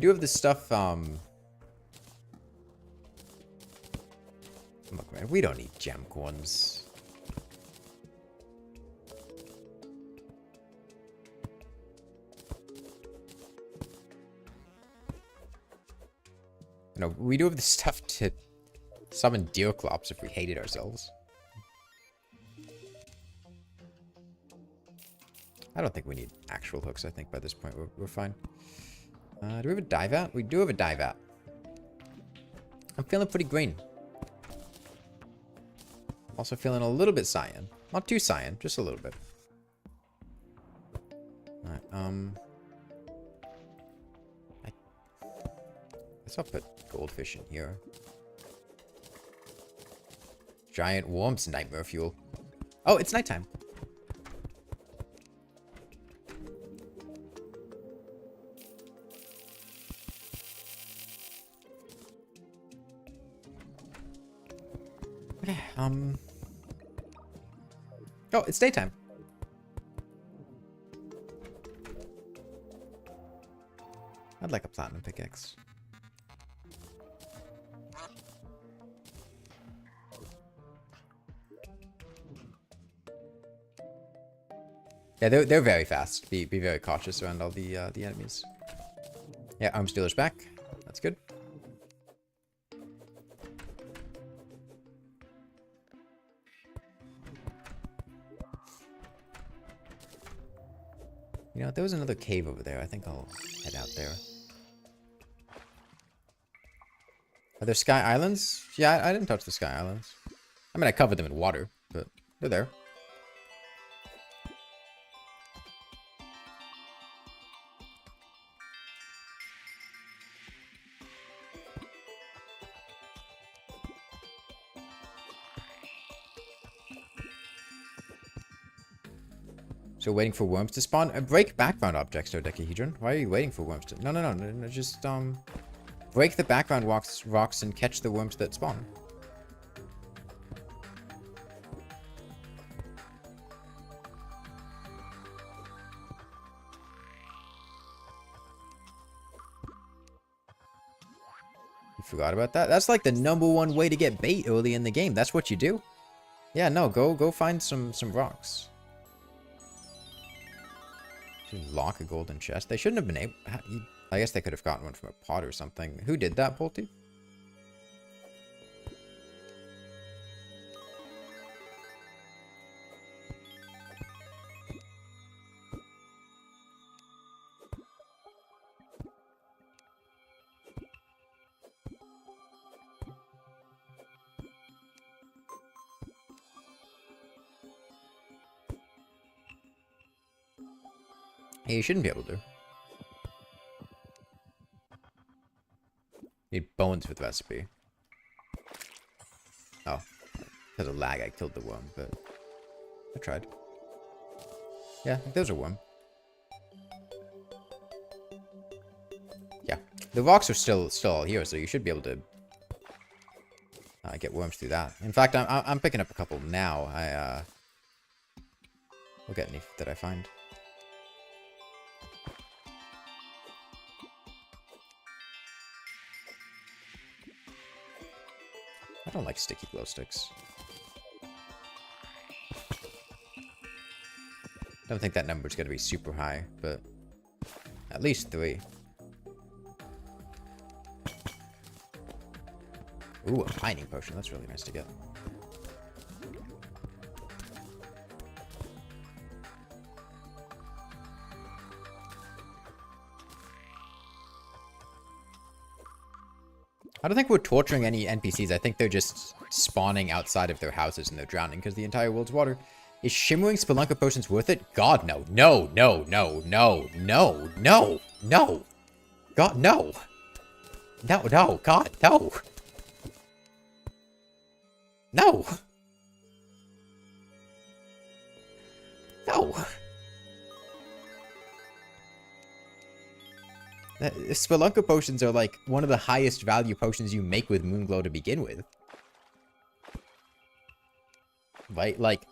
have this stuff, look, man, we don't need gem coins. No, we do have the stuff to summon Deerclops if we hated ourselves. I don't think we need actual hooks. I think by this point we're fine. Do we have a dye vat? We do have a dye vat. I'm feeling pretty green. Also feeling a little bit cyan. Not too cyan, just a little bit. Alright, So I'll put goldfish in here. Giant worms, nightmare fuel. Oh, it's nighttime. Okay, oh, it's daytime. I'd like a platinum pickaxe. Yeah, they're very fast. Be very cautious around all the enemies. Yeah, arms dealer's back. That's good. You know, there was another cave over there. I think I'll head out there. Are there sky islands? Yeah, I didn't touch the sky islands. I mean, I covered them in water, but they're there. So waiting for worms to spawn? Break background objects, dodecahedron. Why are you waiting for worms to... No. Just, break the background rocks and catch the worms that spawn. You forgot about that? That's like the #1 way to get bait early in the game. That's what you do. Yeah, no, go find some rocks. Lock a golden chest. They shouldn't have been able... I guess they could have gotten one from a pot or something. Who did that, Polty? Hey, you shouldn't be able to. Need bones with recipe. Oh. Because of lag, I killed the worm, but... I tried. Yeah, there's a worm. Yeah. The rocks are still all here, so you should be able to... get worms through that. In fact, I'm picking up a couple now. We'll get any that I find. I don't like sticky glow sticks. Don't think that number's gonna be super high, but at least 3. Ooh, a mining potion. That's really nice to get. I don't think we're torturing any NPCs. I think they're just spawning outside of their houses and they're drowning because the entire world's water. Is shimmering Spelunker potions worth it? God, no. No. God, no. No, God, no. No. No. Spelunker potions are like one of the highest value potions you make with Moonglow to begin with. Right? Like,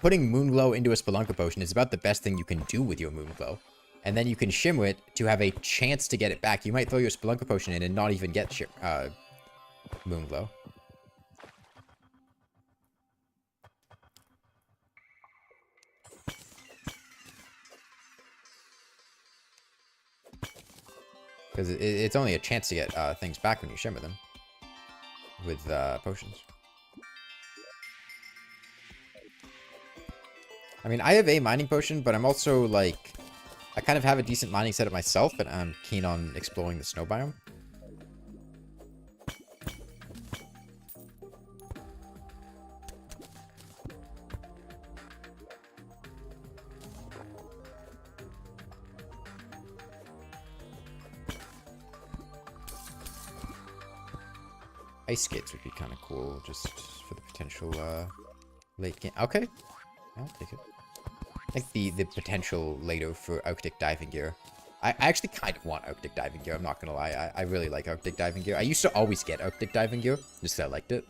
putting Moonglow into a Spelunker potion is about the best thing you can do with your Moonglow. And then you can shimmer it to have a chance to get it back. You might throw your Spelunker potion in and not even get Moonglow. Because it's only a chance to get things back when you shimmer them. With potions. I mean, I have a mining potion, but I'm also, like... I kind of have a decent mining setup myself, and I'm keen on exploring the snow biome. Ice skates would be kind of cool, just for the potential late game. Okay, I'll take it. Like the potential later for Arctic diving gear. I actually kind of want Arctic diving gear, I'm not gonna lie. I really like Arctic diving gear. I used to always get Arctic diving gear, just because I liked it.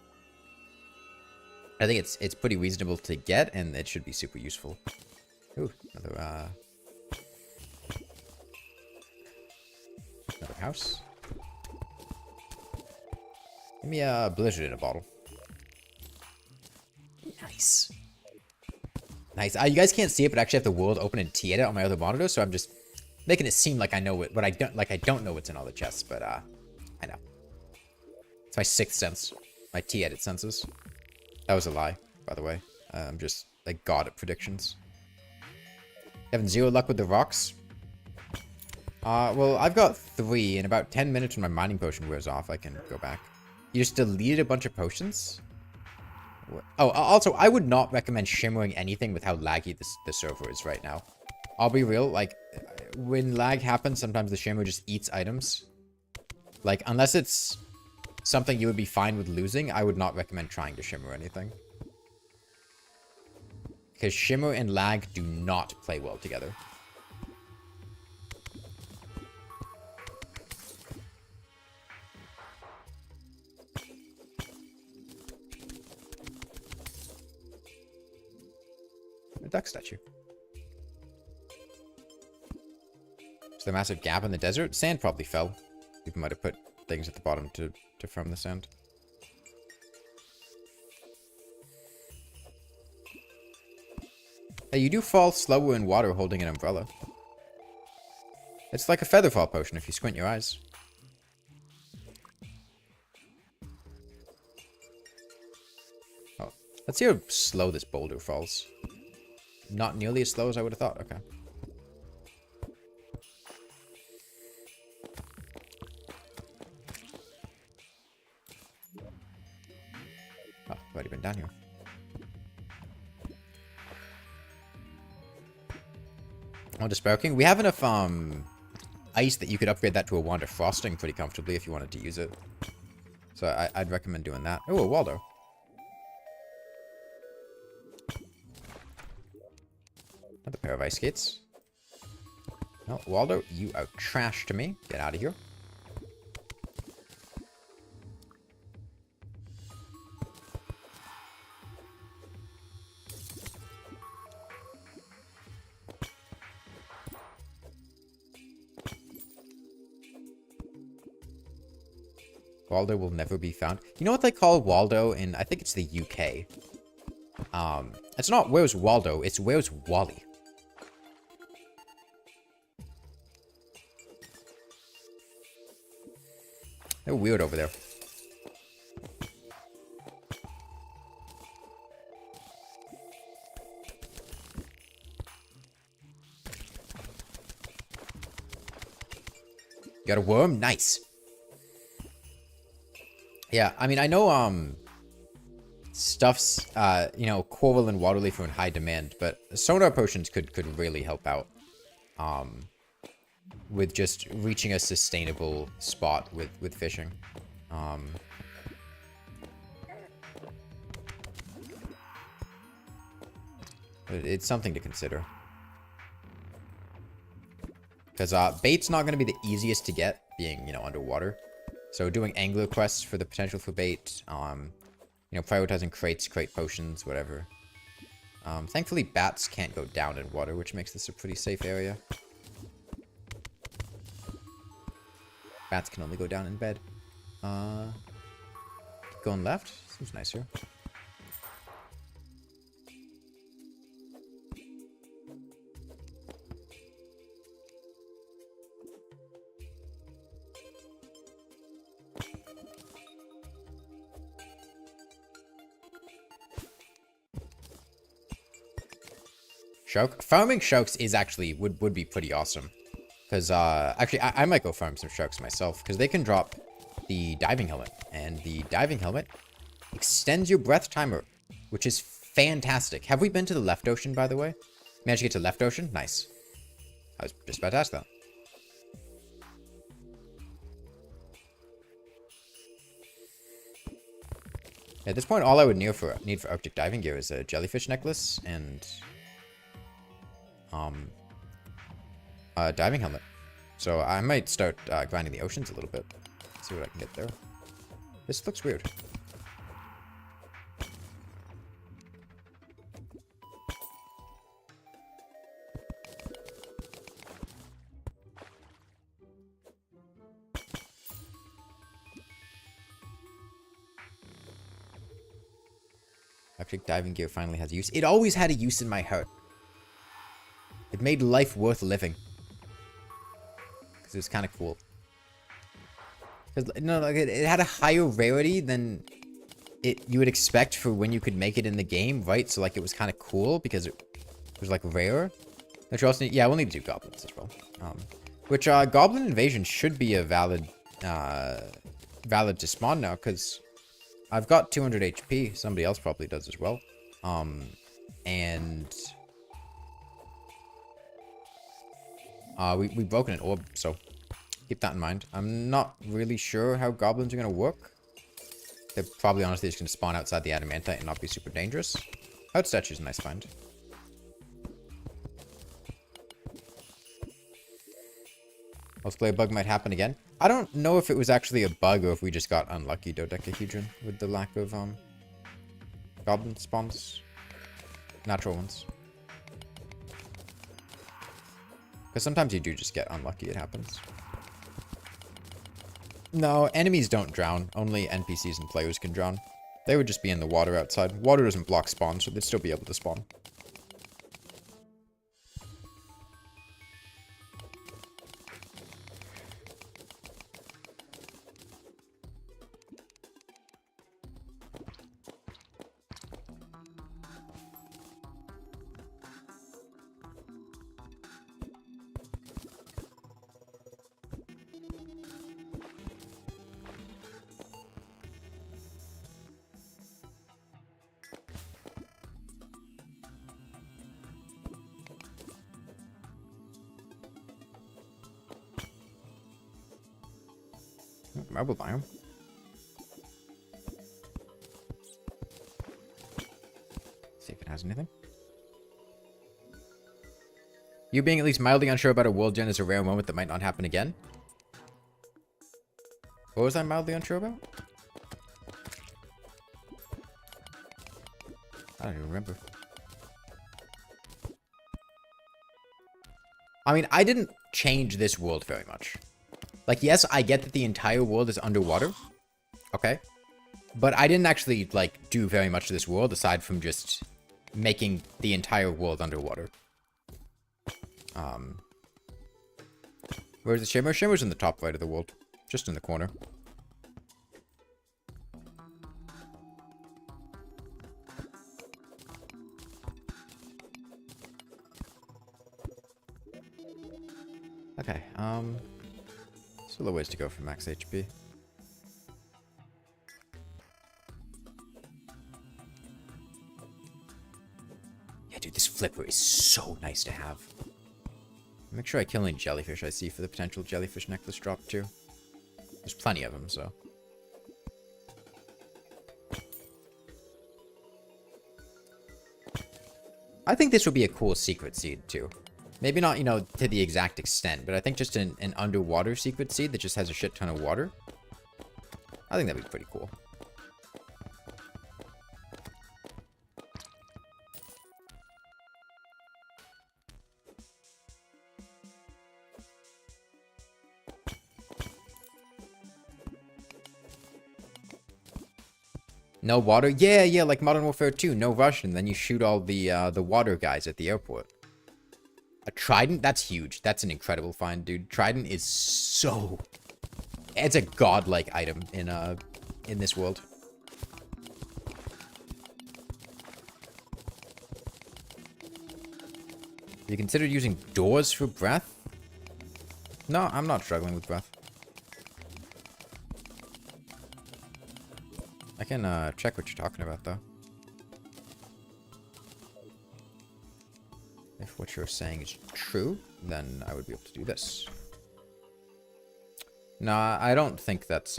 I think it's pretty reasonable to get, and it should be super useful. Ooh, another house. Give me a blizzard in a bottle. Nice. Nice. You guys can't see it, but I actually have the world open and T-edit on my other monitor, so I'm just making it seem like I know it, but I don't know what's in all the chests, but I know. It's my sixth sense. My T-edit senses. That was a lie, by the way. I'm just like god at predictions. Having zero luck with the rocks. Well, I've got 3. In about 10 minutes when my mining potion wears off, I can go back. You just deleted a bunch of potions? Oh, also, I would not recommend shimmering anything with how laggy the server is right now. I'll be real, like, when lag happens, sometimes the shimmer just eats items. Like, unless it's something you would be fine with losing, I would not recommend trying to shimmer anything. Because shimmer and lag do not play well together. A duck statue. Is there a massive gap in the desert? Sand probably fell. People might have put things at the bottom to firm the sand. Hey, you do fall slower in water holding an umbrella. It's like a feather fall potion if you squint your eyes. Oh, let's see how slow this boulder falls. Not nearly as slow as I would have thought. Okay. Oh, I've already been down here. On to Sparking. We have enough ice that you could upgrade that to a wand of frosting pretty comfortably if you wanted to use it. So I'd recommend doing that. Oh, a Waldo. Another pair of ice skates. No, Waldo, you are trash to me. Get out of here. Waldo will never be found. You know what they call Waldo in, I think it's the UK? It's not where's Waldo, it's where's Wally. They're weird over there. Got a worm? Nice. Yeah, I mean, I know, stuff's, you know, coral and water leaf are in high demand, but sonar potions could really help out, with just reaching a sustainable spot with fishing. It's something to consider. Because bait's not going to be the easiest to get, being, you know, underwater. So doing angler quests for the potential for bait, you know, prioritizing crates, crate potions, whatever. Thankfully, bats can't go down in water, which makes this a pretty safe area. Bats can only go down in bed. Going left? Seems nice here. Shark? Farming sharks is actually, would be pretty awesome. Because, actually, I might go farm some sharks myself. Because they can drop the diving helmet. And the diving helmet extends your breath timer. Which is fantastic. Have we been to the left ocean, by the way? Managed to get to left ocean? Nice. I was just about to ask that. At this point, all I would need for Arctic diving gear is a jellyfish necklace and a diving helmet. So I might start grinding the oceans a little bit. See what I can get there. This looks weird. Arctic diving gear finally has use. It always had a use in my heart. It made life worth living. Because it was kind of cool. Because no, like it had a higher rarity than you would expect for when you could make it in the game, right? So like it was kind of cool because it was like rare. Which also, yeah, we'll need to do goblins as well. Which goblin invasion should be a valid to spawn now because I've got 200 HP. Somebody else probably does as well. And we've broken an orb, so keep that in mind. I'm not really sure how goblins are going to work. They're probably honestly just going to spawn outside the adamantite and not be super dangerous. Out statue's a nice find. Multiplayer bug might happen again. I don't know if it was actually a bug or if we just got unlucky dodecahedron with the lack of goblin spawns. Natural ones. Because sometimes you do just get unlucky, it happens. No, enemies don't drown. Only NPCs and players can drown. They would just be in the water outside. Water doesn't block spawn, so they'd still be able to spawn. Marble biome. See if it has anything. You being at least mildly unsure about a world gen is a rare moment that might not happen again. What was I mildly unsure about? I don't even remember. I mean, I didn't change this world very much. Like, yes, I get that the entire world is underwater. Okay. But I didn't actually, like, do very much to this world aside from just making the entire world underwater. Where's the Shimmer? Shimmer's in the top right of the world. Just in the corner. Okay, still a ways to go for max HP. Yeah, dude, this flipper is so nice to have. Make sure I kill any jellyfish I see for the potential jellyfish necklace drop too. There's plenty of them, so. I think this would be a cool secret seed too. Maybe not, you know, to the exact extent, but I think just an underwater secret seed that just has a shit ton of water. I think that'd be pretty cool. No water? Yeah, like Modern Warfare 2, no rush, and then you shoot all the water guys at the airport. A trident? That's huge. That's an incredible find, dude. Trident is so... It's a godlike item in this world. Have you considered using doors for breath? No, I'm not struggling with breath. I can check what you're talking about, though. If what you're saying is true, then I would be able to do this. No, I don't think that's,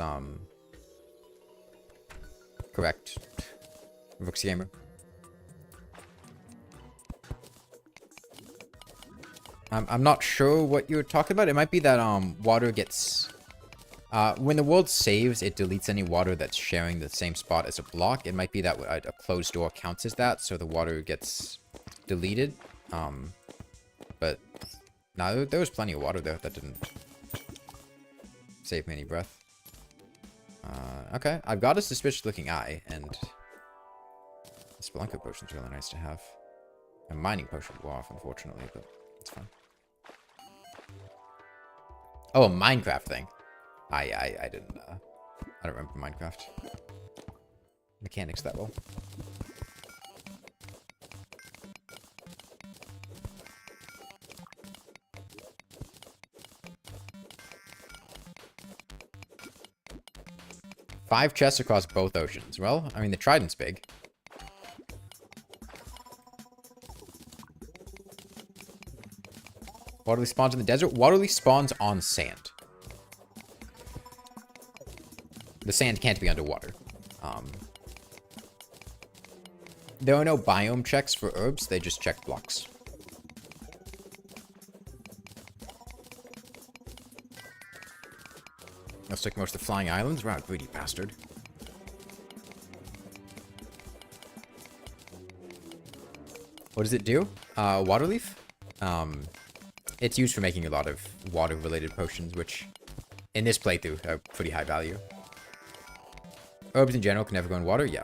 Correct. Rooks Gamer. I'm not sure what you're talking about. It might be that water gets... when the world saves, it deletes any water that's sharing the same spot as a block. It might be that a closed door counts as that, so the water gets deleted. But no, there was plenty of water there that didn't save me any breath. Okay, I've got a suspicious looking eye, and the Spelunker potion's really nice to have. A mining potion wore off, unfortunately, but it's fine. Oh, a Minecraft thing. I didn't, I don't remember Minecraft mechanics that well. Five chests across both oceans. Well, I mean, the trident's big. Waterly spawns in the desert. Waterly spawns on sand. The sand can't be underwater. There are no biome checks for herbs. They just check blocks. Let's take most of the flying islands. Wow, greedy bastard. What does it do? Water leaf? It's used for making a lot of water-related potions, which, in this playthrough, are pretty high value. Herbs in general can never go in water? Yeah.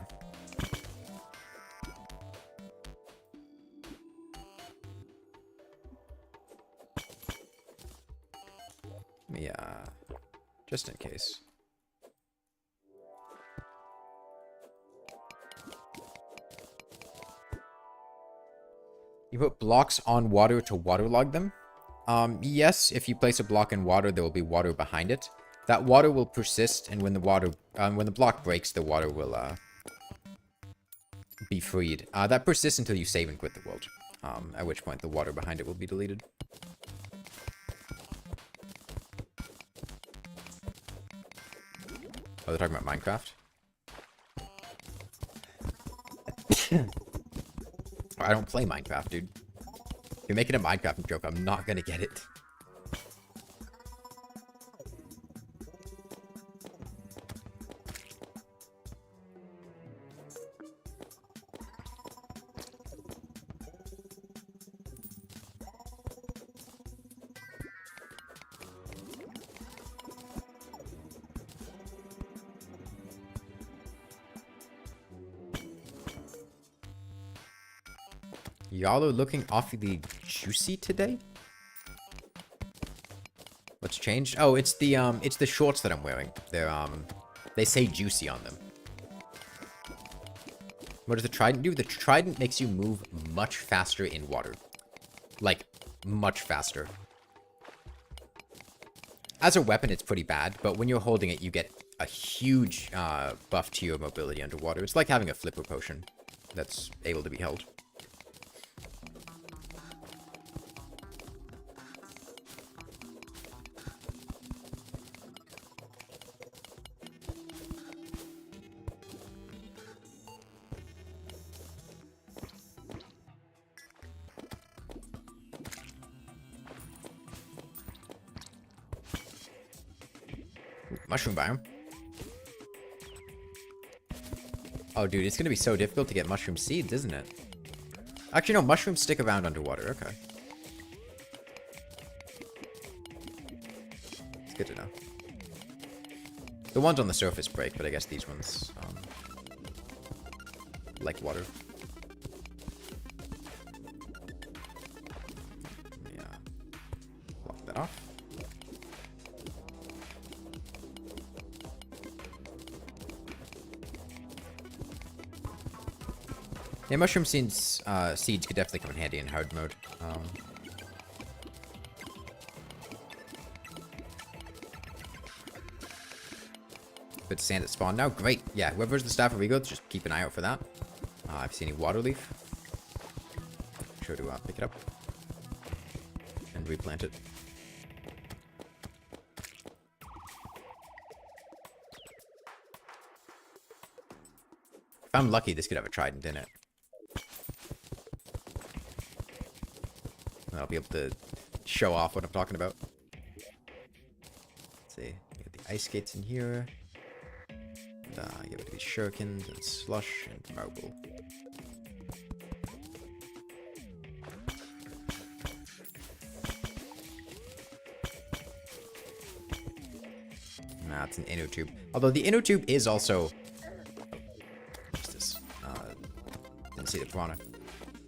Yeah. Just in case. You put blocks on water to waterlog them? Yes, if you place a block in water, there will be water behind it. That water will persist, and when the block breaks, the water will be freed. That persists until you save and quit the world. At which point the water behind it will be deleted. Oh, they're talking about Minecraft? I don't play Minecraft, dude. If you're making a Minecraft joke, I'm not gonna get it. Y'all are looking awfully juicy today? What's changed? Oh, it's the shorts that I'm wearing. They say juicy on them. What does the trident do? The trident makes you move much faster in water. Like, much faster. As a weapon, it's pretty bad, but when you're holding it, you get a huge buff to your mobility underwater. It's like having a flipper potion that's able to be held. Mushroom biome. Oh, dude, it's gonna be so difficult to get mushroom seeds, isn't it? Actually, no, mushrooms stick around underwater. Okay. It's good to know. The ones on the surface break, but I guess these ones, like water. Yeah. Lock that off. Yeah, mushroom seeds could definitely come in handy in hard mode. But sand at spawn now, great. Yeah, whoever's the Staff of Regrowth, just keep an eye out for that. If you see any water leaf, make sure to pick it up and replant it. If I'm lucky, this could have a trident in it. And I'll be able to show off what I'm talking about. Let's see. You get the ice skates in here. And, you have these shurikens and slush and marble. Nah, it's an inner tube. Although the inner tube is also... What's this? Didn't see the piranha.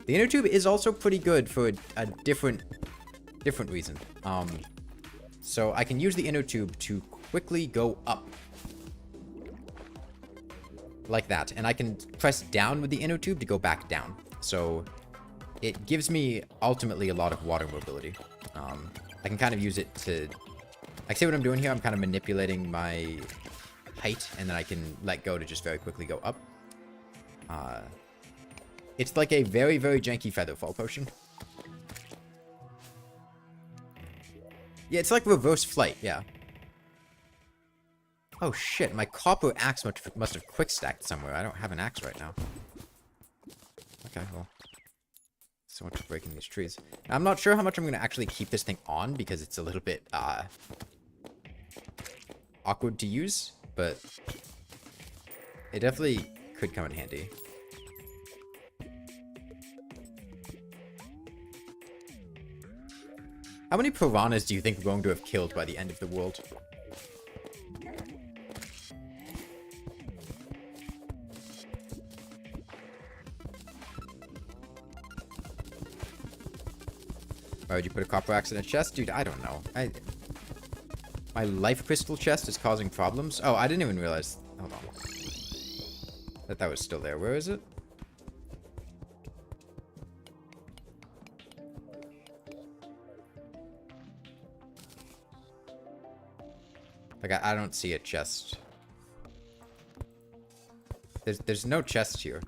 The inner tube is also pretty good for a different reason. So I can use the inner tube to quickly go up. Like that. And I can press down with the inner tube to go back down. So it gives me ultimately a lot of water mobility. I can kind of use it to... Like, see what I'm doing here? I'm kind of manipulating my height, and then I can let go to just very quickly go up. It's like a very, very janky feather fall potion. Yeah, it's like reverse flight, yeah. Oh shit, my copper axe must have quick stacked somewhere. I don't have an axe right now. Okay, well. So much for breaking these trees. I'm not sure how much I'm going to actually keep this thing on, because it's a little bit, awkward to use, but it definitely could come in handy. How many piranhas do you think we're going to have killed by the end of the world? Why would you put a copper axe in a chest? Dude, I don't know. My life crystal chest is causing problems. Oh, I didn't even realize. Hold on. That was still there. Where is it? Like, I don't see a chest. There's no chest here.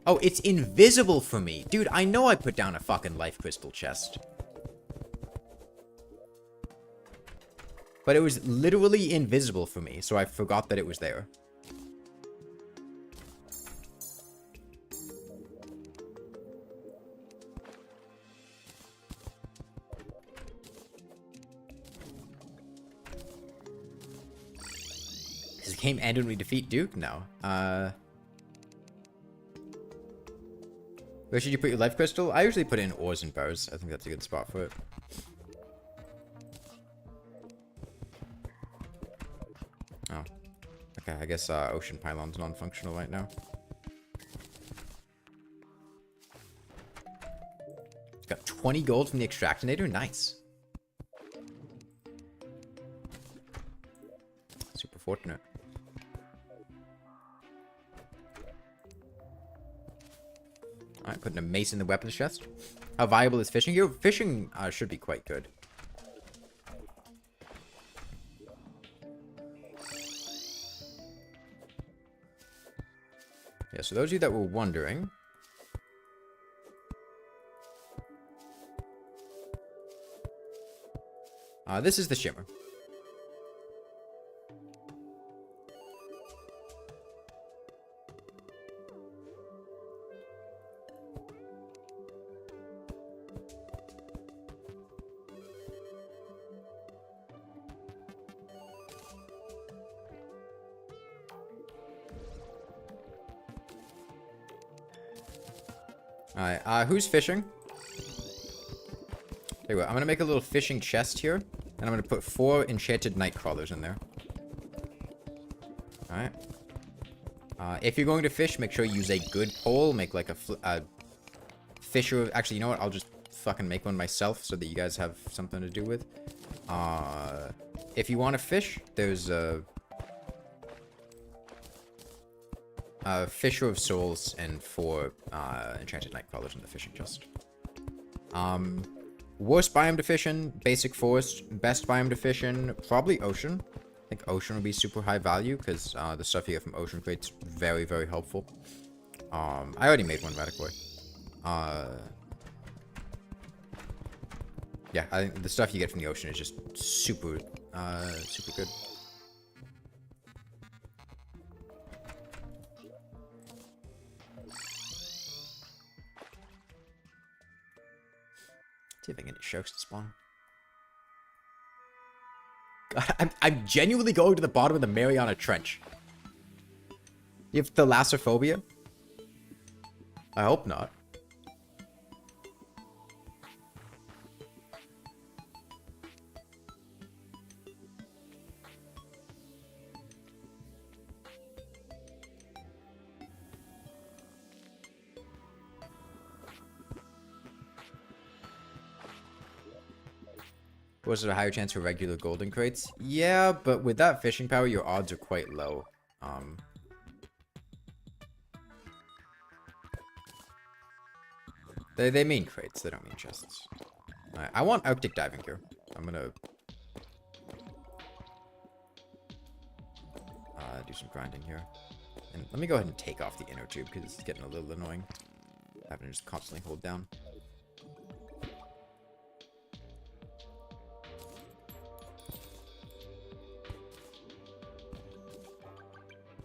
Oh, it's invisible for me. Dude, I know I put down a fucking life crystal chest. But it was literally invisible for me, so I forgot that it was there. Does the game end when we defeat Duke? No. Where should you put your life crystal? I usually put it in ores and bars. I think that's a good spot for it. Oh. Okay, I guess ocean pylon's non-functional right now. Got 20 gold from the extractinator? Nice. Super fortunate. Alright, putting a mace in the weapons chest. How viable is fishing here? Fishing should be quite good. Yeah, so those of you that were wondering... this is the shimmer. Alright, who's fishing? Tell you what, I'm gonna make a little fishing chest here, and I'm gonna put 4 enchanted night crawlers in there. Alright. If you're going to fish, make sure you use a good pole. Make like a fisher. Actually, you know what? I'll just fucking make one myself so that you guys have something to do with. If you want to fish, there's a Fisher of Souls and 4 enchanted night crawlers in the fishing chest. Worst biome to fish in, basic forest. Best biome to fish in, probably ocean. I think ocean would be super high value because the stuff you get from ocean crate's very, very helpful. I already made one radically. Yeah, I think the stuff you get from the ocean is just super, super good. See if I can get sharks to spawn. God, I'm genuinely going to the bottom of the Mariana Trench. You have thalassophobia? I hope not. Was it a higher chance for regular golden crates? Yeah, but with that fishing power, your odds are quite low. They mean crates, they don't mean chests. Alright, I want Arctic diving gear. I'm gonna do some grinding here. And let me go ahead and take off the inner tube because it's getting a little annoying. Having to just constantly hold down.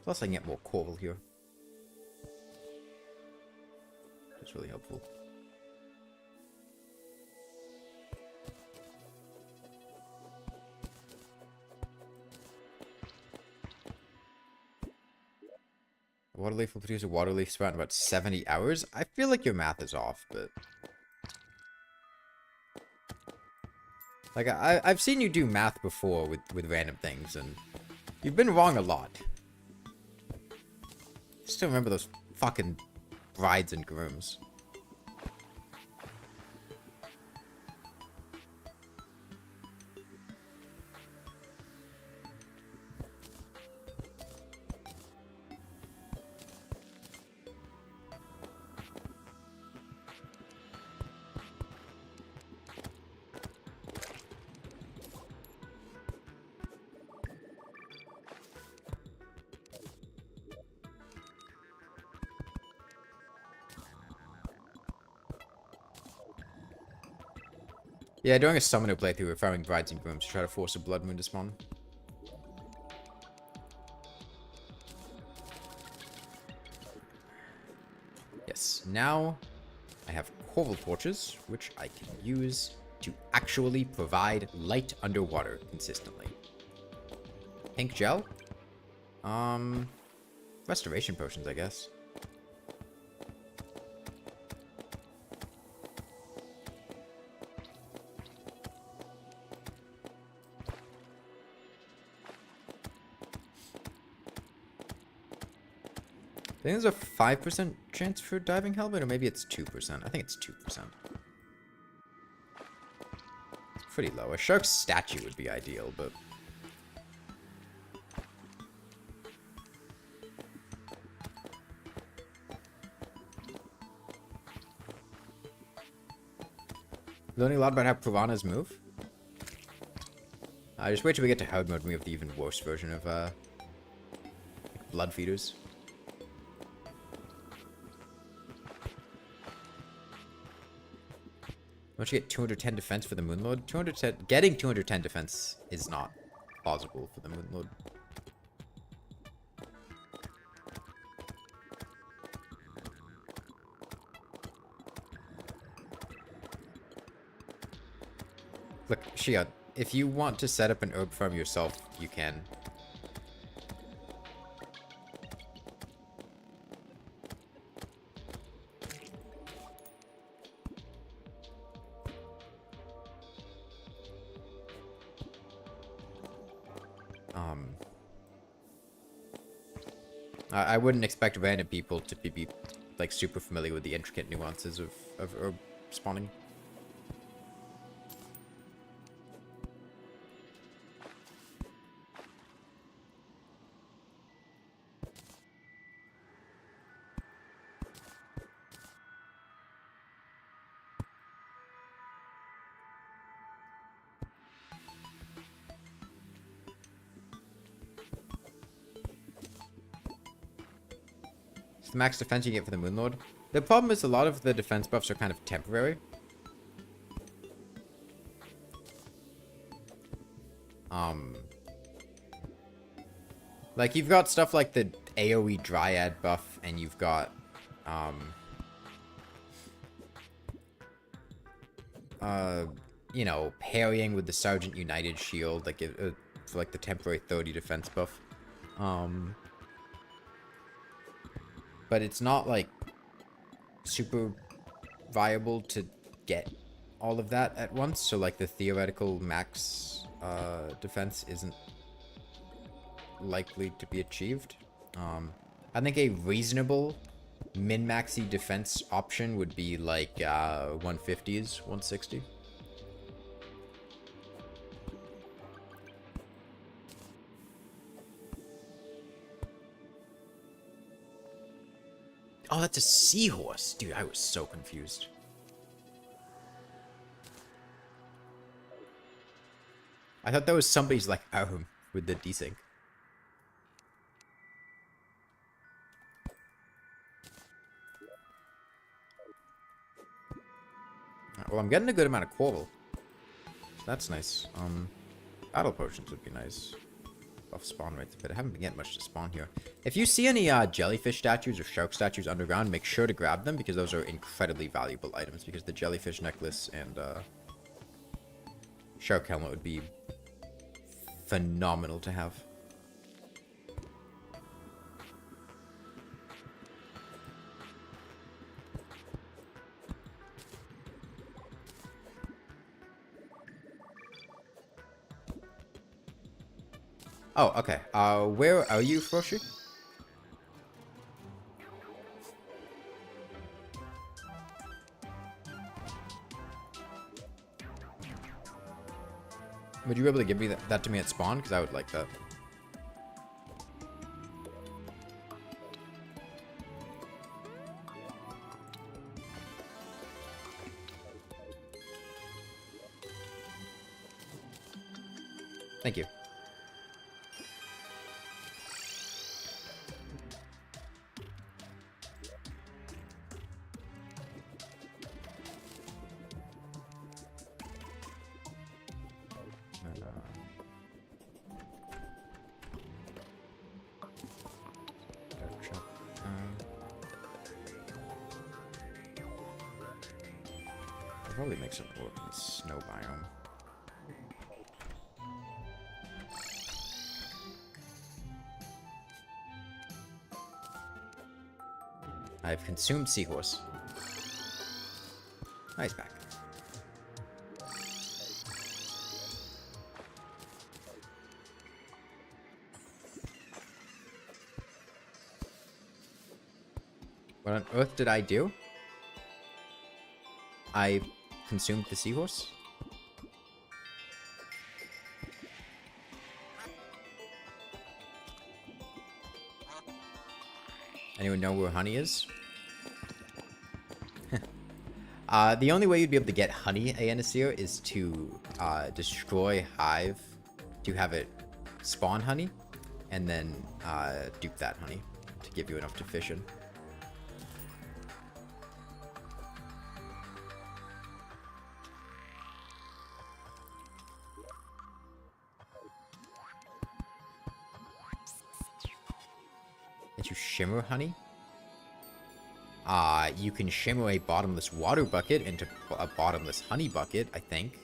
Plus I can get more coral here. That's really helpful. A water leaf will produce a water leaf sprout in about 70 hours. I feel like your math is off, but... Like, I've seen you do math before with random things, and you've been wrong a lot. Still remember those fucking brides and grooms. Yeah, doing a summoner playthrough with farming brides and grooms to try to force a blood moon to spawn. Yes, now I have coral torches, which I can use to actually provide light underwater consistently. Pink gel? Restoration potions, I guess. I think there's a 5% chance for diving helmet, or maybe it's 2%. I think it's 2%. Pretty low. A shark statue would be ideal, but... Learning a lot about how piranhas move. Just wait till we get to hard mode and we have the even worse version of, like blood feeders. Once you get 210 defense for the Moonlord, 210, getting 210 defense is not plausible for the Moonlord. Look, Shia, if you want to set up an herb farm yourself, you can. I wouldn't expect random people to be like super familiar with the intricate nuances of herb spawning. The max defense you get for the Moonlord. The problem is a lot of the defense buffs are kind of temporary. Like you've got stuff like the AoE Dryad buff, and you've got you know, parrying with the Sergeant United shield, like for like the temporary 30 defense buff. But it's not like super viable to get all of that at once, so like the theoretical max defense isn't likely to be achieved. I think a reasonable min-maxy defense option would be like 150s, 160. Oh, that's a seahorse. Dude, I was so confused. I thought that was somebody's, like, arm with the desync. Well, I'm getting a good amount of coral. That's nice. Battle potions would be nice. Buff spawn rates a bit. I haven't been getting much to spawn here. If you see any jellyfish statues or shark statues underground, make sure to grab them because those are incredibly valuable items. Because the jellyfish necklace and shark helmet would be phenomenal to have. Oh, okay. Where are you, Froshi? Would you be able to give me that to me at spawn? Because I would like that. Thank you. Probably make some work in the snow biome. I've consumed seahorse. Oh, he's back. What on earth did I do? I consumed the seahorse? Anyone know where honey is? The only way you'd be able to get honey, Aenisir, is to destroy Hive to have it spawn honey, and then dupe that honey to give you enough to fish in. You shimmer honey? You can shimmer a bottomless water bucket into a bottomless honey bucket, I think.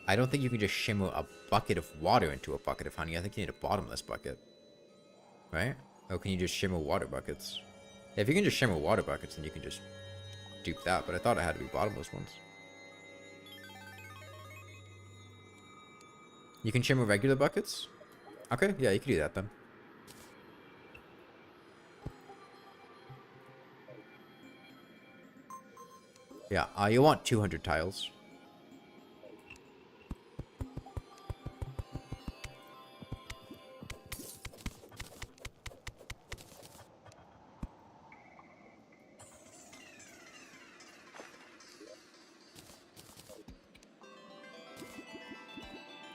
I don't think you can just shimmer a bucket of water into a bucket of honey. I think you need a bottomless bucket. Right? Or can you just shimmer water buckets? If you can just shimmer water buckets, then you can just dupe that, but I thought it had to be bottomless ones. You can shimmer regular buckets? Okay, yeah, you can do that then. Yeah, you want 200 tiles.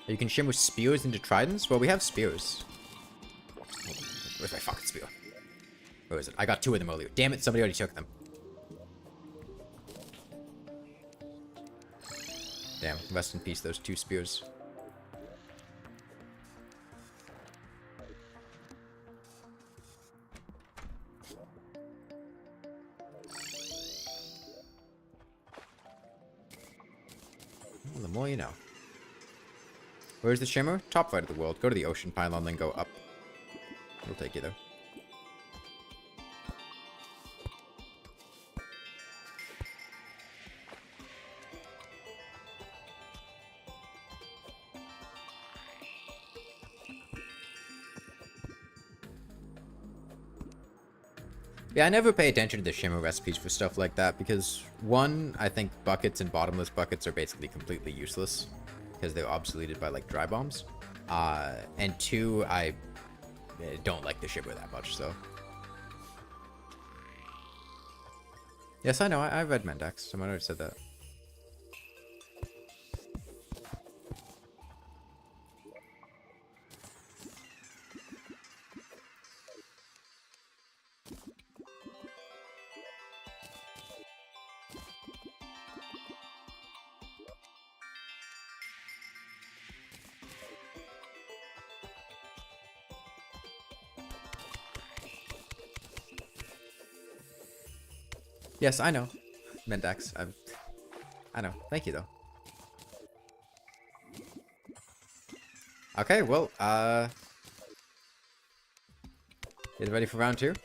You can shimmer spears into tridents? Well, we have spears. Where's my fucking spear? Where is it? I got 2 of them earlier. Damn it, somebody already took them. Damn, rest in peace, those 2 spears. the more you know. Where's the Shimmer? Top right of the world. Go to the ocean pylon, then go up. It'll take you there. Yeah, I never pay attention to the Shimmer recipes for stuff like that because, one, I think buckets and bottomless buckets are basically completely useless because they're obsoleted by, like, dry bombs. And two, I don't like the Shimmer that much, so. Yes, I know, I read Mendax. Someone already said that. Yes, I know. Mendax. I know. Thank you, though. Okay, well, get ready for round 2?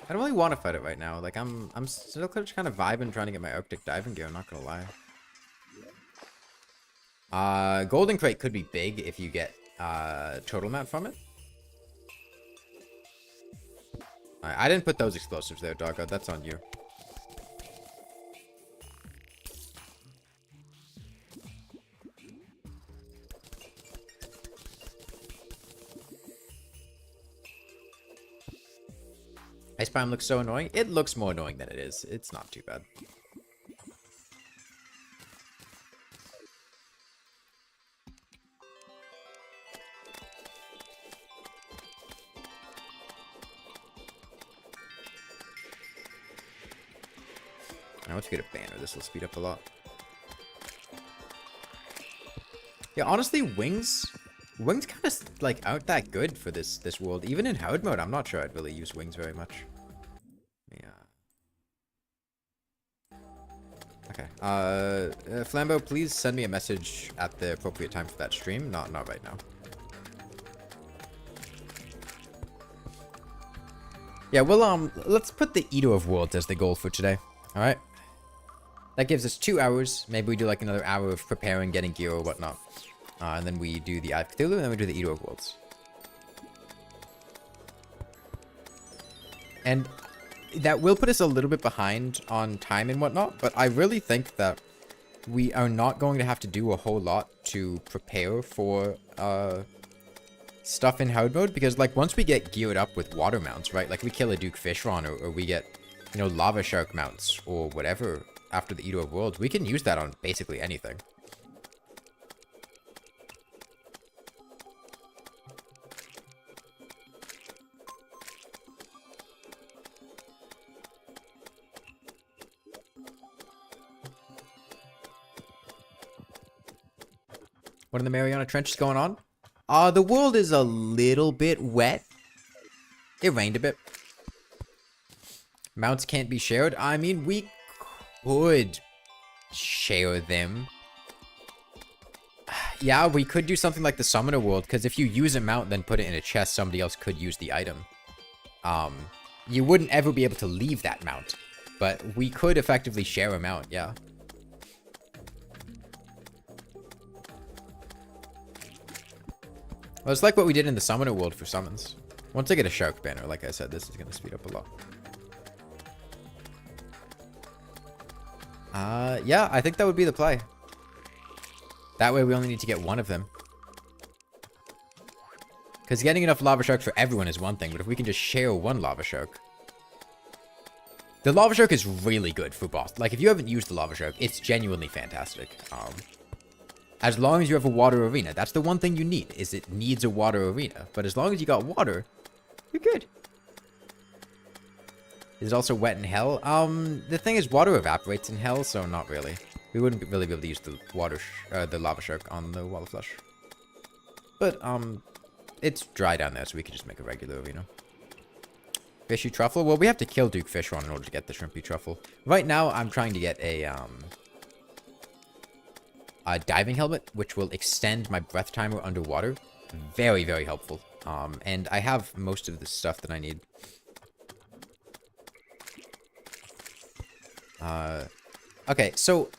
I don't really want to fight it right now. Like, I'm still just kind of vibing trying to get my Arctic diving gear, I'm not gonna lie. Golden Crate could be big if you get, Turtle Mat from it. Alright, I didn't put those explosives there, doggo. That's on you. Ice Biome looks so annoying. It looks more annoying than it is. It's not too bad. Now let's get a banner. This will speed up a lot. Yeah, honestly, wings kind of like aren't that good for this world. Even in hard mode, I'm not sure I'd really use wings very much. Yeah. Okay. Flambeau, please send me a message at the appropriate time for that stream. Not right now. Yeah, well, let's put the Eater of Worlds as the goal for today. All right. That gives us 2 hours. Maybe we do like another hour of preparing, getting gear or whatnot. And then we do the Eye of Cthulhu, and then we do the Eater of Worlds. And that will put us a little bit behind on time and whatnot, but I really think that we are not going to have to do a whole lot to prepare for stuff in hard mode, because like once we get geared up with water mounts, right? Like we kill a Duke Fishron or we get, you know, lava shark mounts or whatever after the Eater of Worlds, we can use that on basically anything. What in the Mariana Trench is going on? The world is a little bit wet. It rained a bit. Mounts can't be shared. I mean, we could share them. Yeah, we could do something like the Summoner World, because if you use a mount, then put it in a chest, somebody else could use the item. You wouldn't ever be able to leave that mount, but we could effectively share a mount, yeah. Well, it's like what we did in the Summoner World for summons. Once I get a Shark banner, like I said, this is going to speed up a lot. Yeah, I think that would be the play. That way we only need to get one of them. Because getting enough Lava Sharks for everyone is one thing, but if we can just share one Lava Shark. The Lava Shark is really good for boss. Like, if you haven't used the Lava Shark, it's genuinely fantastic. As long as you have a water arena. That's the one thing you need, is it needs a water arena. But as long as you got water, you're good. Is it also wet in hell? The thing is, water evaporates in hell, so not really. We wouldn't really be able to use the the Lava Shark on the Wall of Flesh. But, it's dry down there, so we could just make a regular arena. Fishy truffle? Well, we have to kill Duke Fishron in order to get the shrimpy truffle. Right now, I'm trying to get a diving helmet, which will extend my breath timer underwater. Very, very helpful. And I have most of the stuff that I need. Okay, so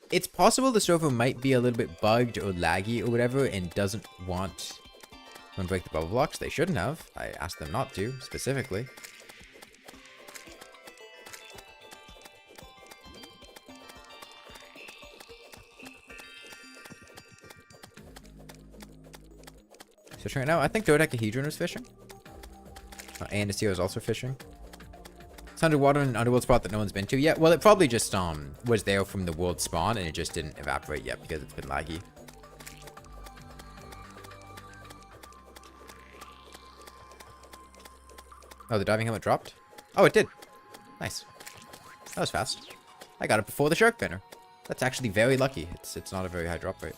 it's possible the server might be a little bit bugged or laggy or whatever and doesn't want to break the bubble blocks. They shouldn't have. I asked them not to, specifically. Fishing right now. I think Dodecahedron is fishing. And Andesio is also fishing. It's underwater in an underworld spot that no one's been to yet. Well, it probably just was there from the world spawn and it just didn't evaporate yet because it's been laggy. Oh, the diving helmet dropped? Oh, it did. Nice. That was fast. I got it before the shark finner. That's actually very lucky. It's not a very high drop rate.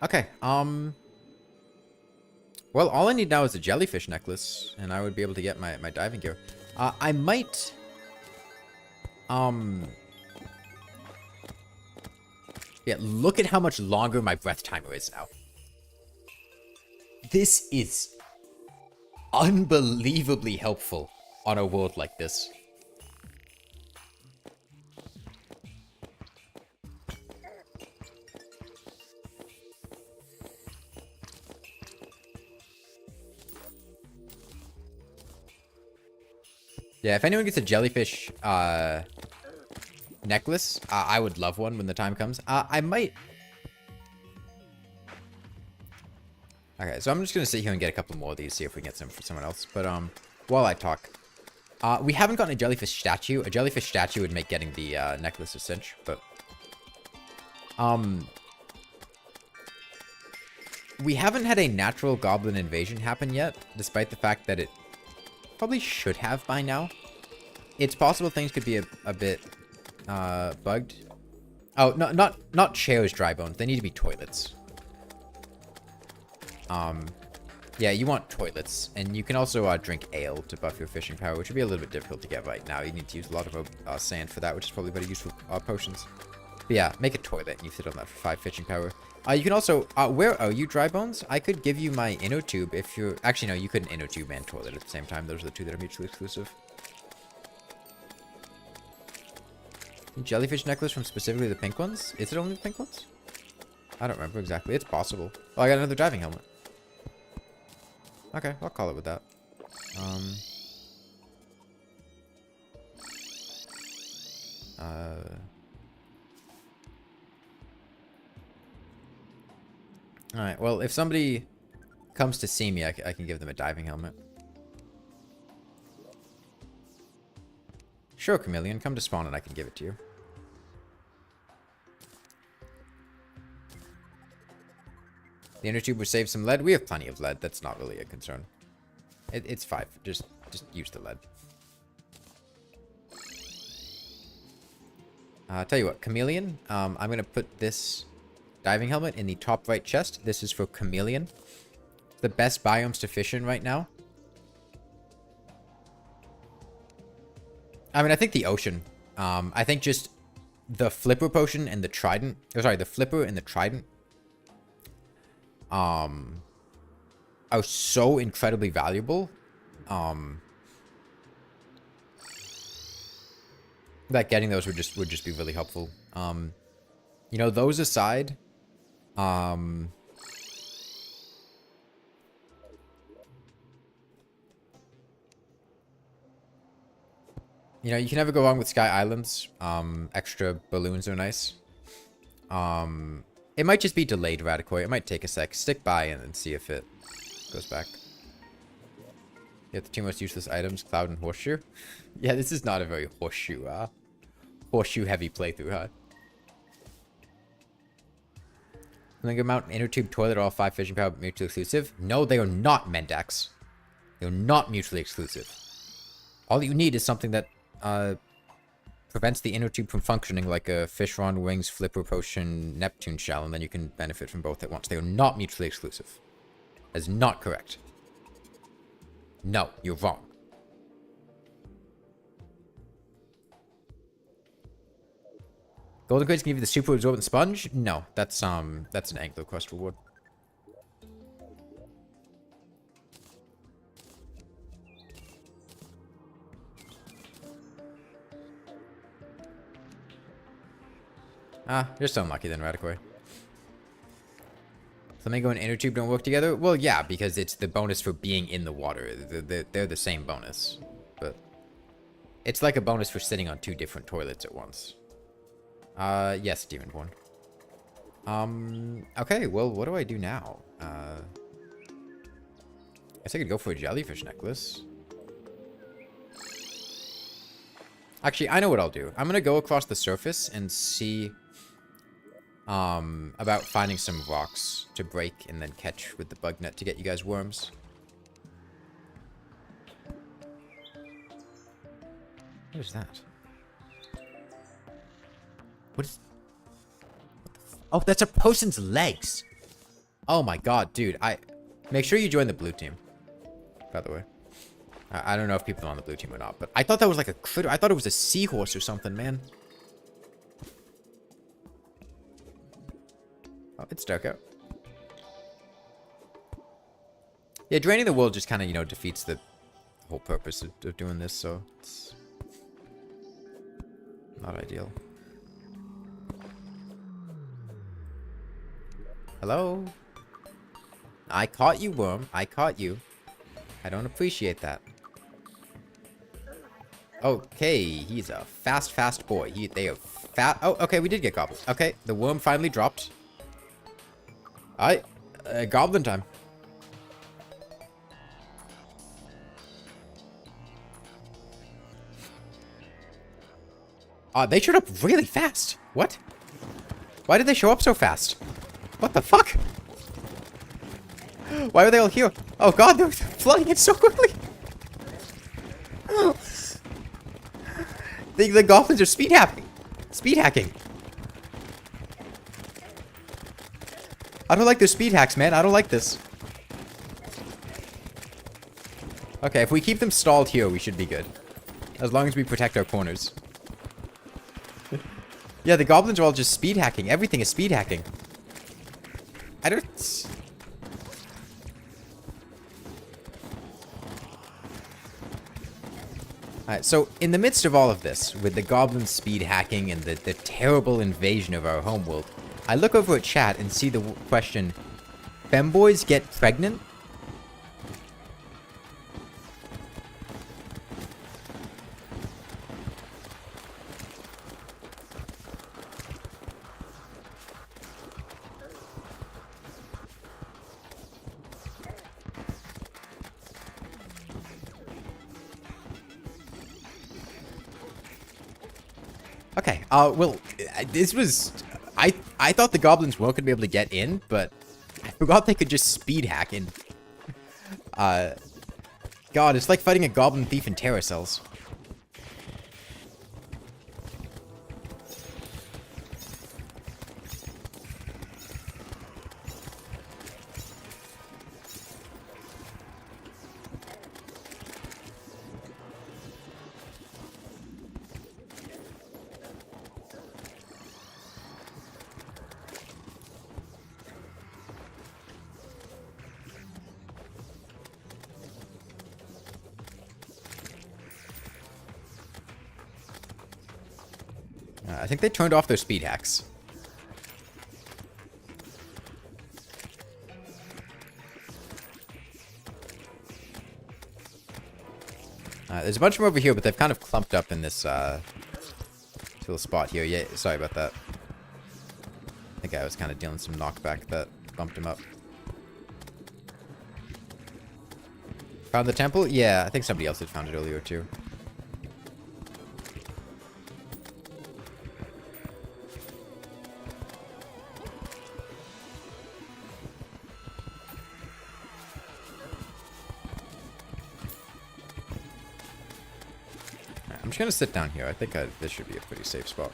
Okay, well, all I need now is a jellyfish necklace, and I would be able to get my diving gear. I might, yeah, look at how much longer my breath timer is now. This is unbelievably helpful on a world like this. Yeah, if anyone gets a jellyfish necklace, I would love one when the time comes. I might... Okay, so I'm just going to sit here and get a couple more of these, see if we can get some for someone else. But while I talk, we haven't gotten a jellyfish statue. A jellyfish statue would make getting the necklace a cinch, but... we haven't had a natural goblin invasion happen yet, despite the fact that it probably should have by now. It's possible things could be a bit bugged. Oh, not chairs, dry bones. They need to be toilets. Yeah, you want toilets, and you can also drink ale to buff your fishing power, which would be a little bit difficult to get right now. You need to use a lot of sand for that, which is probably better useful potions. But yeah, make a toilet, and you sit on that for 5 fishing power. You can also, where are you, dry bones? I could give you my inner tube if you're, actually no, you couldn't inner tube and toilet at the same time. Those are the two that are mutually exclusive. Jellyfish necklace from specifically the pink ones? Is it only the pink ones? I don't remember exactly. It's possible. Oh, I got another diving helmet. Okay, I'll call it with that. Alright, well, if somebody comes to see me, I can give them a diving helmet. Sure, Chameleon, come to spawn and I can give it to you. The inner tube would save some lead. We have plenty of lead. That's not really a concern. It's 5. Just use the lead. Tell you what, Chameleon, I'm going to put this diving helmet in the top right chest. This is for Chameleon. The best biomes to fish in right now. I mean, I think the ocean. I think just the flipper potion and the trident. Oh, sorry, the flipper and the trident. Are so incredibly valuable. That getting those would just be really helpful. You know, those aside, you know, you can never go wrong with Sky Islands. Extra balloons are nice. It might just be delayed, Radicoi. It might take a sec. Stick by and see if it goes back. You have the two most useless items, Cloud and Horseshoe. Yeah, this is not a very horseshoe-heavy playthrough, huh? Flamingo Mountain, Inner Tube, Toilet, all 5 fishing power, mutually exclusive. No, they are not Mendax. They are not mutually exclusive. All you need is something that prevents the inner tube from functioning like a fish on wings, flipper potion, Neptune shell, and then you can benefit from both at once. They are not mutually exclusive. That is not correct. No, you're wrong. Golden Crates can give you the super absorbent sponge? No, that's an Angler Quest reward. Ah, you're so unlucky then, Radicoi. Flamingo and inner tube don't work together? Well, yeah, because it's the bonus for being in the water. They're the same bonus. But it's like a bonus for sitting on 2 different toilets at once. Yes, Demonborn. Okay, well, what do I do now? I guess I could go for a jellyfish necklace. Actually, I know what I'll do. I'm gonna go across the surface and see about finding some rocks to break and then catch with the bug net to get you guys worms. What is that? What is... Oh, that's a person's legs! Oh my god, dude. Make sure you join the blue team, by the way. I don't know if people are on the blue team or not, but I thought that was like a critter. I thought it was a seahorse or something, man. Oh, it's dark out. Yeah, draining the world just kind of, you know, defeats the whole purpose of doing this, so it's not ideal. Hello? I caught you, worm. I caught you. I don't appreciate that. Okay, he's a fast boy. They are fat. Oh, okay, we did get goblins. Okay, the worm finally dropped. Alright, goblin time. They showed up really fast. What? Why did they show up so fast? What the fuck? Why are they all here? Oh god, they're flooding it so quickly. The goblins are speed hacking. Speed hacking. I don't like their speed hacks, man. I don't like this. Okay, if we keep them stalled here, we should be good. As long as we protect our corners. Yeah, the goblins are all just speed hacking. Everything is speed hacking. I don't... Alright, so in the midst of all of this, with the goblin speed hacking and the terrible invasion of our homeworld, I look over at chat and see the question, femboys get pregnant? Okay, well, this was... I thought the goblins weren't going to be able to get in, but I forgot they could just speed hack in. God, it's like fighting a goblin thief in Terra cells. I think they turned off their speed hacks. There's a bunch more over here, but they've kind of clumped up in this little spot here. Yeah, sorry about that. I think I was kind of dealing some knockback that bumped him up. Found the temple? Yeah, I think somebody else had found it earlier too. I'm just gonna sit down here. I think this should be a pretty safe spot.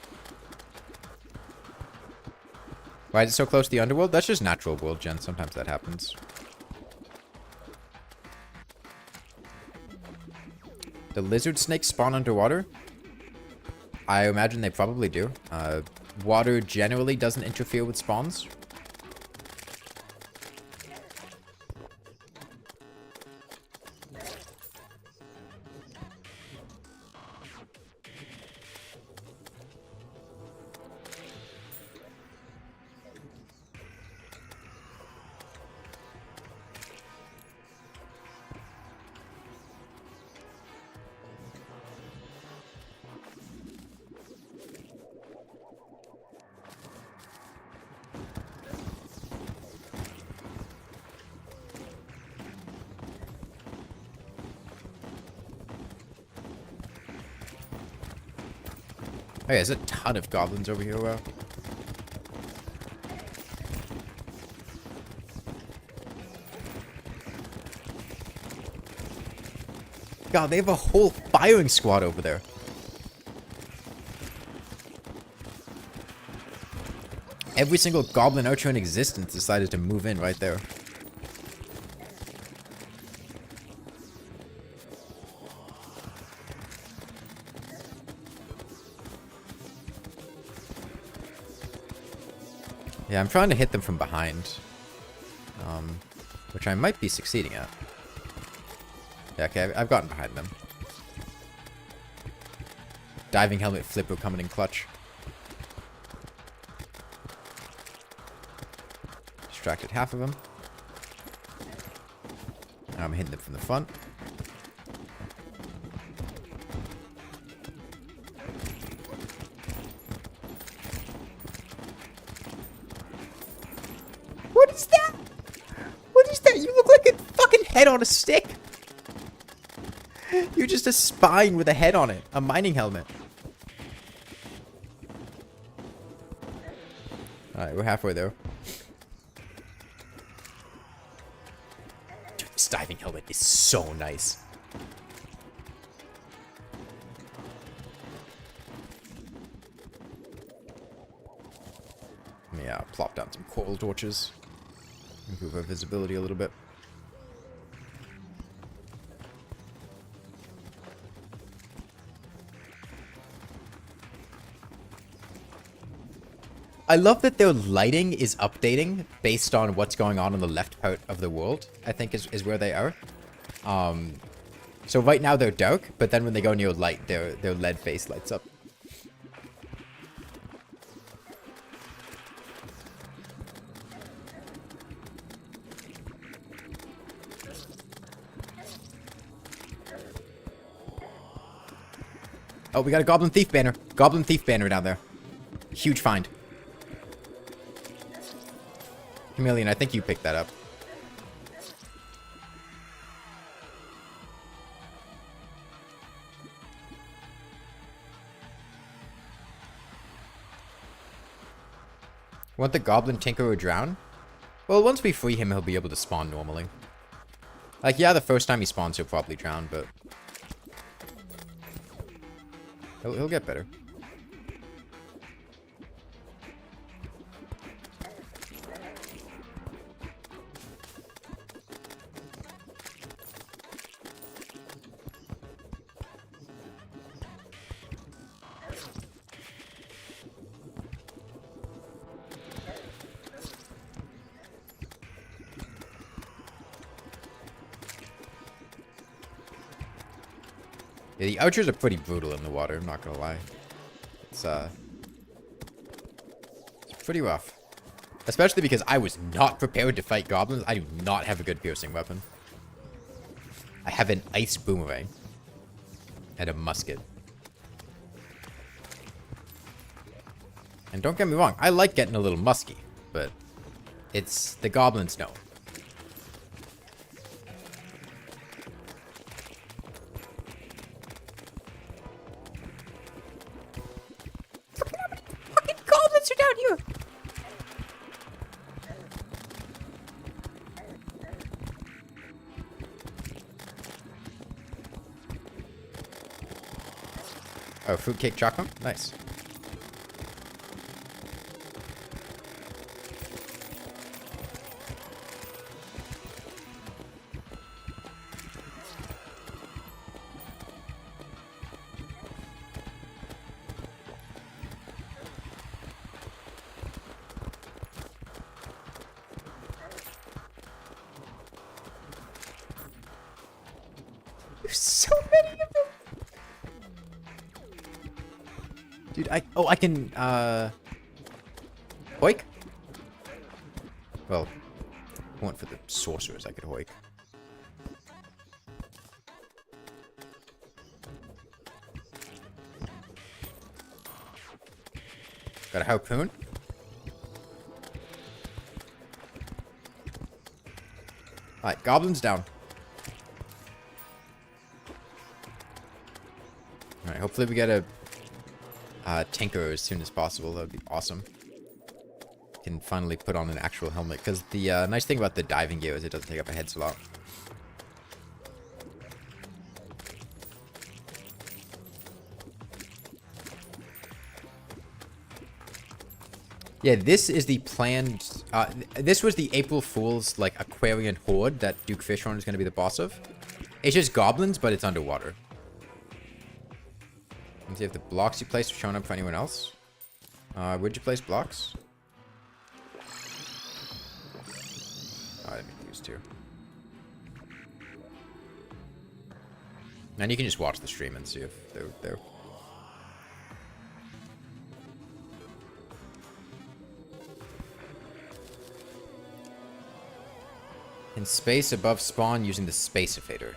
Why is it so close to the Underworld? That's just natural world gen. Sometimes that happens. The lizard snakes spawn underwater? I imagine they probably do. Water generally doesn't interfere with spawns. Oh yeah, there's a ton of goblins over here, wow. God, they have a whole firing squad over there. Every single goblin archer in existence decided to move in right there. Yeah, I'm trying to hit them from behind. Which I might be succeeding at. Yeah, okay, I've gotten behind them. Diving helmet flipper coming in clutch. Distracted half of them. Now I'm hitting them from the front. What is that? What is that? You look like a fucking head on a stick. You're just a spine with a head on it. A mining helmet. Alright, we're halfway there. Dude, this diving helmet is so nice. Yeah, plop down some coral torches. Improve our visibility a little bit. I love that their lighting is updating based on what's going on the left part of the world, I think is where they are. So right now they're dark, but then when they go near light, their lead face lights up. Oh, we got a Goblin Thief banner. Goblin Thief banner down there. Huge find. Chameleon, I think you picked that up. Want the Goblin Tinkerer drown? Well, once we free him, he'll be able to spawn normally. Like, yeah, the first time he spawns, he'll probably drown, but... He'll get better. Yeah, the archers are pretty brutal in the water, I'm not gonna lie. It's pretty rough. Especially because I was not prepared to fight goblins. I do not have a good piercing weapon. I have an ice boomerang. And a musket. And don't get me wrong, I like getting a little musky, but it's the goblins know. Fucking goblins are down here! Oh, fruitcake chocolate? Nice. There's so many of them. Dude, I can, hoik? Well, I went for the sorcerers I could hoik. Got a harpoon? Alright, goblins down. Alright, hopefully we get a tinker as soon as possible. That would be awesome. Can finally put on an actual helmet. Because the nice thing about the diving gear is it doesn't take up a head slot. Yeah, this is the planned... this was the April Fool's, like, Aquarian horde that Duke Fishhorn is going to be the boss of. It's just goblins, but it's underwater. Let's see if the blocks you placed are showing up for anyone else. Where'd you place blocks? Oh, I didn't make use too. And you can just watch the stream and see if they're there. In space above spawn using the spacifator.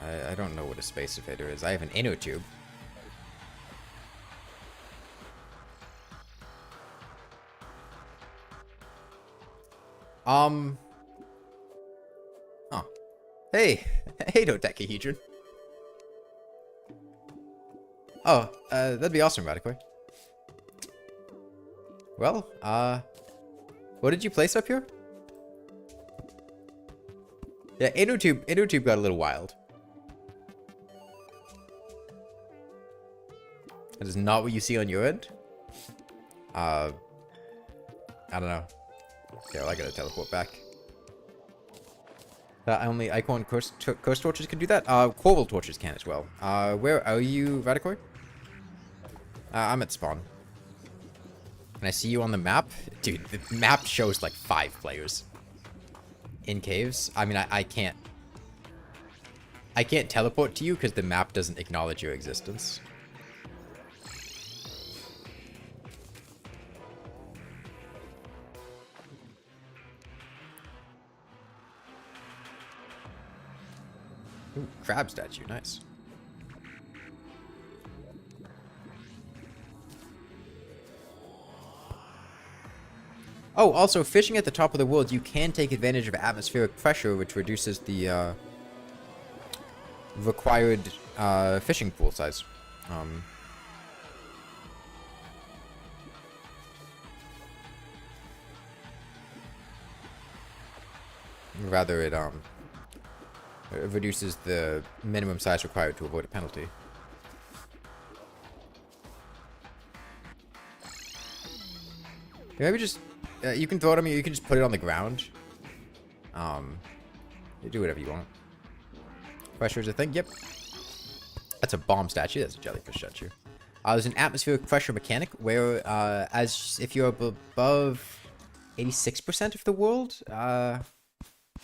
I don't know what a spacifator is. I have an inner tube. Oh. Hey. Hey, dodecahedron. Oh, that'd be awesome, Radicoy. Well, what did you place up here? Yeah, inner tube got a little wild. That is not what you see on your end. I don't know. Okay, well, I gotta teleport back. Only Icon Coast Torches can do that? Coral Torches can as well. Where are you, Radicoy? I'm at spawn. Can I see you on the map? Dude, the map shows like 5 players. In caves. I mean, I can't teleport to you because the map doesn't acknowledge your existence. Ooh, crab statue, nice. Oh, also, fishing at the top of the world, you can take advantage of atmospheric pressure, which reduces the required fishing pool size. Rather, it reduces the minimum size required to avoid a penalty. Maybe just... you can throw it on me, or you can just put it on the ground. You do whatever you want. Pressure is a thing? Yep. That's a bomb statue. That's a jellyfish statue. There's an atmospheric pressure mechanic where, if you're above 86% of the world,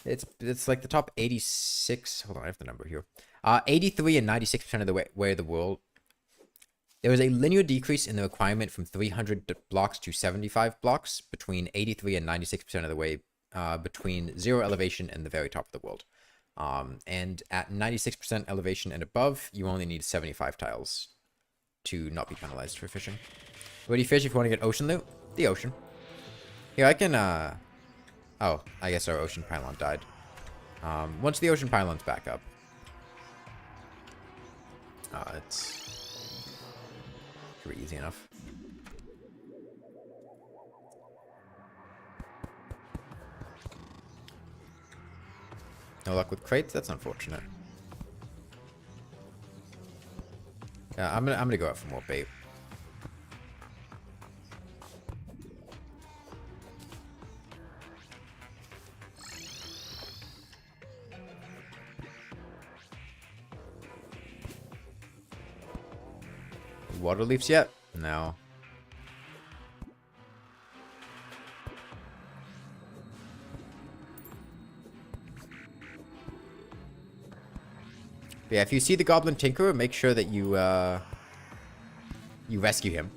it's like the top 86. Hold on, I have the number here. 83 and 96% of the way the world. There was a linear decrease in the requirement from 300 blocks to 75 blocks between 83 and 96% of the way between 0 elevation and the very top of the world. And at 96% elevation and above, you only need 75 tiles to not be penalized for fishing. Where do you fish if you want to get ocean loot? The ocean. Here, I can, oh, I guess our ocean pylon died. Once the ocean pylon's back up, it's pretty easy enough. No luck with crates? That's unfortunate. I'm gonna go out for more bait. Water leaves yet? No. But yeah, if you see the Goblin Tinkerer, make sure that you rescue him.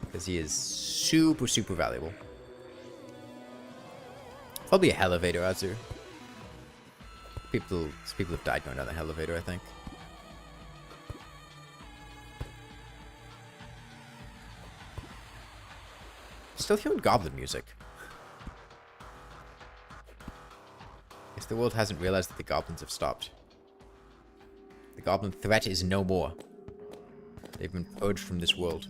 Because he is super, super valuable. Probably a Elevator, Azur. People have died going down the Elevator, I think. Still hearing Goblin music. Guess the world hasn't realized that the Goblins have stopped. The Goblin threat is no more. They've been purged from this world.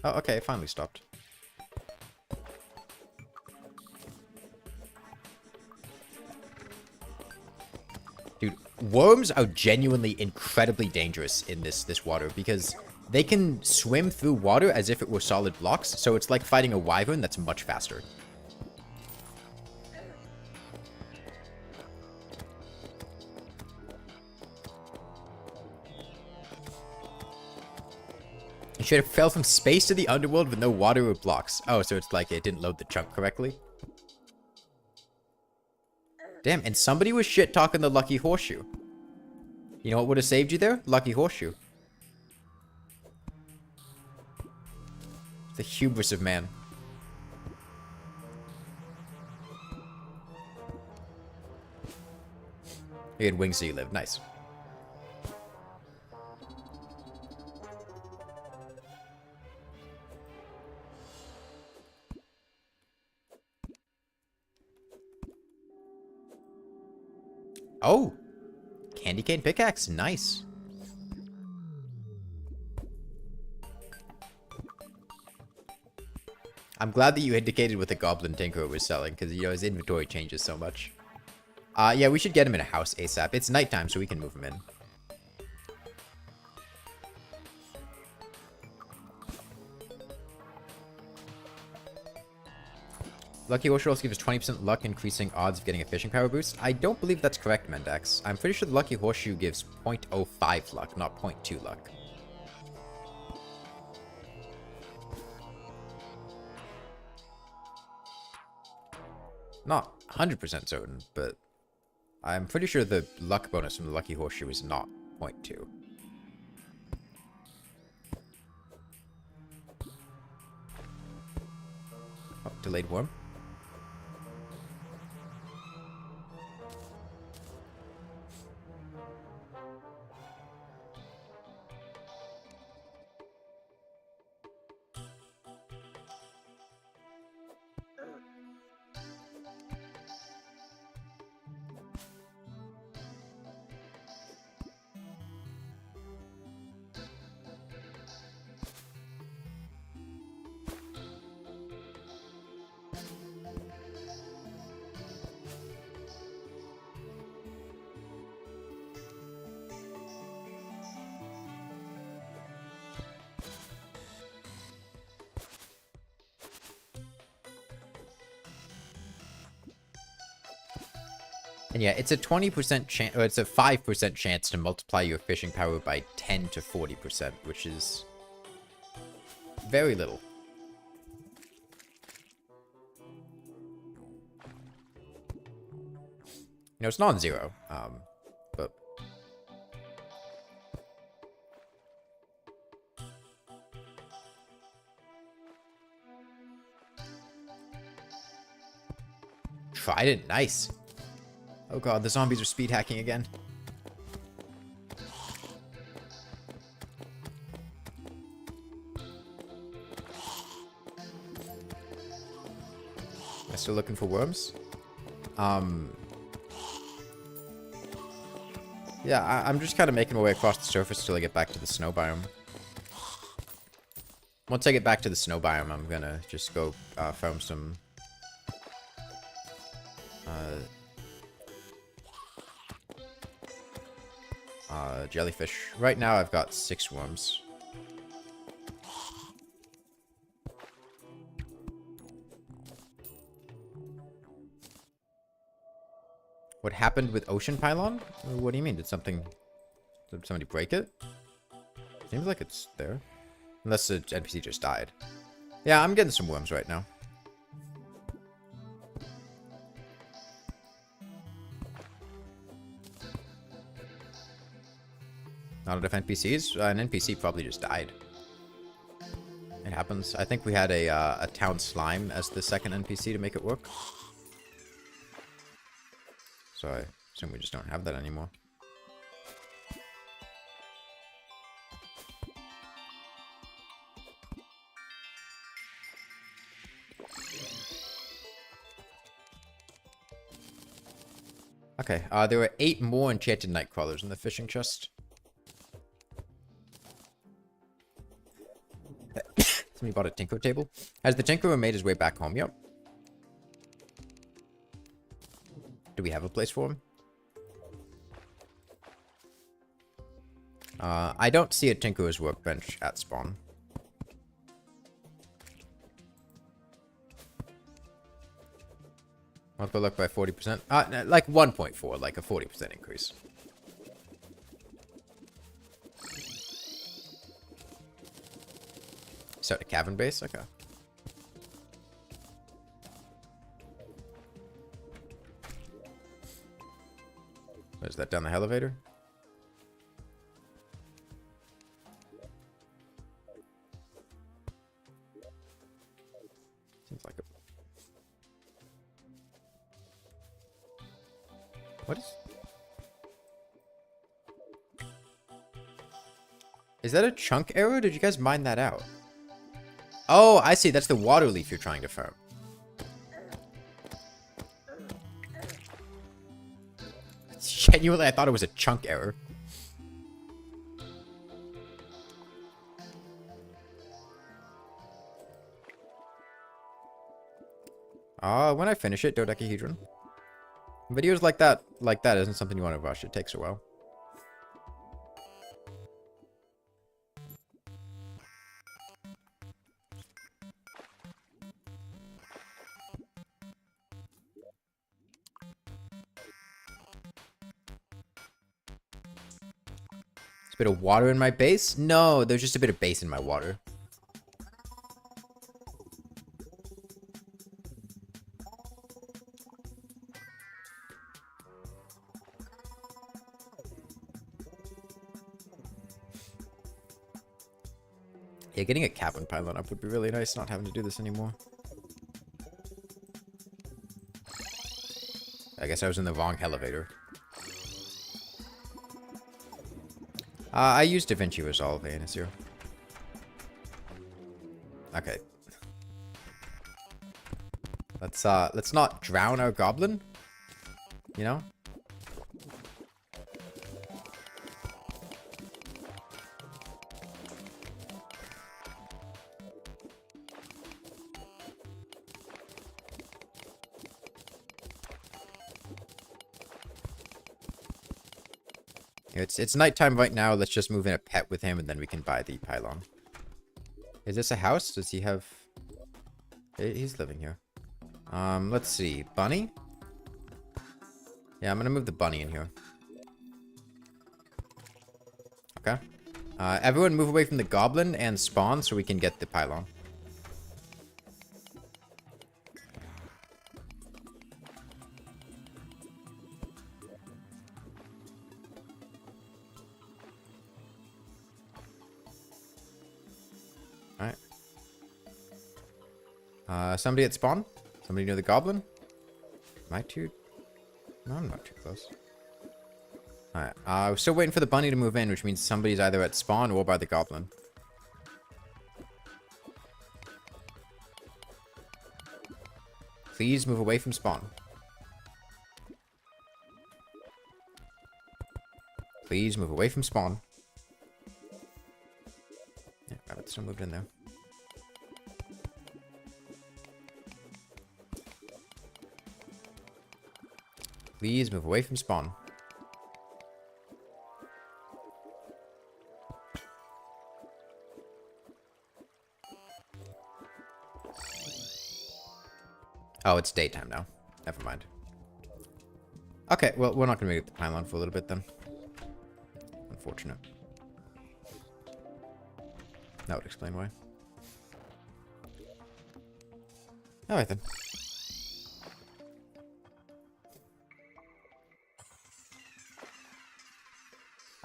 Oh, okay, it finally stopped. Dude, worms are genuinely incredibly dangerous in this water because they can swim through water as if it were solid blocks, so it's like fighting a wyvern that's much faster. It should have fell from space to the underworld with no water or blocks. Oh, so it's like it didn't load the chunk correctly. Damn, and somebody was shit-talking the Lucky Horseshoe. You know what would have saved you there? Lucky Horseshoe. The hubris of man. You had wings so you live. Nice. Oh! Candy cane pickaxe. Nice. I'm glad that you indicated what the Goblin Tinkerer was selling, because, you know, his inventory changes so much. Yeah, we should get him in a house ASAP. It's nighttime, so we can move him in. Lucky Horseshoe also gives 20% luck, increasing odds of getting a fishing power boost. I don't believe that's correct, Mendax. I'm pretty sure the Lucky Horseshoe gives 0.05 luck, not 0.2 luck. Not 100% certain, but I'm pretty sure the luck bonus from the Lucky Horseshoe is not 0.2. Oh, delayed worm. And yeah, it's a 20% chance, or it's a 5% chance to multiply your fishing power by 10 to 40%, which is very little. You know, it's non-zero, but... Trident, nice. Oh god, the zombies are speed hacking again. Am I still looking for worms? Yeah, I'm just kind of making my way across the surface till I get back to the snow biome. Once I get back to the snow biome, I'm gonna just go farm some... Jellyfish. Right now I've got 6 worms. What happened with Ocean Pylon? What do you mean? Did somebody break it? Seems like it's there. Unless the NPC just died. Yeah, I'm getting some worms right now. Not enough NPCs? An NPC probably just died. It happens. I think we had a town slime as the second NPC to make it work. So I assume we just don't have that anymore. Okay, there were 8 more enchanted nightcrawlers in the fishing chest. Somebody bought a tinker table. Has the tinkerer made his way back home yet? Do we have a place for him? I don't see a tinkerer's workbench at spawn. Multiple luck by 40%. Like 1.4, like a 40% increase. Start a cavern base? Okay. Is that down the elevator? Seems like it. What is that a chunk arrow? Did you guys mine that out? Oh, I see. That's the water leaf you're trying to farm. Genuinely, I thought it was a chunk error. When I finish it, dodecahedron. Videos like that isn't something you want to rush. It takes a while. Bit of water in my base? No, there's just a bit of base in my water. Yeah, getting a cavern pylon up would be really nice, not having to do this anymore. I guess I was in the wrong elevator. I used DaVinci Resolve, Anasir. Okay. Let's not drown our goblin. You know? It's nighttime right now. Let's just move in a pet with him, and then we can buy the pylon. Is this a house? Does he have... He's living here. Let's see. Bunny? Yeah, I'm gonna move the bunny in here. Okay. Everyone move away from the goblin and spawn so we can get the pylon. Somebody at spawn? Somebody near the goblin? Am I too... No, I'm not too close. Alright, we're still waiting for the bunny to move in, which means somebody's either at spawn or by the goblin. Please move away from spawn. Please move away from spawn. Yeah, rabbit's still moved in there. Please move away from spawn. Oh, it's daytime now. Never mind. Okay, well, we're not going to make it the pylon for a little bit then. Unfortunate. That would explain why. Alright then.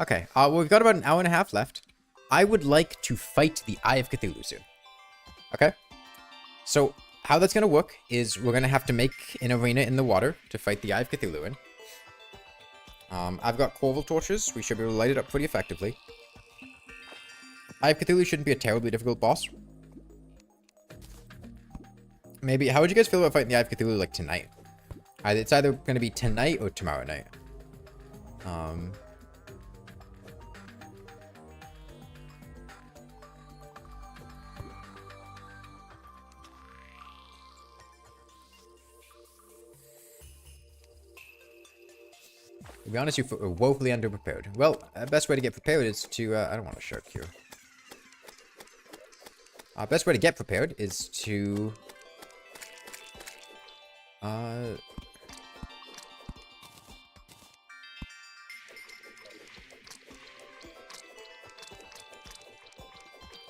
Okay, well, we've got about an hour and a half left. I would like to fight the Eye of Cthulhu soon. Okay? So, how that's going to work is we're going to have to make an arena in the water to fight the Eye of Cthulhu in. I've got Corval torches. We should be able to light it up pretty effectively. Eye of Cthulhu shouldn't be a terribly difficult boss. Maybe, how would you guys feel about fighting the Eye of Cthulhu, like, tonight? It's either going to be tonight or tomorrow night. To be honest, you're woefully underprepared. Well, the best way to get prepared is to, I don't want a shark here. Best way to get prepared is to,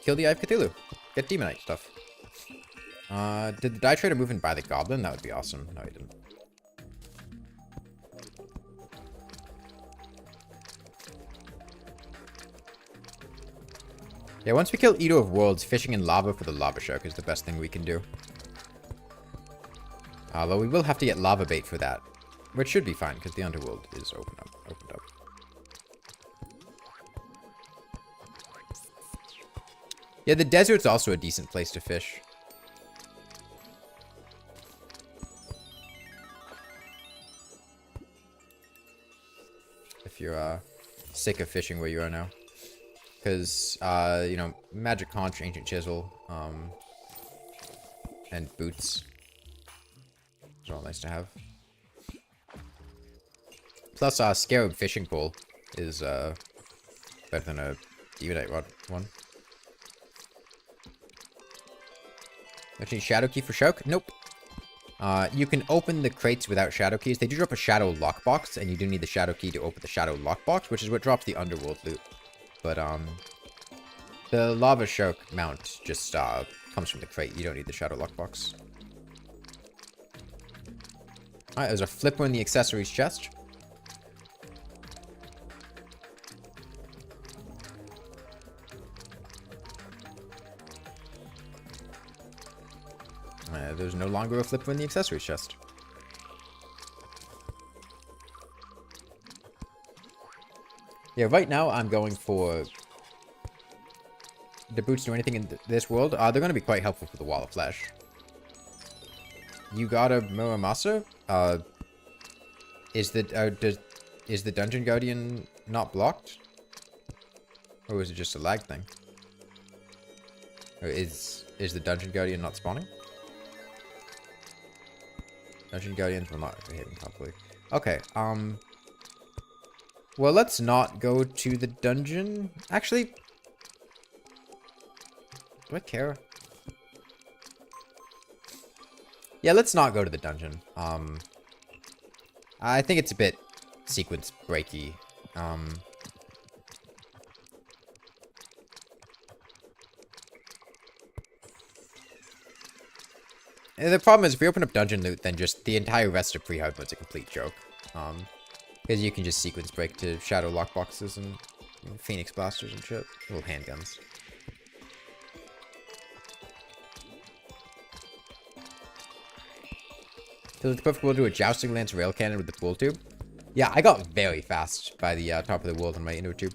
kill the Eye of Cthulhu. Get Demonite stuff. Did the Die Trader move in by the Goblin? That would be awesome. No, he didn't. Yeah, once we kill Eater of Worlds, fishing in lava for the lava shark is the best thing we can do. Although we will have to get lava bait for that. Which should be fine, because the Underworld is opened up. Yeah, the desert's also a decent place to fish. If you're sick of fishing where you are now. Because, you know, Magic Conch, Ancient Chisel, and Boots. Those are all nice to have. Plus, Scarab Fishing Pole is, better than a Demonite one. Actually, Shadow Key for Shark? Nope. You can open the crates without Shadow Keys. They do drop a Shadow Lockbox, and you do need the Shadow Key to open the Shadow Lockbox, which is what drops the Underworld loot. But, the Lava Shark mount just, comes from the crate. You don't need the Shadow Lockbox. Alright, there's a flipper in the accessories chest. There's no longer a flipper in the accessories chest. Yeah, right now I'm going for... the boots do anything in this world? They're going to be quite helpful for the Wall of Flesh. You got a Muramasa? Is the Dungeon Guardian not blocked? Or is it just a lag thing? Or is the Dungeon Guardian not spawning? Dungeon Guardians will not be hidden properly. Okay, well, let's not go to the dungeon. Actually, do I care? Yeah, let's not go to the dungeon. I think it's a bit sequence breaky. And the problem is, if we open up dungeon loot, then just the entire rest of pre-hard mode's a complete joke. Because you can just sequence break to shadow lockboxes and phoenix blasters and shit. Little handguns. So the perfect world to do a jousting lance rail cannon with the pool tube. Yeah, I got very fast by the top of the world on my inner tube.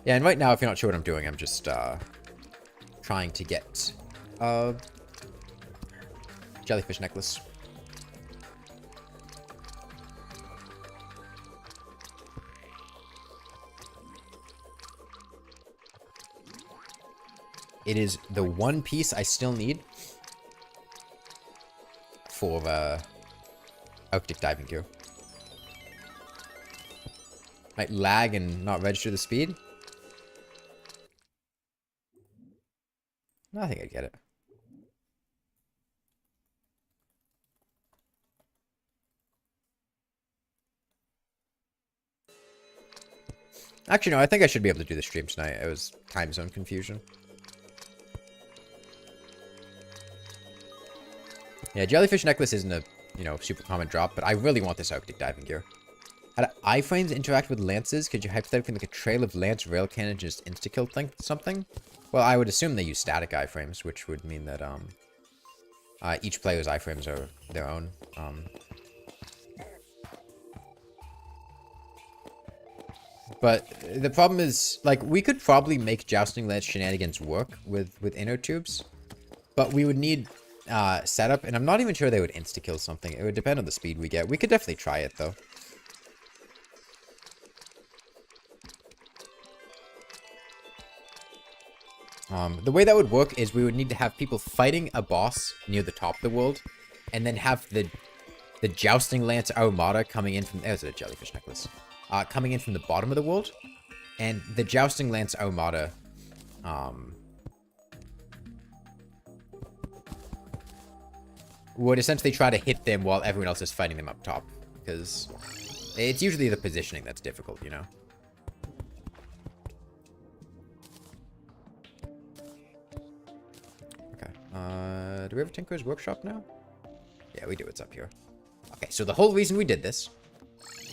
Yeah, and right now, if you're not sure what I'm doing, I'm just trying to get jellyfish necklace. It is the one piece I still need for Arctic diving gear. Might lag and not register the speed. No, I think I'd get it. Actually, no, I think I should be able to do the stream tonight. It was time zone confusion. Yeah, jellyfish necklace isn't a, super common drop, but I really want this Arctic diving gear. How do iframes interact with lances? Could you hypothetically make a trail of lance rail cannon just insta-kill something? Well, I would assume they use static iframes, which would mean that each player's iframes are their own. But the problem is, like, we could probably make jousting lance shenanigans work with inner tubes, but we would need setup, and I'm not even sure they would insta-kill something. It would depend on the speed we get. We could definitely try it, though. The way that would work is we would need to have people fighting a boss near the top of the world, and then have the jousting lance armada coming in from... There's a jellyfish necklace. Coming in from the bottom of the world, and the jousting lance armada would essentially try to hit them while everyone else is fighting them up top, because it's usually the positioning that's difficult, you know? Okay, do we have a Tinker's Workshop now? Yeah, we do, it's up here. Okay, so the whole reason we did this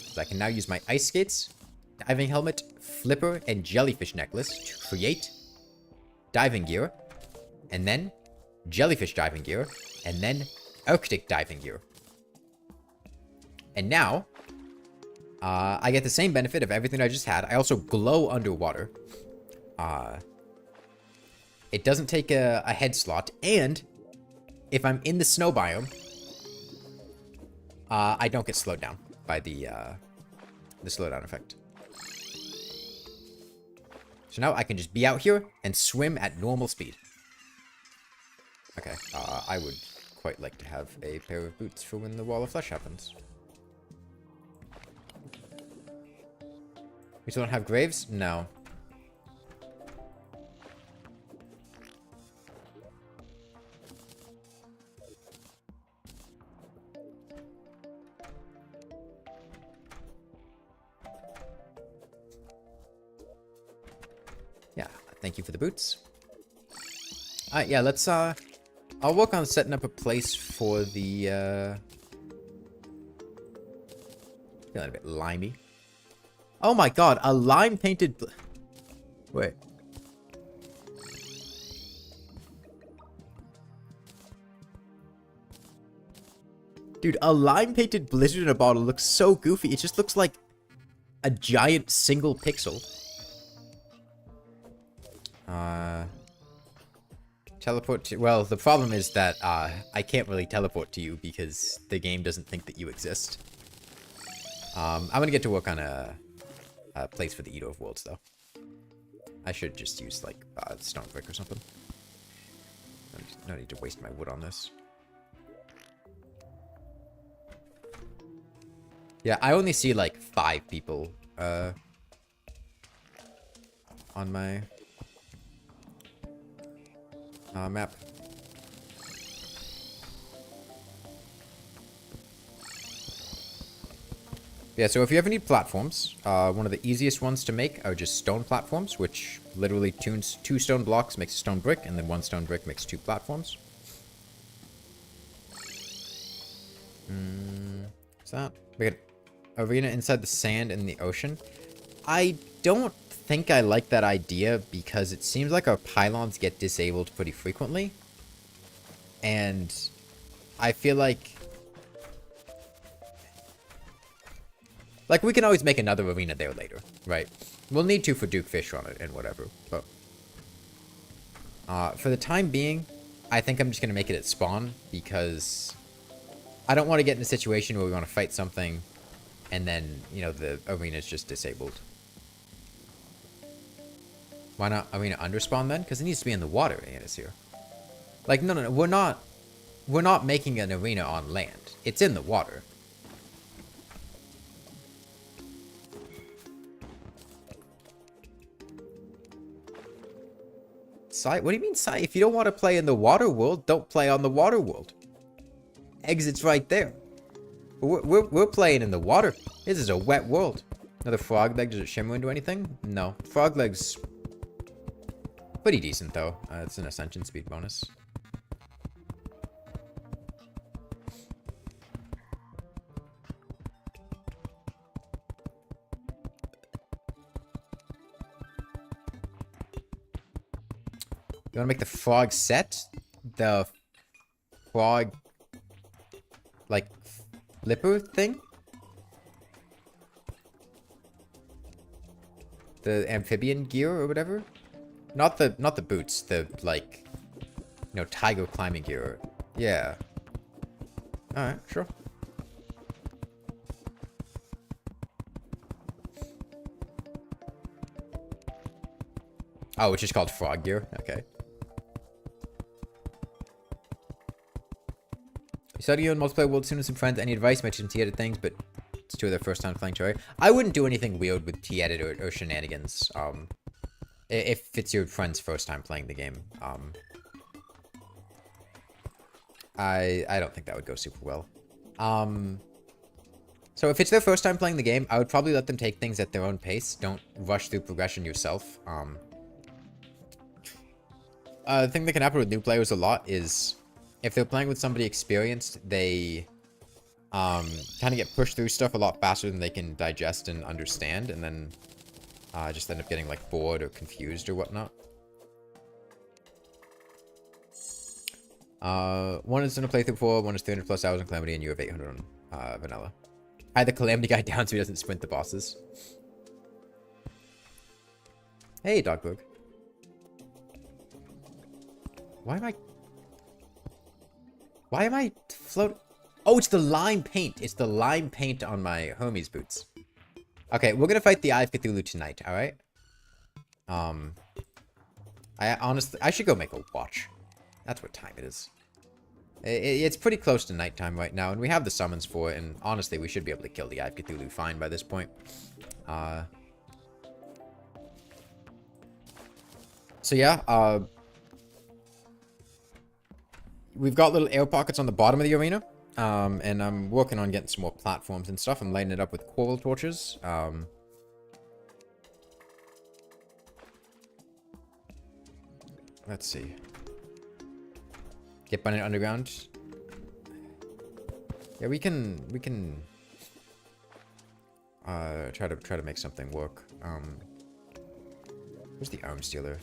is I can now use my ice skates, diving helmet, flipper, and jellyfish necklace to create diving gear, and then jellyfish diving gear, and then Arctic diving gear. And now, I get the same benefit of everything I just had. I also glow underwater. It doesn't take a head slot, and if I'm in the snow biome, I don't get slowed down by the slowdown effect. So now I can just be out here and swim at normal speed. Okay, I would quite like to have a pair of boots for when the Wall of Flesh happens. We still don't have graves? No. Yeah, thank you for the boots. Alright, yeah, let's, I'll work on setting up a place for the, feeling a bit limey. Oh my god, a lime-painted... Wait. Dude, a lime-painted blizzard in a bottle looks so goofy. It just looks like a giant single pixel. Teleport to... Well, the problem is that I can't really teleport to you because the game doesn't think that you exist. I'm gonna get to work on a place for the Eater of Worlds, though. I should just use, like, stone brick or something. No need to waste my wood on this. Yeah, I only see, like, 5 people, on my... map. Yeah, so if you ever need platforms, one of the easiest ones to make are just stone platforms, which literally tunes 2 stone blocks makes a stone brick, and then 1 stone brick makes 2 platforms. What's that? We got arena inside the sand in the ocean. I don't think I like that idea because it seems like our pylons get disabled pretty frequently. And I feel like we can always make another arena there later, right? We'll need to for Duke Fish on it and whatever, but for the time being, I think I'm just going to make it at spawn because I don't want to get in a situation where we want to fight something and then, you know, the arena is just disabled. Why not arena under spawn then? Because it needs to be in the water, here. Like, no, we're not making an arena on land. It's in the water. What do you mean, Sai? If you don't want to play in the water world, don't play on the water world. Exit's right there. We're playing in the water. This is a wet world. Another frog leg. Does it shimmer into anything? No. Frog leg's pretty decent, though. It's an ascension speed bonus. You want to make the frog set? The frog, like, flipper thing? The amphibian gear or whatever? Not the boots, the, like, you know, tiger climbing gear. Yeah. Alright, sure. Oh, which is called frog gear? Okay. You started you in multiplayer world soon with some friends. Any advice? Mentioned T-edit things, but it's two of their first time playing Terraria. I wouldn't do anything weird with T-edit or shenanigans. If it's your friend's first time playing the game. I don't think that would go super well. So if it's their first time playing the game, I would probably let them take things at their own pace. Don't rush through progression yourself. The thing that can happen with new players a lot is if they're playing with somebody experienced, they kind of get pushed through stuff a lot faster than they can digest and understand, and then just end up getting like bored or confused or whatnot. One is in a playthrough before, one is 300 plus hours in Calamity, and you have 800 on Vanilla. Hide the Calamity guy down so he doesn't sprint the bosses. Hey, Dogberg. Why am I float? Oh, it's the lime paint. It's the lime paint on my Hermes boots. Okay, we're gonna fight the Eye of Cthulhu tonight, alright? I should go make a watch. That's what time it is. It's pretty close to nighttime right now, and we have the summons for it, and honestly, we should be able to kill the Eye of Cthulhu fine by this point. So yeah, we've got little air pockets on the bottom of the arena, and I'm working on getting some more platforms and stuff. I'm lighting it up with coral torches. Let's see. Get Bunny underground. Yeah, we can try to make something work. Where's the arm stealer?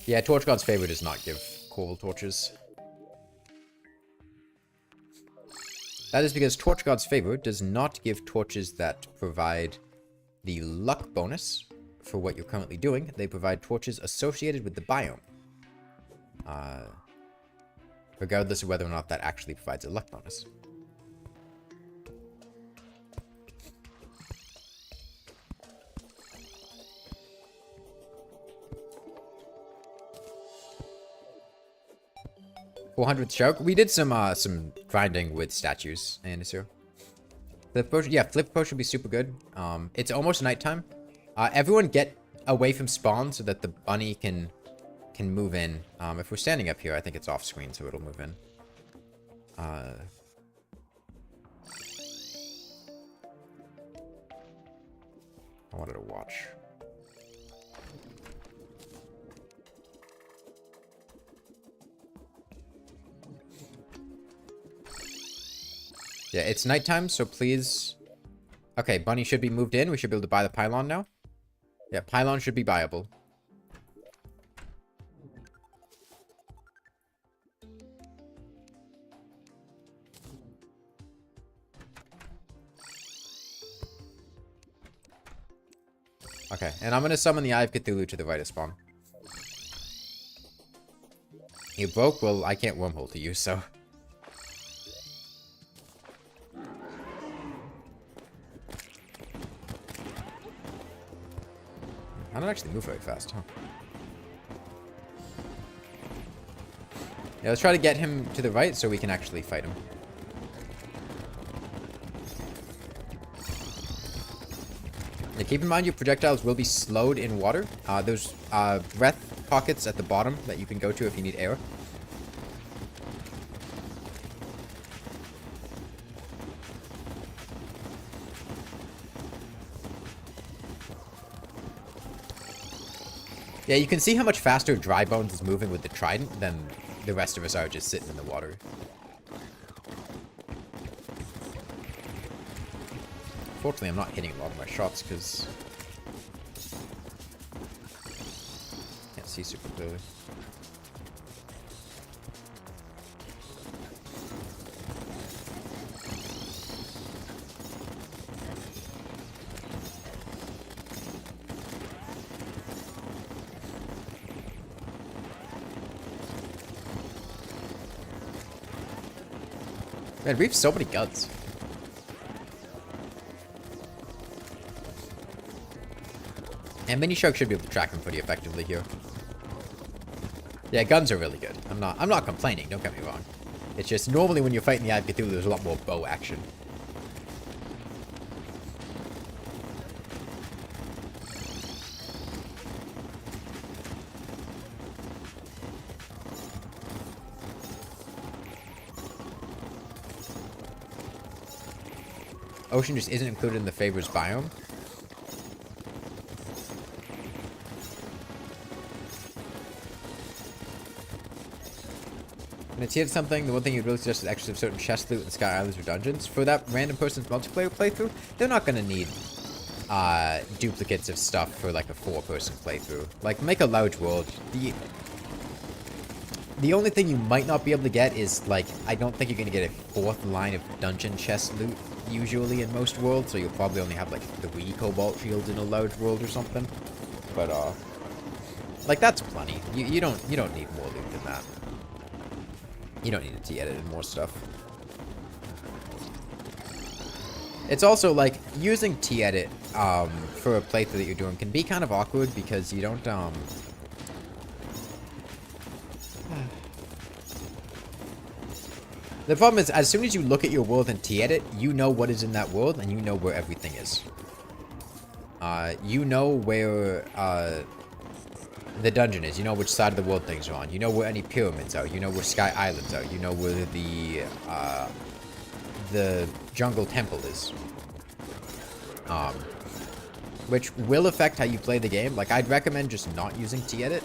Yeah, Torch God's Favor does not give coral torches. That is because Torch God's Favor does not give torches that provide the luck bonus for what you're currently doing. They provide torches associated with the biome. Regardless of whether or not that actually provides a luck bonus. $400 shark. We did some grinding with statues, and it's here. Flip potion, yeah, flip potion would be super good. It's almost nighttime. Everyone get away from spawn so that the bunny can move in. If we're standing up here, I think it's off screen, so it'll move in. I wanted to watch. Yeah, it's nighttime, so please... Okay, bunny should be moved in. We should be able to buy the pylon now. Yeah, pylon should be buyable. Okay, and I'm going to summon the Eye of Cthulhu to the right of spawn. You broke? Well, I can't wormhole to you, so... I don't actually move very fast, huh? Yeah, let's try to get him to the right so we can actually fight him. Now keep in mind your projectiles will be slowed in water. There's breath pockets at the bottom that you can go to if you need air. Yeah, you can see how much faster Dry Bones is moving with the trident than the rest of us are just sitting in the water. Fortunately, I'm not hitting a lot of my shots because can't see super clearly. Man, we have so many guns. And Mini Shark should be able to track them pretty effectively here. Yeah, guns are really good. I'm not complaining, don't get me wrong. It's just normally when you're fighting the Eye of Cthulhu, there's a lot more bow action. Ocean just isn't included in the favors biome. And it's here something, the one thing you'd really suggest is access of certain chest loot in Sky Islands or dungeons. For that random person's multiplayer playthrough, they're not going to need duplicates of stuff for like a 4-person playthrough. Like, make a large world. The only thing you might not be able to get is, like, I don't think you're going to get a 4th line of dungeon chest loot usually in most worlds, so you'll probably only have like 3 cobalt shields in a large world or something. But like, that's plenty. You don't need more loot than that. You don't need to edit in more stuff. It's also like using T-edit for a playthrough that you're doing can be kind of awkward because you don't The problem is, as soon as you look at your world in T-edit, you know what is in that world, and you know where everything is. You know where the dungeon is. You know which side of the world things are on. You know where any pyramids are. You know where Sky Islands are. You know where the jungle temple is. Which will affect how you play the game. Like, I'd recommend just not using T-edit.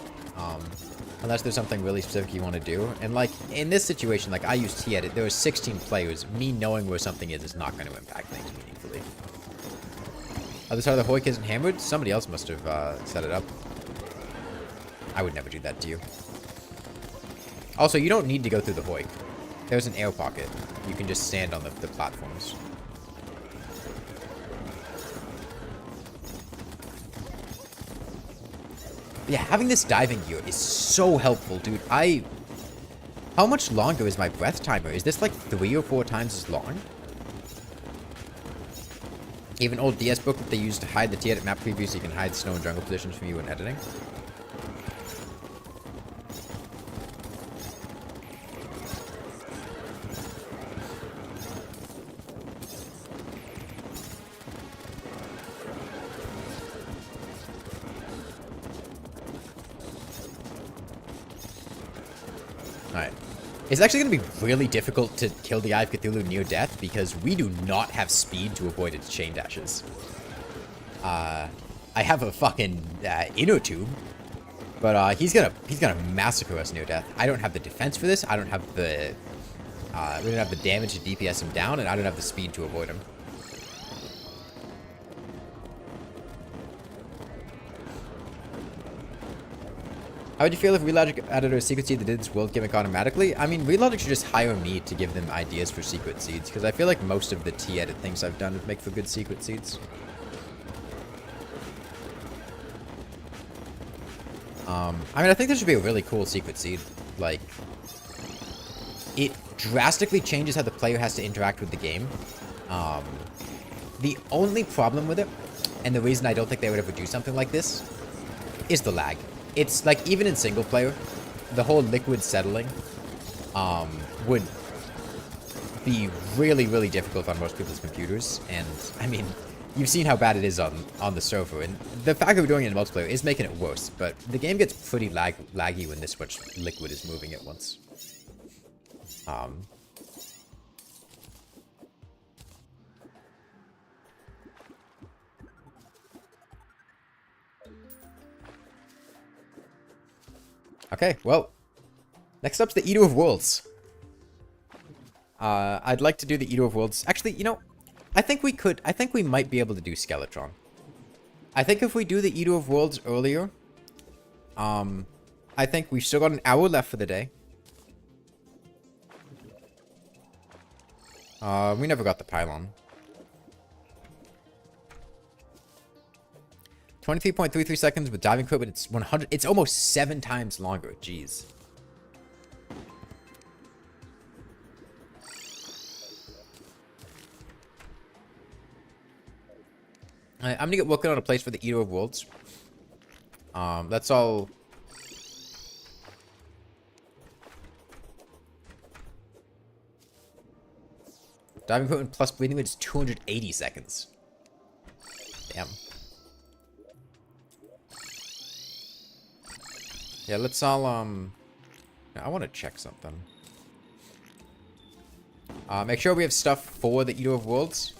Unless there's something really specific you want to do. And, like, in this situation, like, I use T-edit. There are 16 players. Me knowing where something is not going to impact things meaningfully. Other side of the Hoik isn't hammered? Somebody else must have set it up. I would never do that to you. Also, you don't need to go through the Hoik. There's an air pocket. You can just stand on the platforms. Yeah, having this diving gear is so helpful, dude. How much longer is my breath timer? Is this like 3 or 4 times as long? Even old DS book that they used to hide the T-edit map preview so you can hide snow and jungle positions from you when editing. Alright. It's actually going to be really difficult to kill the Eye of Cthulhu near death because we do not have speed to avoid its chain dashes. I have a fucking inner tube, but he's gonna massacre us near death. I don't have the defense for this. I don't have the we don't have the damage to DPS him down, and I don't have the speed to avoid him. How would you feel if Relogic added a secret seed that did this world gimmick automatically? I mean, Relogic should just hire me to give them ideas for secret seeds, because I feel like most of the T-edit things I've done would make for good secret seeds. I mean, I think there should be a really cool secret seed. Like, it drastically changes how the player has to interact with the game. The only problem with it, and the reason I don't think they would ever do something like this, is the lag. It's like, even in single player, the whole liquid settling would be really, really difficult on most people's computers. And I mean, you've seen how bad it is on the server, and the fact that we're doing it in multiplayer is making it worse, but the game gets pretty laggy when this much liquid is moving at once. Okay, well, next up's the Eater of Worlds. I'd like to do the Eater of Worlds. Actually, you know, I think we might be able to do Skeletron. I think if we do the Eater of Worlds earlier, I think we've still got an hour left for the day. We never got the pylon. 23.33 seconds with diving equipment. It's 100. It's almost 7 times longer. Jeez. I'm gonna get working on a place for the Eater of Worlds. That's all. Diving equipment plus bleeding weight is 280 seconds. Damn. Yeah, let's all, I want to check something. Make sure we have stuff for the Eater of Worlds.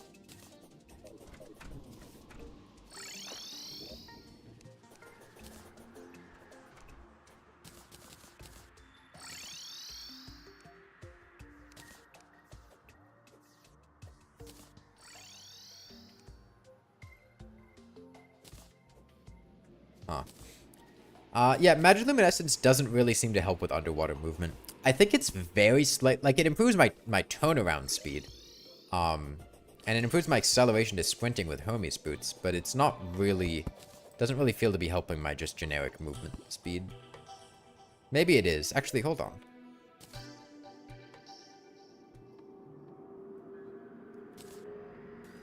Yeah, Magic Luminescence doesn't really seem to help with underwater movement. I think it's very slight, like it improves my turnaround speed. And it improves my acceleration to sprinting with Hermes boots, but it's not really, doesn't really feel to be helping my just generic movement speed. Maybe it is. Actually, hold on.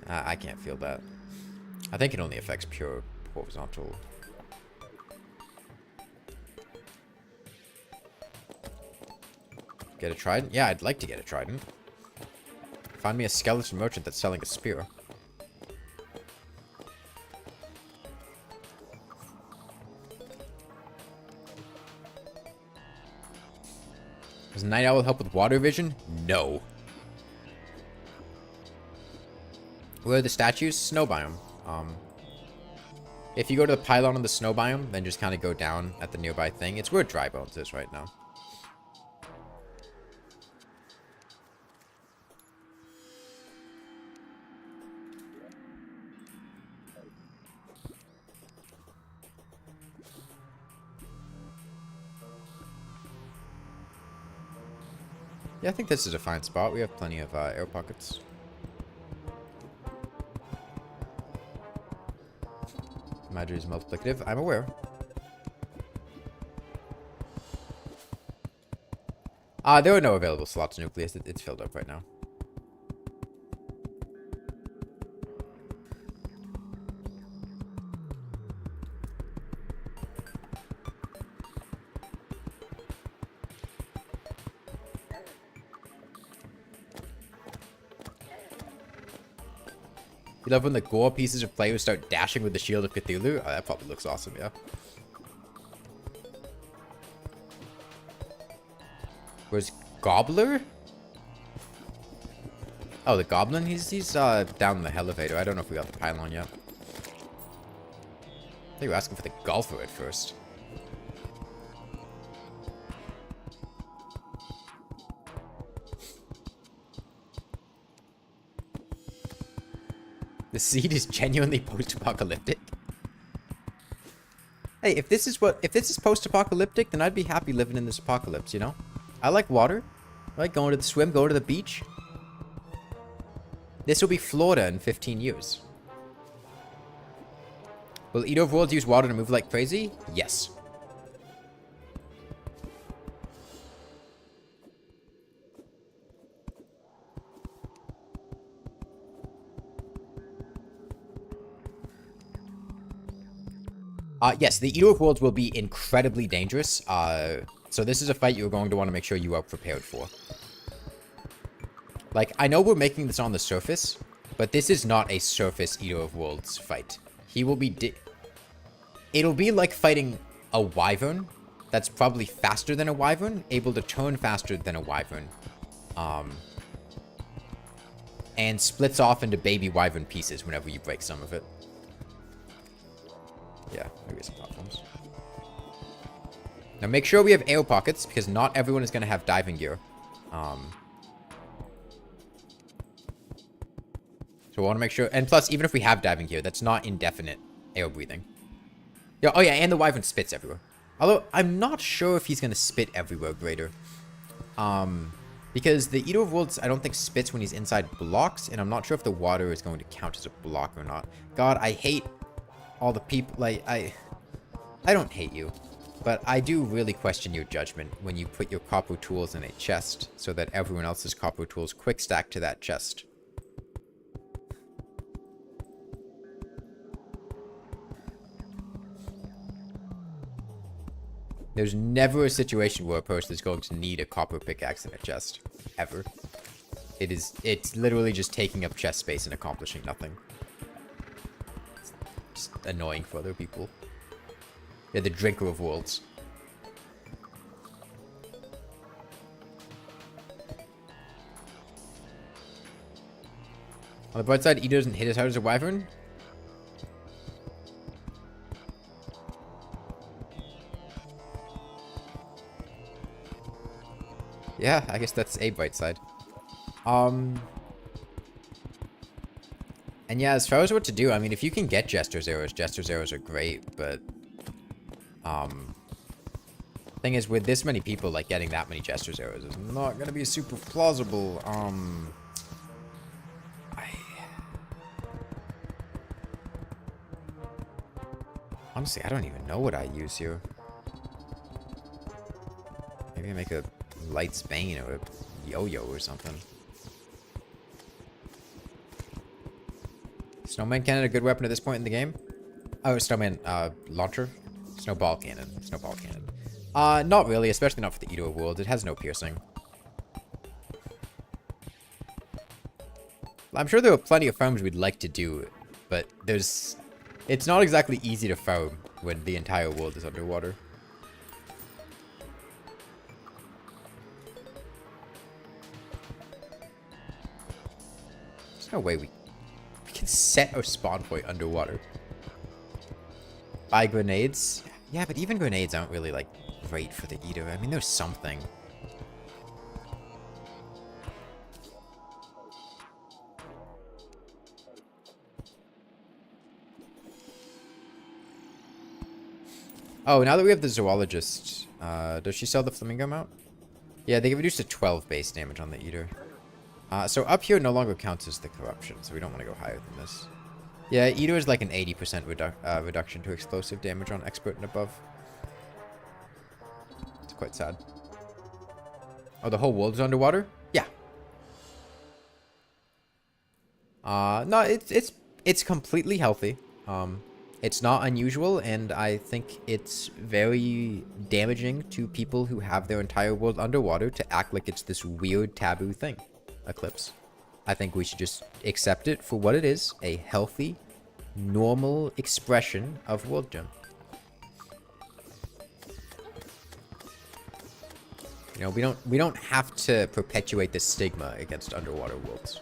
I can't feel that. I think it only affects pure horizontal. Get a trident? Yeah, I'd like to get a trident. Find me a skeleton merchant that's selling a spear. Does Night Owl help with water vision? No. Where are the statues? Snow biome. If you go to the pylon on the snow biome, then just kind of go down at the nearby thing. It's where Dry Bones is right now. Yeah, I think this is a fine spot. We have plenty of air pockets. Magic is multiplicative. I'm aware. There are no available slots in Nucleus. It's filled up right now. You love when the gore pieces of players start dashing with the Shield of Cthulhu? Oh, that probably looks awesome, yeah. Where's Goblin? Oh, the Goblin? He's down the elevator. I don't know if we got the pylon yet. I think we were asking for the golfer at first. The seed is genuinely post-apocalyptic. Hey, if this is post-apocalyptic, then I'd be happy living in this apocalypse, you know? I like water. I like going to the swim, going to the beach. This will be Florida in 15 years. Will Eater of Worlds use water to move like crazy? Yes. Yes, the Eater of Worlds will be incredibly dangerous. So this is a fight you're going to want to make sure you are prepared for. Like, I know we're making this on the surface, But this is not a surface Eater of Worlds fight. He will be... It'll be like fighting a wyvern that's probably faster than a wyvern, able to turn faster than a wyvern. And splits off into baby wyvern pieces whenever you break some of it. Yeah, maybe some platforms. Now make sure we have air pockets, because not everyone is going to have diving gear. So we want to make sure, and plus, even if we have diving gear, that's not indefinite air breathing. Yeah, oh yeah, and the wyvern spits everywhere. Although, I'm not sure if he's going to spit everywhere greater. Because the Eater of Worlds, I don't think spits when he's inside blocks, and I'm not sure if the water is going to count as a block or not. God, I hate all the people, like, I don't hate you, but I do really question your judgment when you put your copper tools in a chest so that everyone else's copper tools quick stack to that chest. There's never a situation where a person is going to need a copper pickaxe in a chest. Ever. It's literally just taking up chest space and accomplishing nothing. It's just annoying for other people. They're the drinker of worlds. On the bright side, Eater doesn't hit as hard as a wyvern. Yeah, I guess that's a bright side. And yeah, as far as what to do, I mean, if you can get Jester's arrows are great, but thing is, with this many people, like, getting that many Jester's arrows is not gonna be super plausible. Honestly, I don't even know what I use here. Maybe I make a Light's Bane or a yo-yo or something. Snowman cannon, a good weapon at this point in the game? Oh, snowman, launcher? Snowball cannon. Snowball cannon. Not really, especially not for the Eater of Worlds. It has no piercing. I'm sure there are plenty of farms we'd like to do, but it's not exactly easy to farm when the entire world is underwater. There's no way we can set our spawn point underwater. Buy grenades? Yeah, but even grenades aren't really, like, great for the Eater. I mean, there's something. Oh, now that we have the zoologist, does she sell the flamingo mount? Yeah, they get reduced to 12 base damage on the Eater. So up here no longer counts as the corruption, so we don't want to go higher than this. Yeah, Eater is like an 80% reduction to explosive damage on expert and above. It's quite sad. Oh, the whole world is underwater? Yeah. No, it's completely healthy. It's not unusual, and I think it's very damaging to people who have their entire world underwater to act like it's this weird taboo thing. Eclipse. I think we should just accept it for what it is, a healthy, normal expression of World Gem. You know, we don't have to perpetuate this stigma against underwater worlds.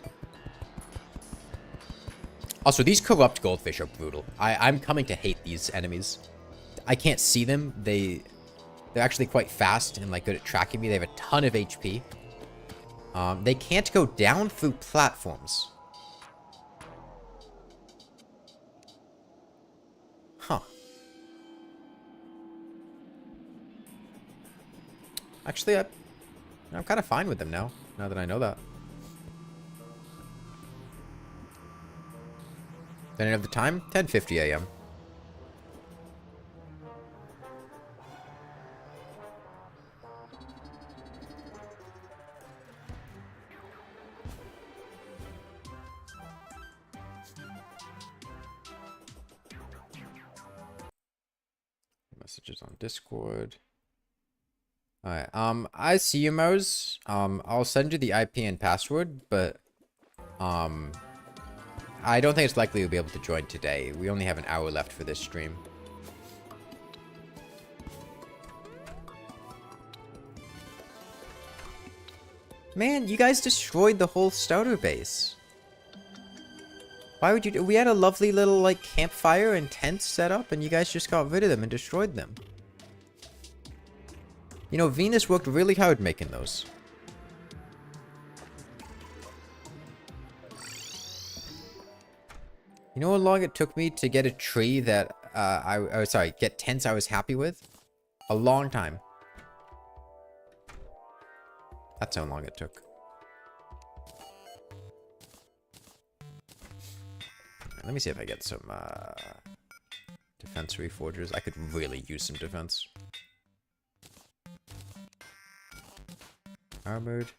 Also, these corrupt goldfish are brutal. I'm coming to hate these enemies. I can't see them. They're actually quite fast and like good at tracking me. They have a ton of HP. They can't go down through platforms. Huh. Actually, I'm kind of fine with them now that I know that. Then I have the time, 10:50 a.m. Messages on Discord. Alright, I see you, Mo's. I'll send you the IP and password, but, I don't think it's likely you'll be able to join today. We only have an hour left for this stream. Man, you guys destroyed the whole starter base. Why would you do? We had a lovely little, like, campfire and tents set up, and you guys just got rid of them and destroyed them. You know, Venus worked really hard making those. You know how long it took me to get a tree that, get tents I was happy with? A long time. That's how long it took. Let me see if I get some, defense reforgers. I could really use some defense. Armored.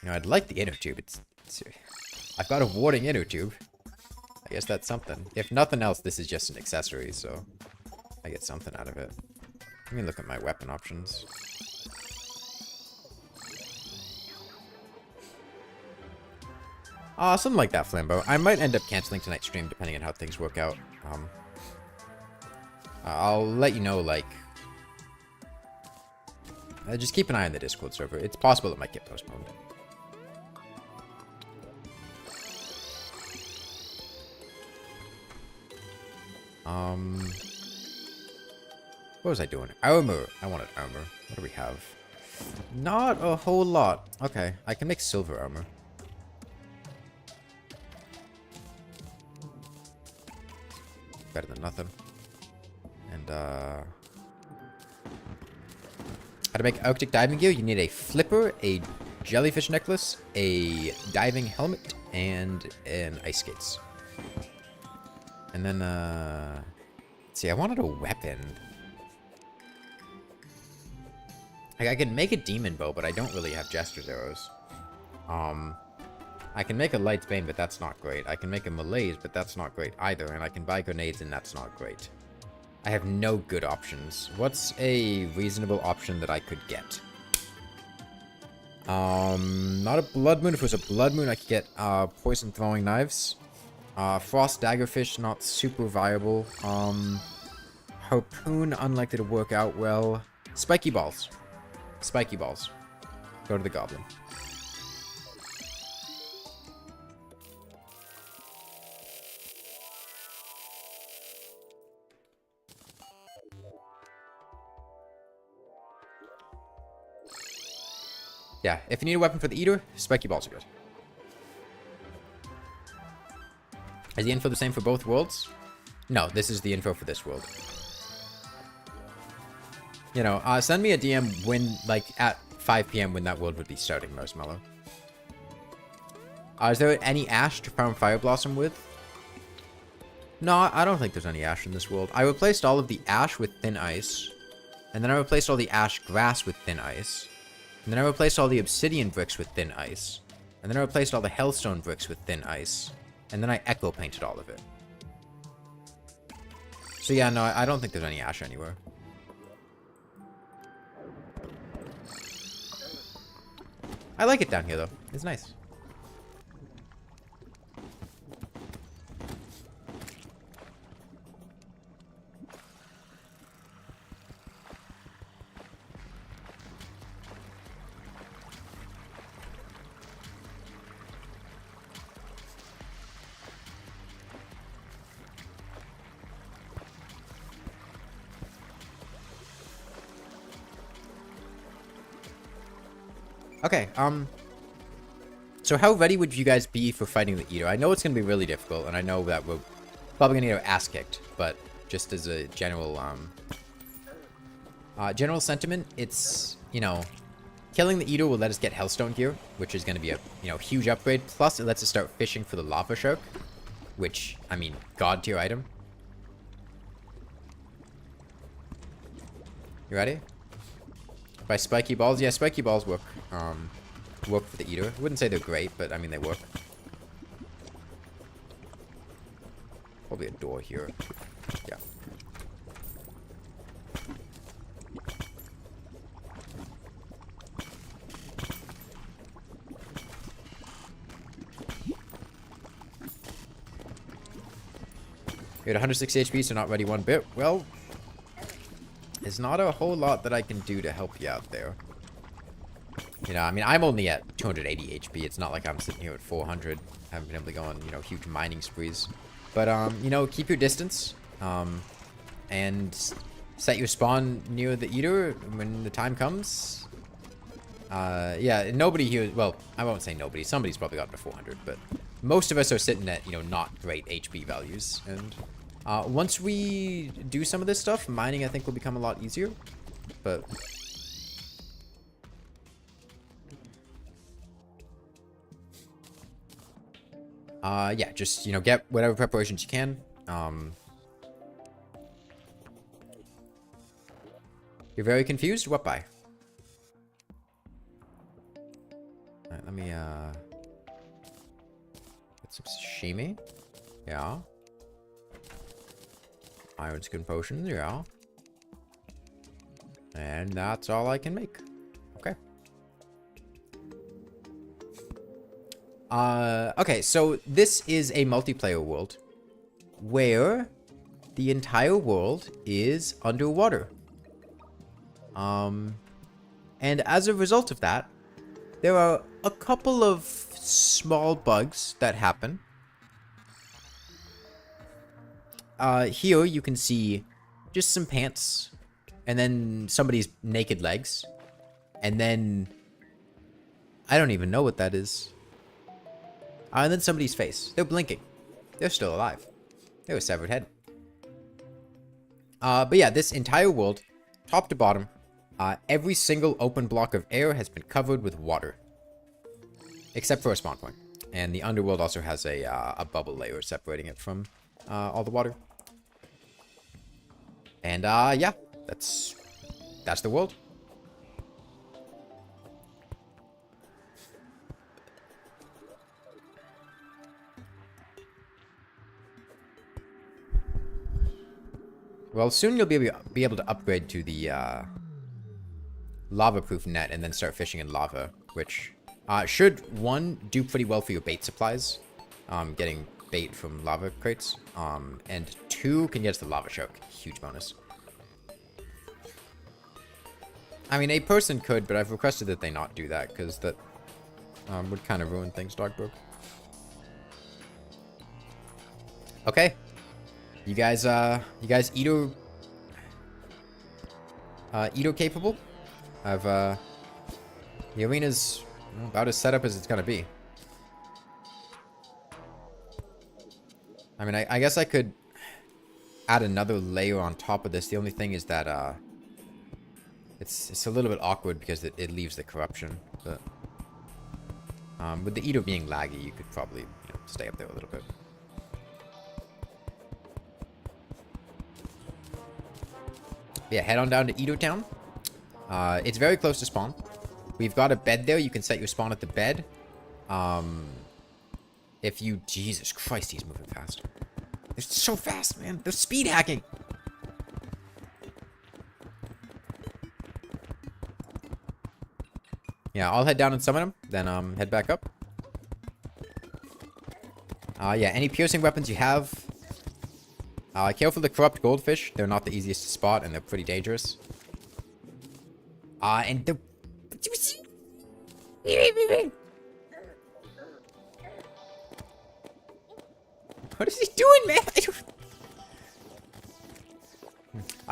You know, I'd like the inner tube. I've got a warding inner tube. I guess that's something. If nothing else, this is just an accessory, so I get something out of it. Let me look at my weapon options. Something like that, Flambeau. I might end up canceling tonight's stream depending on how things work out. I'll let you know, like... just keep an eye on the Discord server. It's possible it might get postponed. What was I doing? Armor. I wanted armor. What do we have? Not a whole lot. Okay, I can make silver armor. Better than nothing. And, how to make Arctic diving gear? You need a flipper, a jellyfish necklace, a diving helmet, and an ice skates. And then, let's see, I wanted a weapon. Like, I can make a demon bow, but I don't really have jester's arrows. I can make a light's bane, but that's not great. I can make a malaise, but that's not great either. And I can buy grenades, and that's not great. I have no good options. What's a reasonable option that I could get? Not a blood moon. If it was a blood moon, I could get poison throwing knives. Frost daggerfish, not super viable. Harpoon, unlikely to work out well. Spiky balls. Spiky balls. Go to the Goblin. Yeah, if you need a weapon for the Eater, spiky balls are good. Is the info the same for both worlds? No, this is the info for this world. You know, send me a DM when, like, at 5 PM when that world would be starting, Marshmallow. Is there any ash to farm Fire Blossom with? No, I don't think there's any ash in this world. I replaced all of the ash with thin ice. And then I replaced all the ash grass with thin ice. And then I replaced all the obsidian bricks with thin ice. And then I replaced all the Hellstone bricks with thin ice. And then I echo painted all of it. So yeah, no, I don't think there's any ash anywhere. I like it down here, though. It's nice. Okay, so how ready would you guys be for fighting the Eater? I know it's going to be really difficult, and I know that we're probably going to get our ass kicked, but just as a general, general sentiment, it's, you know, killing the Eater will let us get Hellstone gear, which is going to be a, you know, huge upgrade, plus it lets us start fishing for the Lava Shark, which, I mean, god tier item. You ready? By spiky balls? Yeah, spiky balls work. Work for the Eater. I wouldn't say they're great, but I mean they work. Probably a door here. Yeah. You're at 160 HP, so not ready one bit. Well, there's not a whole lot that I can do to help you out there. You know, I mean, I'm only at 280 HP. It's not like I'm sitting here at 400. Haven't been able to go on, you know, huge mining sprees. But, you know, keep your distance. And set your spawn near the eater when the time comes. Yeah, nobody here... Well, I won't say nobody. Somebody's probably gotten to 400, but most of us are sitting at, you know, not great HP values. And once we do some of this stuff, mining, I think, will become a lot easier. But... yeah, just, you know, get whatever preparations you can. You're very confused? What by? Alright, let me, get some sashimi. Yeah. Iron skin potions, yeah. And that's all I can make. Okay. Okay, so this is a multiplayer world where the entire world is underwater. And as a result of that, there are a couple of small bugs that happen. Here you can see just some pants, and then somebody's naked legs, and then I don't even know what that is. And then somebody's face. They're blinking. They're still alive. They have a severed head. But yeah, this entire world, top to bottom, every single open block of air has been covered with water. Except for a spawn point. And the Underworld also has a bubble layer separating it from all the water. And yeah, that's the world. Well, soon you'll be able to upgrade to the lava-proof net and then start fishing in lava, which should, one, do pretty well for your bait supplies, getting bait from lava crates, and two, can get us the lava shark. Huge bonus. I mean, a person could, but I've requested that they not do that, because that would kind of ruin things, Dogbrook. Okay. You guys Edo capable? I've, the arena's about as set up as it's gonna be. I mean, I guess I could add another layer on top of this. The only thing is that, it's a little bit awkward because it leaves the corruption, but, with the Edo being laggy, you could probably, you know, stay up there a little bit. Yeah, head on down to Edo Town. It's very close to spawn. We've got a bed there. You can set your spawn at the bed. If you... Jesus Christ, he's moving fast. They're so fast, man. They're speed hacking. Yeah, I'll head down and summon him. Then, head back up. Yeah, any piercing weapons you have... careful of the corrupt goldfish. They're not the easiest to spot, and they're pretty dangerous. And the... What is he doing, man?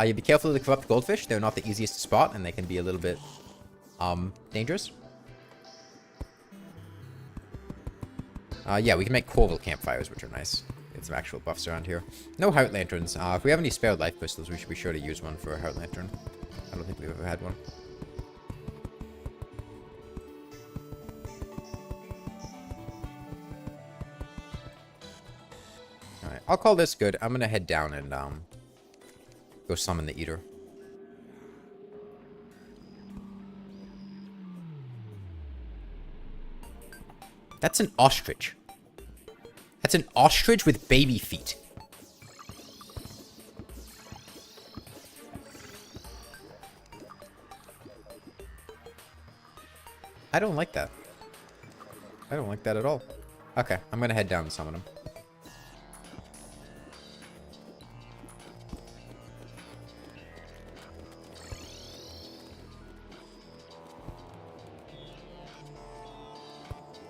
You be careful of the corrupt goldfish. They're not the easiest to spot, and they can be a little bit, dangerous. Yeah, we can make coral campfires, which are nice. Get some actual buffs around here. No heart lanterns. If we have any spare life crystals, we should be sure to use one for a heart lantern. I don't think we've ever had one. Alright, I'll call this good. I'm gonna head down and, go summon the Eater. That's an ostrich. That's an ostrich with baby feet. I don't like that. I don't like that at all. Okay, I'm gonna head down and summon him.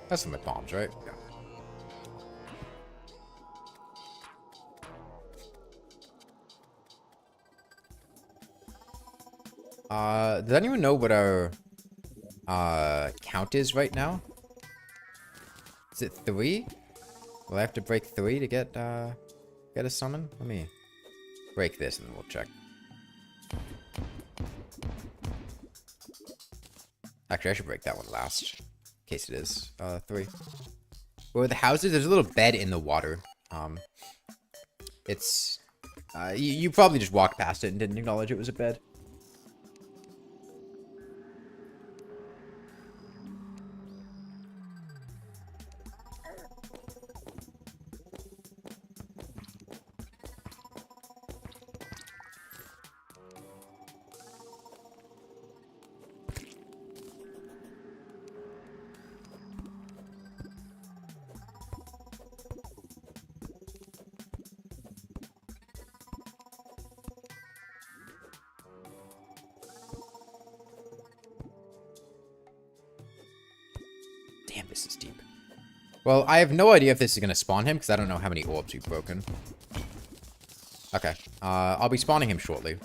That's some bombs, right? Yeah. Does anyone know what our count is right now? Is it 3? Will I have to break 3 to get a summon? Let me break this and then we'll check. Actually, I should break that one last. In case it is 3. Where are the houses? There's a little bed in the water. It's... you probably just walked past it and didn't acknowledge it was a bed. Damn, this is deep. Well, I have no idea if this is going to spawn him, because I don't know how many orbs we've broken. Okay. I'll be spawning him shortly.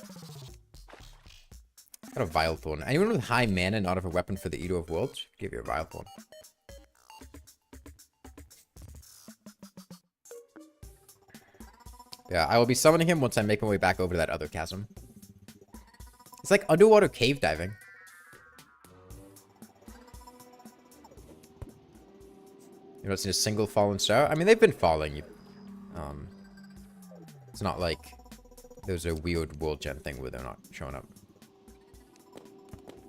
Got a Vile Thorn. Anyone with high mana not have a weapon for the Eater of Worlds? Give you a Vile Thorn. Yeah, I will be summoning him once I make my way back over to that other chasm. It's like underwater cave diving. You don't see a single fallen star? I mean, they've been falling. It's not like there's a weird world gen thing where they're not showing up.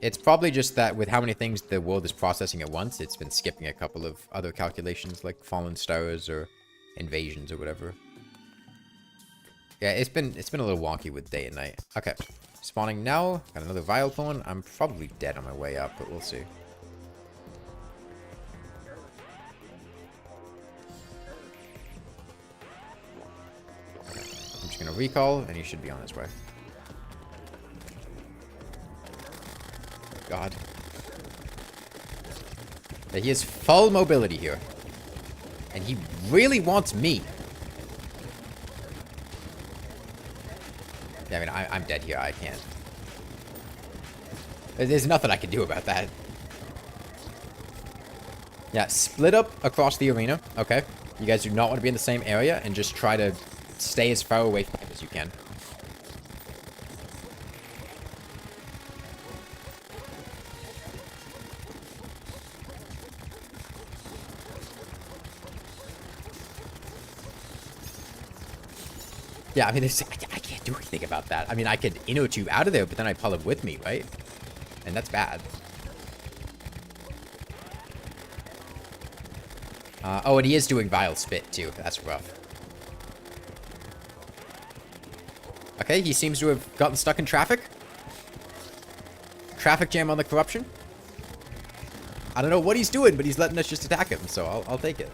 It's probably just that with how many things the world is processing at once, it's been skipping a couple of other calculations like fallen stars or invasions or whatever. Yeah, it's been a little wonky with day and night. Okay, spawning now. Got another Vile Thorn. I'm probably dead on my way up, but we'll see. I'm just gonna recall, and he should be on his way. God. Yeah, he has full mobility here. And he really wants me. Yeah, I mean, I'm dead here. I can't. There's nothing I can do about that. Yeah, split up across the arena. Okay. You guys do not want to be in the same area, and just try to stay as far away from him as you can. Yeah, I mean, I can't do anything about that. I mean, I could inner tube out of there, but then I'd pull him with me, right? And that's bad. Oh, and he is doing Vile Spit, too. That's rough. Okay, he seems to have gotten stuck in traffic. Traffic jam on the corruption. I don't know what he's doing, but he's letting us just attack him, so I'll take it.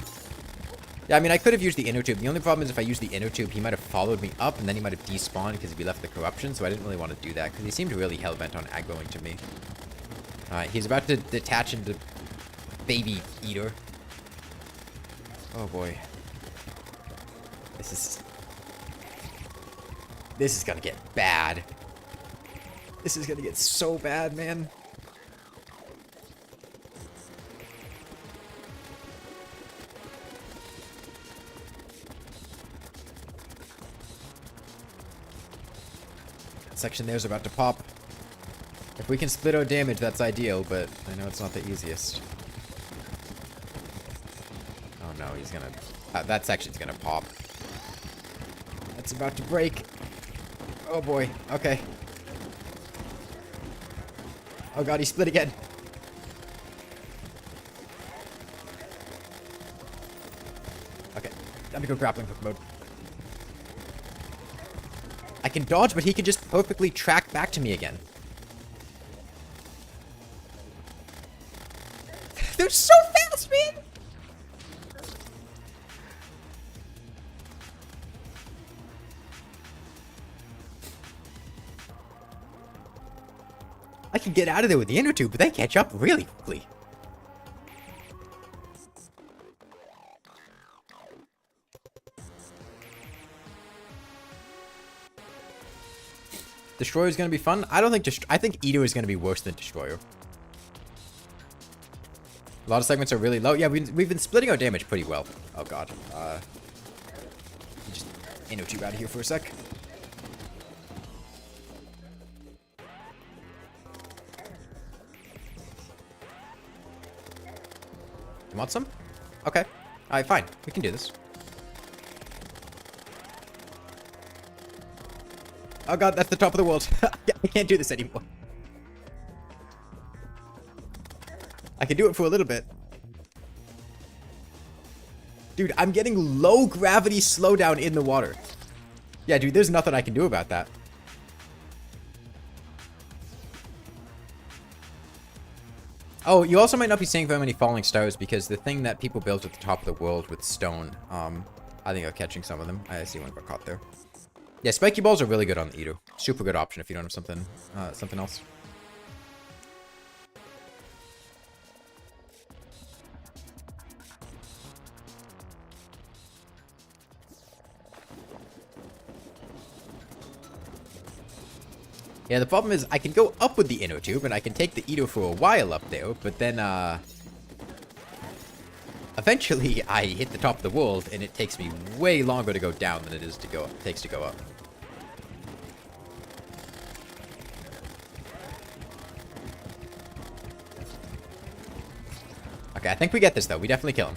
Yeah, I mean, I could have used the inner tube. The only problem is if I used the inner tube, he might have followed me up, and then he might have despawned because he left the corruption, so I didn't really want to do that, because he seemed really hell-bent on aggroing to me. He's about to detach into Baby Eater. Oh, boy. This is gonna get bad. This is gonna get so bad, man. Section there's about to pop. If we can split our damage, that's ideal, but I know it's not the easiest. Oh no, he's gonna... that section's gonna pop. That's about to break. Oh boy, okay. Oh god, he split again. Okay, time to go grappling hook mode. I can dodge, but he can just perfectly track back to me again. They're so fast, man! I can get out of there with the inner tube, but they catch up really quickly. Destroyer is going to be fun. I don't think... I think Eater is going to be worse than Destroyer. A lot of segments are really low. Yeah, we've been splitting our damage pretty well. Oh, God. Just Inno 2 out of here for a sec. You want some? Okay. Alright, fine. We can do this. Oh god, that's the top of the world. I can't do this anymore. I can do it for a little bit. Dude, I'm getting low gravity slowdown in the water. Yeah, dude, there's nothing I can do about that. Oh, you also might not be seeing very many falling stars because the thing that people built at the top of the world with stone, I think I'm catching some of them. I see one got caught there. Yeah, spiky balls are really good on the Eater. Super good option if you don't have something, something else. Yeah, the problem is I can go up with the Inno Tube and I can take the Eater for a while up there, but then, eventually I hit the top of the world and it takes me way longer to go down than it is to go up, takes to go up. Okay, I think we get this though. We definitely kill him.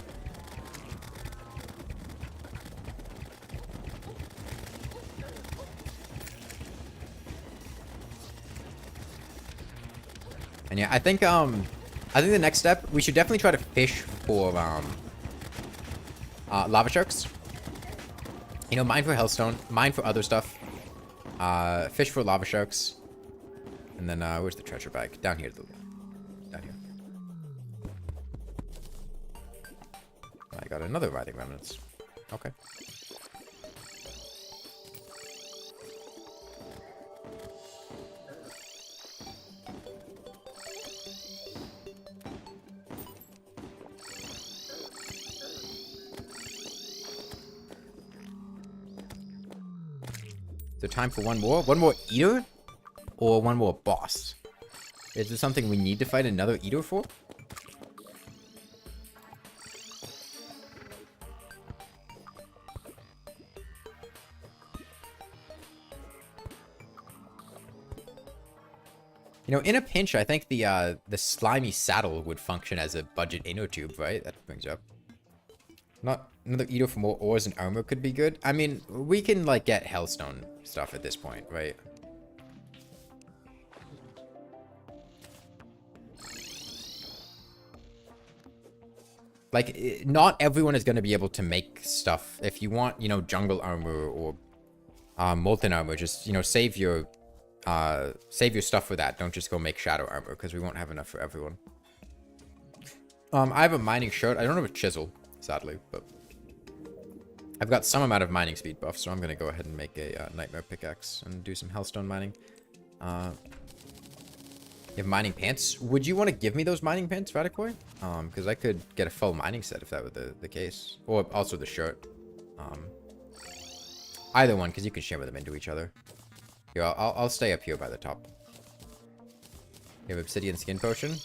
And yeah, I think the next step, we should definitely try to fish for, lava sharks. You know, mine for Hellstone, mine for other stuff. Fish for lava sharks. And then, where's the treasure bag? Down here. Down here. I got another writhing remnants. Okay. Is there time for one more? One more Eater? Or one more boss? Is there something we need to fight another Eater for? You know, in a pinch, I think the slimy saddle would function as a budget Inno Tube, right? That brings up. Not another Eater for more ores and armor could be good. I mean, we can like get Hellstone stuff at this point, right? Like, not everyone is going to be able to make stuff. If you want, you know, jungle armor or molten armor, just, you know, save your stuff for that. Don't just go make shadow armor because we won't have enough for everyone. I have a mining shirt. I don't have a chisel, sadly, but I've got some amount of mining speed buff, so I'm going to go ahead and make a nightmare pickaxe and do some Hellstone mining. You have mining pants. Would you want to give me those mining pants, Radikoi? Because I could get a full mining set if that were the case. Or also the shirt. Either one, because you can shimmer them into each other. Here, I'll stay up here by the top. You have obsidian skin potion.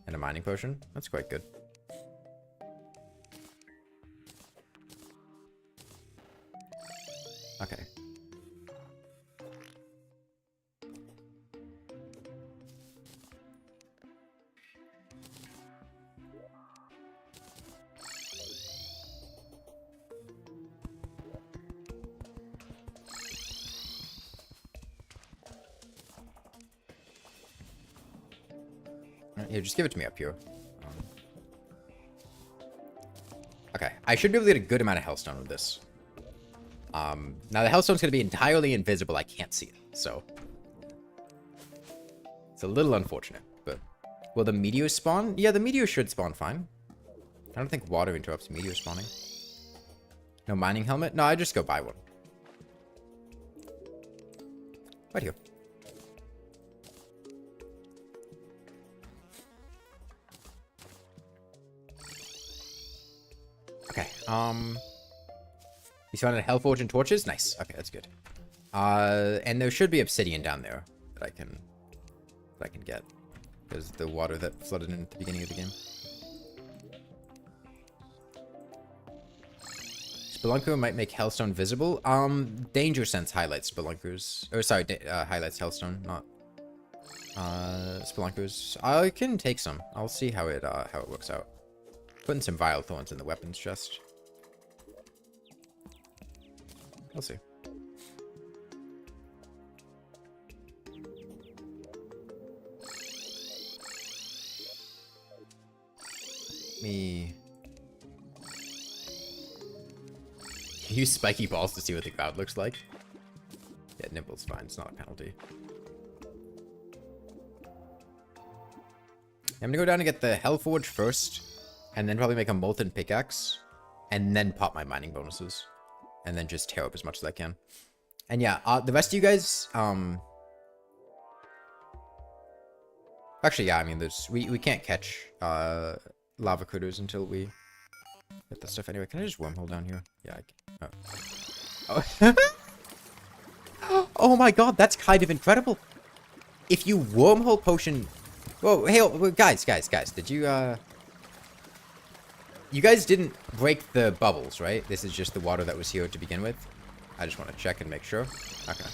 And a mining potion. That's quite good. Okay. Here, just give it to me up here. Okay, I should be able to get a good amount of Hellstone with this. Now the Hellstone's going to be entirely invisible. I can't see it, so it's a little unfortunate. But will the meteors spawn? Yeah, the meteors should spawn fine. I don't think water interrupts meteor spawning. No mining helmet? No, I just go buy one. Right here. Okay, you found a Hellforge and torches? Nice. Okay, that's good. And there should be obsidian down there that I can get. Because the water that flooded in at the beginning of the game. Spelunker might make Hellstone visible. Danger Sense highlights Spelunkers. Or sorry, highlights Hellstone, not Spelunkers. I can take some. I'll see how it works out. Putting some Vile Thorns in the weapons chest. I'll see. Me use spiky balls to see what the ground looks like. Yeah, nibble's fine. It's not a penalty. I'm gonna go down and get the Hellforge first, and then probably make a Molten Pickaxe, and then pop my mining bonuses, and then just tear up as much as I can. And yeah, the rest of you guys, actually, yeah, I mean, we can't catch lava critters until we get that stuff anyway. Can I just wormhole down here? Yeah, I can. Oh. Oh my god, that's kind of incredible. If you wormhole potion... Whoa, hey, guys, did you, you guys didn't break the bubbles, right? This is just the water that was here to begin with. I just want to check and make sure. Okay.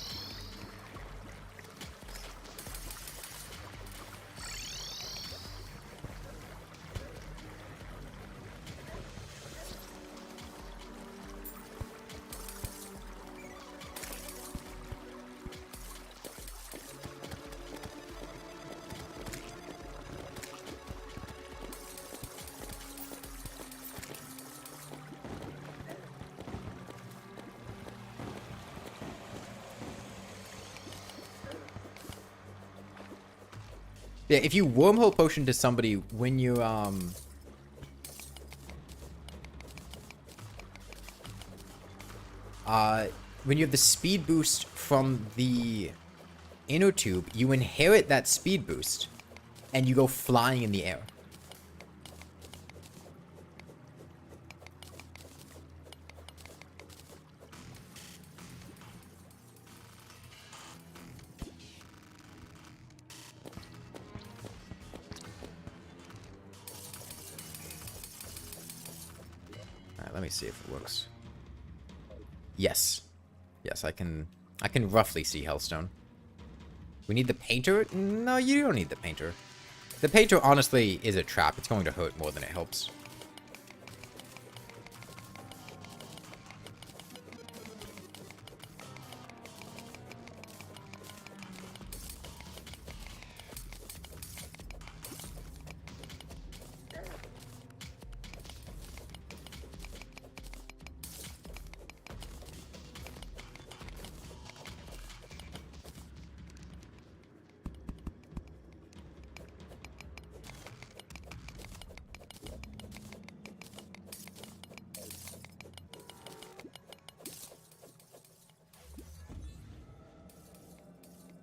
Yeah, if you wormhole potion to somebody when you, when you have the speed boost from the inner tube, you inherit that speed boost, and you go flying in the air. Let me see if it works. Yes. Yes, I can roughly see Hellstone. We need the painter? No, you don't need the painter. The painter honestly is a trap. It's going to hurt more than it helps.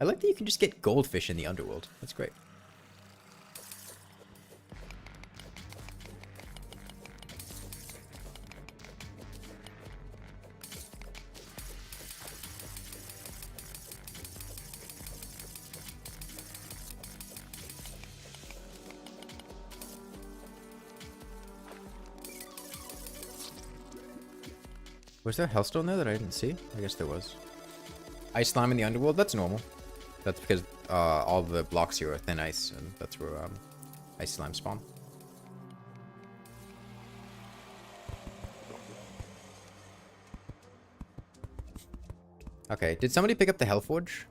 I like that you can just get goldfish in the Underworld. That's great. Was there Hellstone there that I didn't see? I guess there was. Ice slime in the Underworld? That's normal. That's because all the blocks here are thin ice, and that's where ice slime spawn. Okay, did somebody pick up the Hellforge?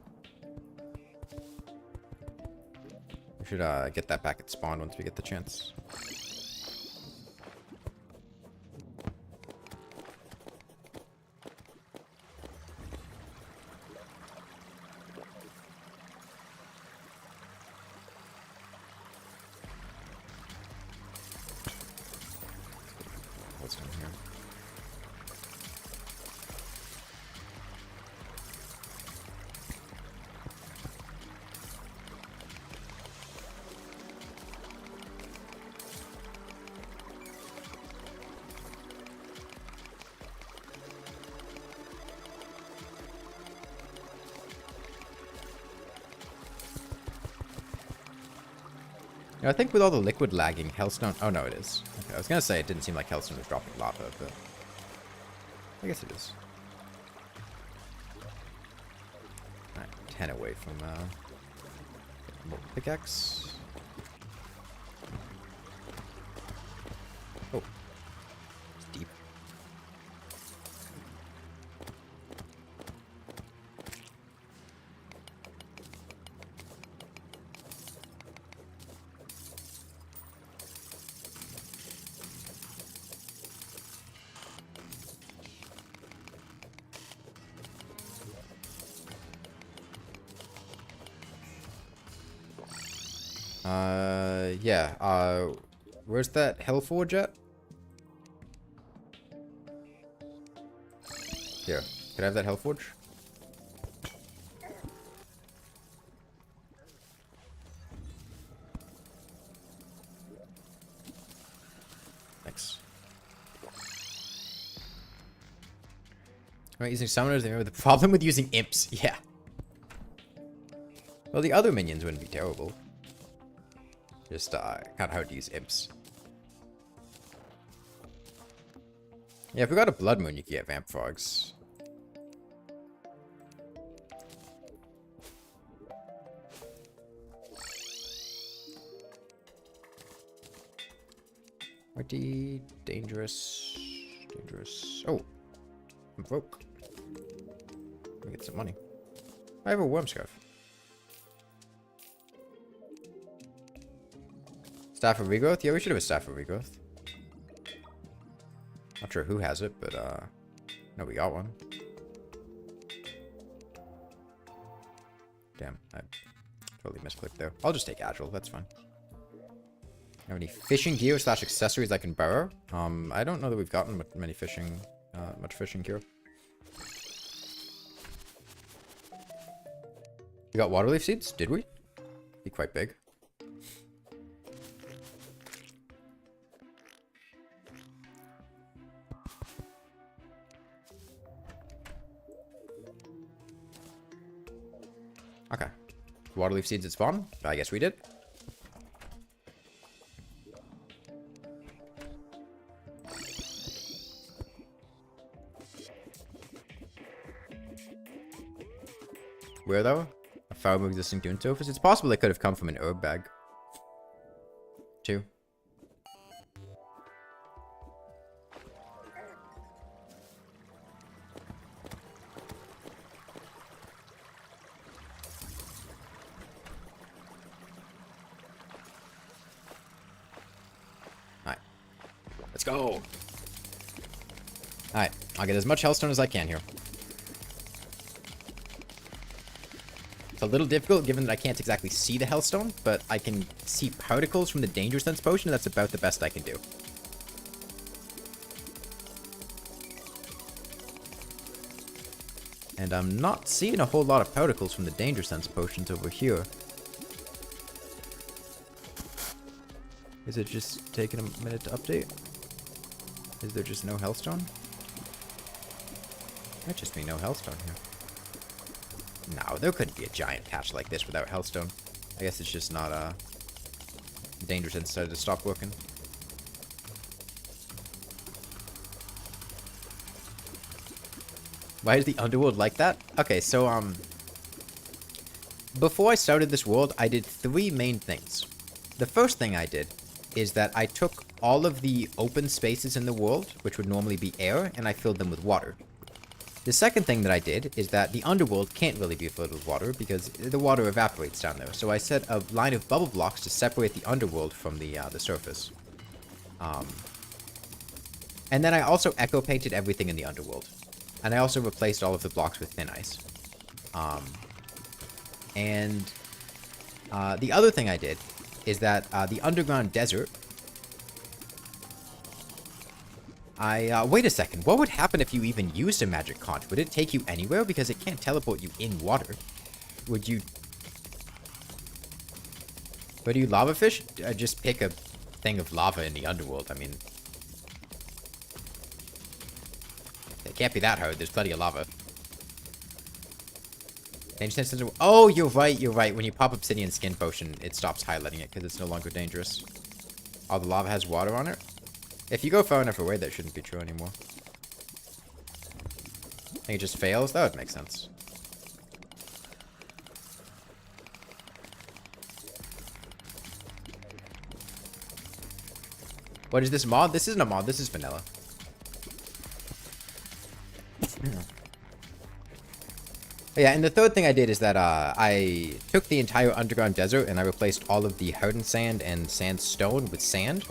We should get that back at spawn once we get the chance. You know, I think with all the liquid lagging, Hellstone... Oh, no, it is. Okay, I was going to say it didn't seem like Hellstone was dropping lava, but... I guess it is. Alright, 10 away from, more pickaxe. Oh. It's deep. Yeah, where's that Hellforge at? Here, could I have that Hellforge? Thanks. Am I using summoners? The problem with using imps, yeah. Well, the other minions wouldn't be terrible. Just, kind of hard to use imps. Yeah, if we got a Blood Moon, you could get Vamp Frogs. Pretty dangerous. Dangerous. Oh. I'm broke. Let me get some money. I have a worm scarf. Staff of Regrowth? Yeah, we should have a Staff of Regrowth. Not sure who has it, but, no, we got one. Damn, I totally misclicked there. I'll just take Agile, that's fine. Have any fishing gear / accessories I can borrow? I don't know that we've gotten much fishing gear. We got waterleaf seeds? Did we? Be quite big. Okay. Waterleaf seeds at spawn? I guess we did. Where though? A farm of existing dune surface? It's possible they could have come from an herb bag. Too. Alright. Let's go! Alright, I'll get as much Hellstone as I can here. It's a little difficult given that I can't exactly see the Hellstone, but I can see particles from the Danger Sense potion, and that's about the best I can do. And I'm not seeing a whole lot of particles from the Danger Sense potions over here. Is it just taking a minute to update? Is there just no Hellstone? Might just be no Hellstone here. No, there couldn't be a giant patch like this without Hellstone. I guess it's just not, Danger Sense decided to stop working. Why is the Underworld like that? Okay, so, before I started this world, I did 3 main things. The first thing I did is that I took all of the open spaces in the world, which would normally be air, and I filled them with water. The second thing that I did is that the Underworld can't really be filled with water because the water evaporates down there. So I set a line of bubble blocks to separate the Underworld from the surface. And then I also echo painted everything in the Underworld. And I also replaced all of the blocks with thin ice. The other thing I did is that the underground desert... wait a second. What would happen if you even used a magic conch? Would it take you anywhere? Because it can't teleport you in water. Would you lava fish? Just pick a thing of lava in the Underworld. I mean... It can't be that hard. There's plenty of lava. Danger sensitive. Oh, you're right. You're right. When you pop Obsidian Skin Potion, it stops highlighting it because it's no longer dangerous. Oh, the lava has water on it? If you go far enough away, that shouldn't be true anymore. I think it just fails? That would make sense. What is this mod? This isn't a mod. This is vanilla. Yeah, and the third thing I did is that I took the entire underground desert and I replaced all of the hardened sand and sandstone with sand.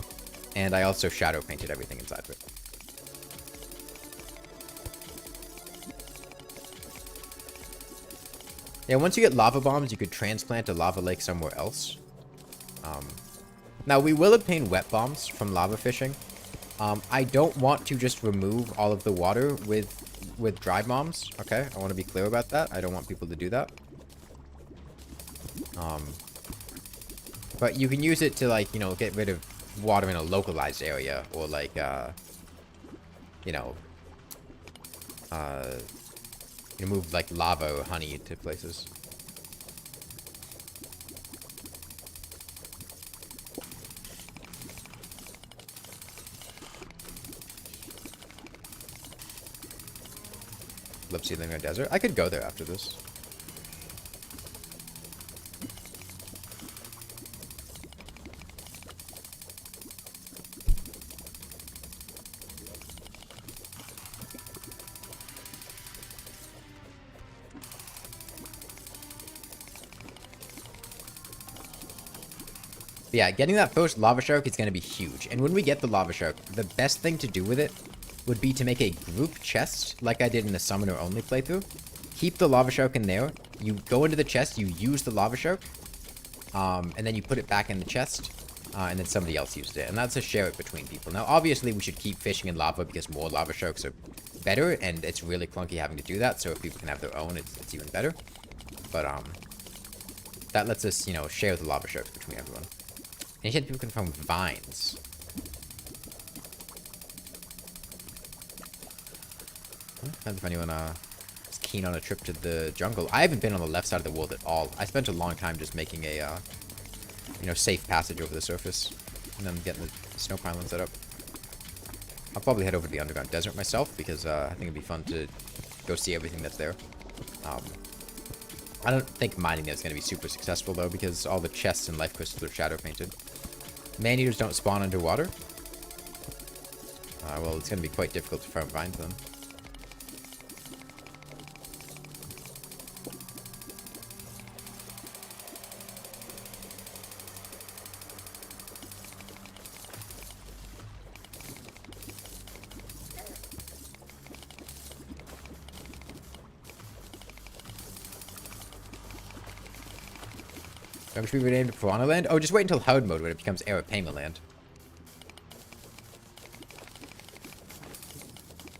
And I also shadow painted everything inside of it. Yeah, once you get lava bombs, you could transplant a lava lake somewhere else. Now, we will obtain wet bombs from lava fishing. I don't want to just remove all of the water with dry bombs, okay? I want to be clear about that. I don't want people to do that. But you can use it to, like, you know, get rid of water in a localized area, or like, you know, move like lava or honey to places. Love seedling in a desert. I could go there after this. But yeah, getting that first lava shark is going to be huge. And when we get the lava shark, the best thing to do with it would be to make a group chest, like I did in the summoner only playthrough. Keep the lava shark in there. You go into the chest, you use the lava shark, and then you put it back in the chest, and then somebody else used it. And that's to share it between people. Now, obviously, we should keep fishing in lava because more lava sharks are better, and it's really clunky having to do that. So if people can have their own, it's even better. But that lets us, you know, share the lava sharks between everyone. Ancient people can farm vines. I don't know if anyone is keen on a trip to the jungle. I haven't been on the left side of the world at all. I spent a long time just making a, you know, safe passage over the surface. And then getting the snow pylon set up. I'll probably head over to the underground desert myself because I think it'd be fun to go see everything that's there. I don't think mining there is going to be super successful, though, because all the chests and life crystals are shadow painted. Man-eaters don't spawn underwater. Well, it's going to be quite difficult to farm vines, then. Which we renamed Piranha Land? Oh, just wait until hard mode when it becomes Arapaima Land.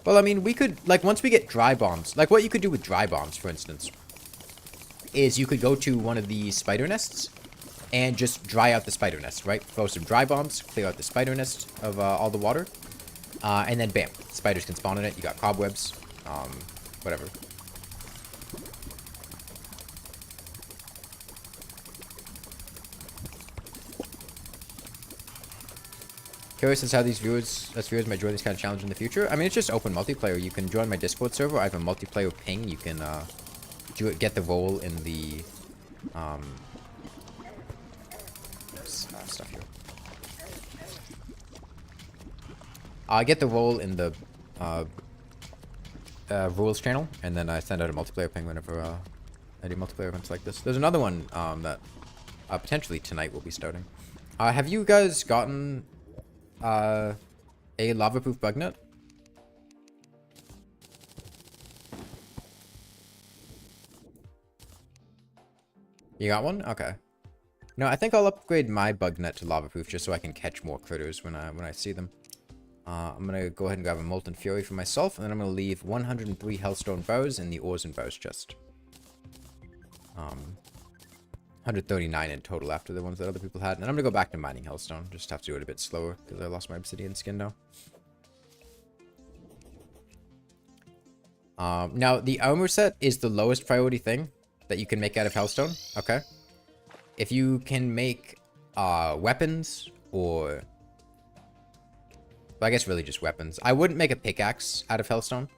Well, I mean, we could, like, once we get dry bombs, like, what you could do with dry bombs, for instance, is you could go to one of the spider nests and just dry out the spider nest, right? Throw some dry bombs, clear out the spider nest of all the water, and then bam, spiders can spawn in it. You got cobwebs, whatever. Curious as how us viewers might join this kind of challenge in the future. I mean, it's just open multiplayer. You can join my Discord server. I have a multiplayer ping. You can get the role in the stuff here. I get the role in the rules channel, and then I send out a multiplayer ping whenever I do multiplayer events like this. There's another one that potentially tonight will be starting. Have you guys gotten a lava-proof bug net? You got one? Okay. No, I think I'll upgrade my bug net to lava-proof just so I can catch more critters when I see them. I'm gonna go ahead and grab a Molten Fury for myself, and then I'm gonna leave 103 Hellstone bows in the ores and bows chest. 139 in total after the ones that other people had. And then I'm going to go back to mining Hellstone. Just have to do it a bit slower because I lost my obsidian skin now. Now, the armor set is the lowest priority thing. that you can make out of Hellstone. Okay. If you can make weapons or... Well, I guess really just weapons. I wouldn't make a pickaxe out of Hellstone.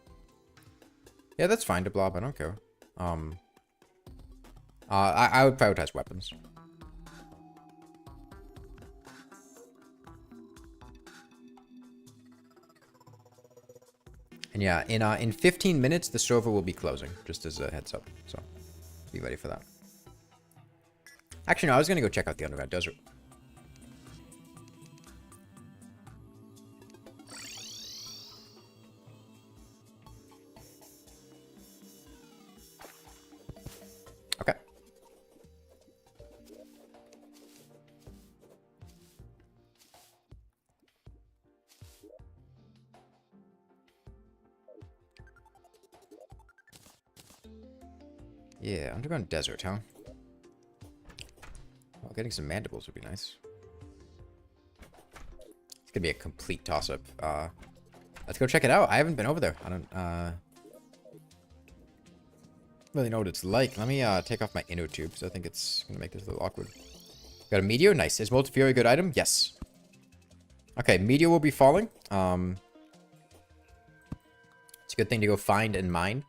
Yeah, that's fine to blob. I don't care. I would prioritize weapons. And yeah, in 15 minutes, the server will be closing, just as a heads up. So, be ready for that. Actually, no, I was going to go check out the Underground Desert. Okay. Yeah, Underground Desert, huh? Well, getting some mandibles would be nice. It's gonna be a complete toss-up. Let's go check it out. I haven't been over there. I don't really know what it's like. Let me take off my inner tube, because I think it's gonna make this a little awkward. Got a meteor? Nice. Is Molt Fury a good item? Yes. Okay, meteor will be falling. It's a good thing to go find and mine.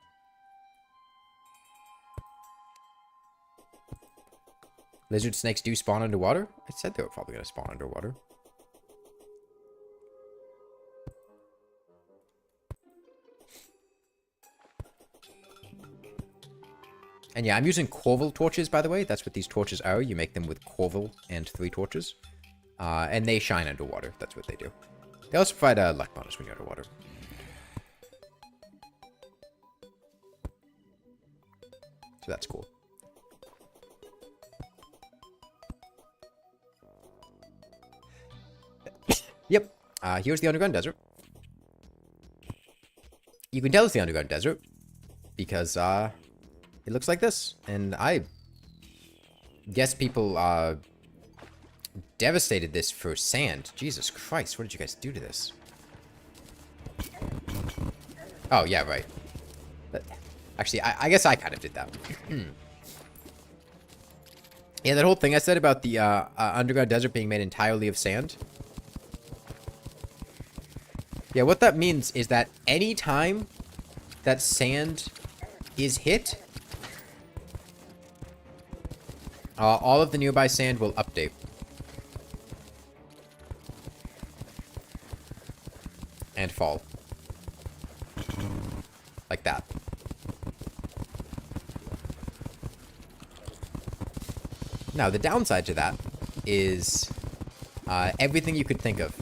Lizard snakes do spawn underwater? I said they were probably going to spawn underwater. And yeah, I'm using Corval torches, by the way. That's what these torches are. You make them with Corval and 3 torches. And they shine underwater. That's what they do. They also provide a luck bonus when you're underwater. So that's cool. Yep. Here's the Underground Desert. You can tell it's the Underground Desert because it looks like this. And I guess people devastated this for sand. Jesus Christ, what did you guys do to this? Oh, yeah, right. But, actually, I guess I kind of did that. Yeah, that whole thing I said about the Underground Desert being made entirely of sand. Yeah, what that means is that any time that sand is hit, all of the nearby sand will update. And fall. Like that. Now, the downside to that is everything you could think of.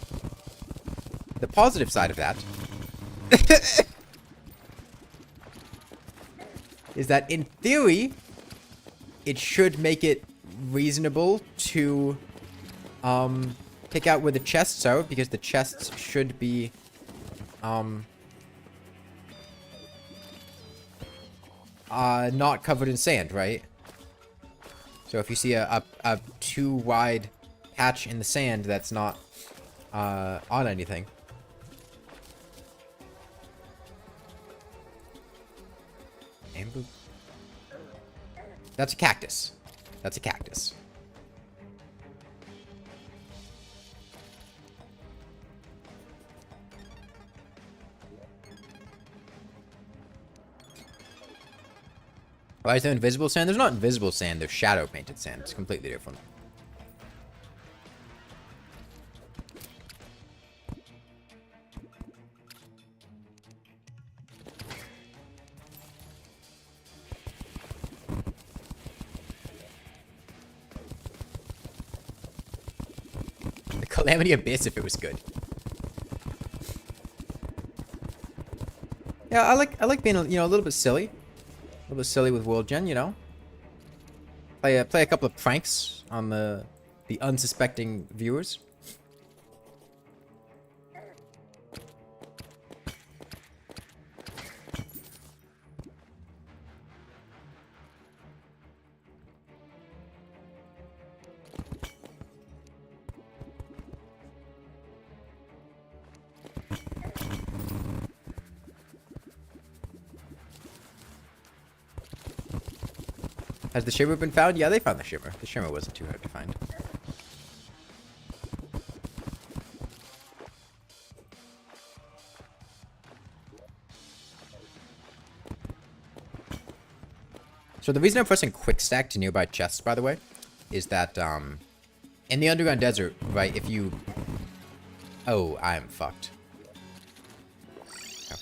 The positive side of that is that, in theory, it should make it reasonable to pick out where the chests are, because the chests should be not covered in sand, right? So if you see a too wide patch in the sand that's not on anything. Amber. That's a cactus. That's a cactus. Why is there invisible sand? There's not invisible sand, there's shadow painted sand. It's completely different. The Calamity Abyss if it was good. Yeah, I like being, you know, a little bit silly. A little bit silly with World Gen, you know. Play a couple of pranks on the unsuspecting viewers. Has the shimmer been found? Yeah, they found the shimmer. The shimmer wasn't too hard to find. So the reason I'm pressing quick stack to nearby chests, by the way, is that in the underground desert, right, if you... Oh, I'm fucked. Oh.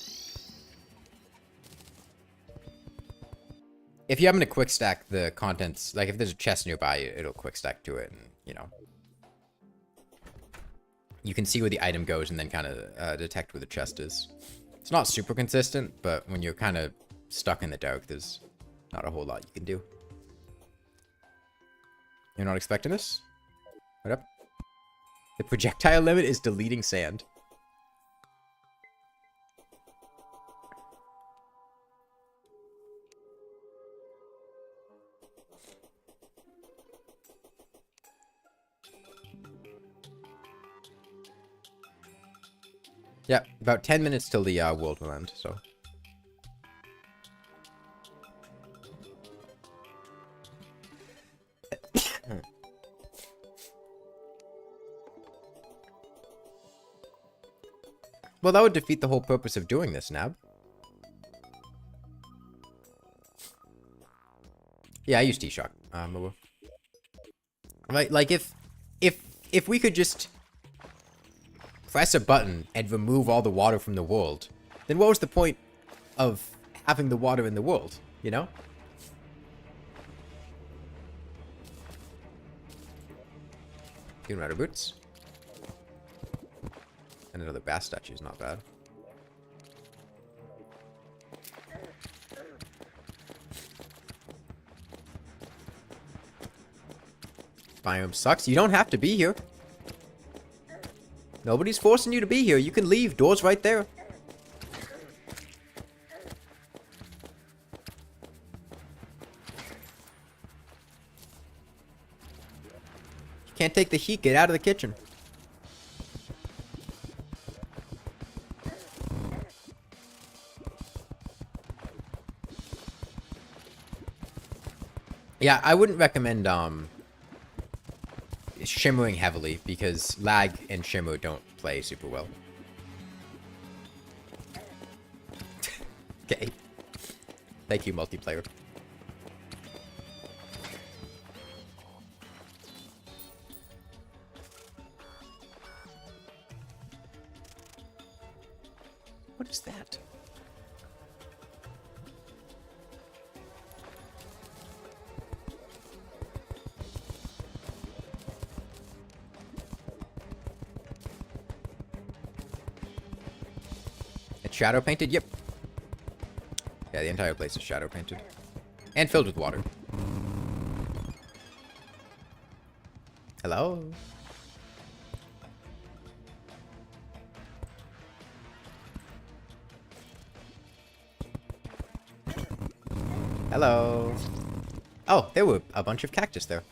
If you happen to quick stack the contents, like if there's a chest nearby, it'll quick stack to it, and, you know. You can see where the item goes and then kind of detect where the chest is. It's not super consistent, but when you're kind of stuck in the dark, there's not a whole lot you can do. You're not expecting this? What up? The projectile limit is deleting sand. Yeah, about 10 minutes till the world will end, so... Well, that would defeat the whole purpose of doing this, Nab. Yeah, I use T-Shock. Like if we could just press a button and remove all the water from the world, then what was the point of having the water in the world, you know? Human Rider boots. And another bass statue is not bad. Biome sucks. You don't have to be here. Nobody's forcing you to be here. You can leave. Door's right there. You can't take the heat. Get out of the kitchen. Yeah, I wouldn't recommend shimmering heavily because lag and shimmer don't play super well. Okay. Thank you, multiplayer. What is that? Shadow painted? Yep. Yeah, the entire place is shadow painted. And filled with water. Hello? Hello? Oh, there were a bunch of cactus there.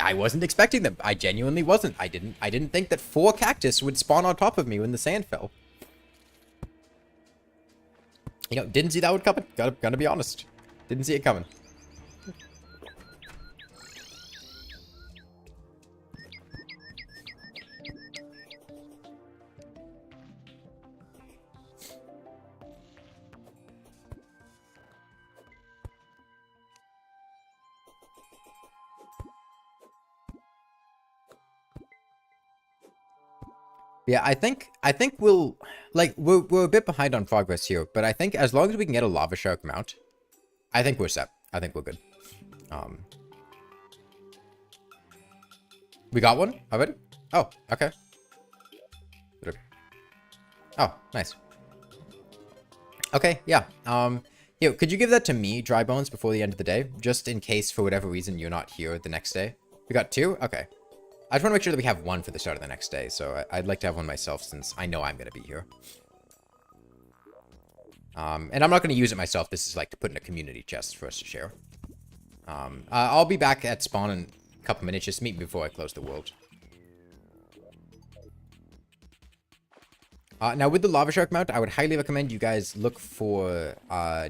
I wasn't expecting them. I genuinely wasn't. I didn't think that 4 cactus would spawn on top of me when the sand fell. You know, didn't see that one coming. Gotta be honest. Didn't see it coming. Yeah, I think we'll like we're a bit behind on progress here, but I think as long as we can get a lava shark mount, I think we're set. I think we're good. We got one already? Oh, okay. Oh, nice. Okay, yeah. Yo, could you give that to me, Dry Bones, before the end of the day, just in case for whatever reason you're not here the next day? We got 2? Okay. I just want to make sure that we have 1 for the start of the next day, so I'd like to have 1 myself since I know I'm going to be here. And I'm not going to use it myself. This is like to put in a community chest for us to share. I'll be back at spawn in a couple minutes. Just meet me before I close the world. Now, with the Lava Shark mount, I would highly recommend you guys look for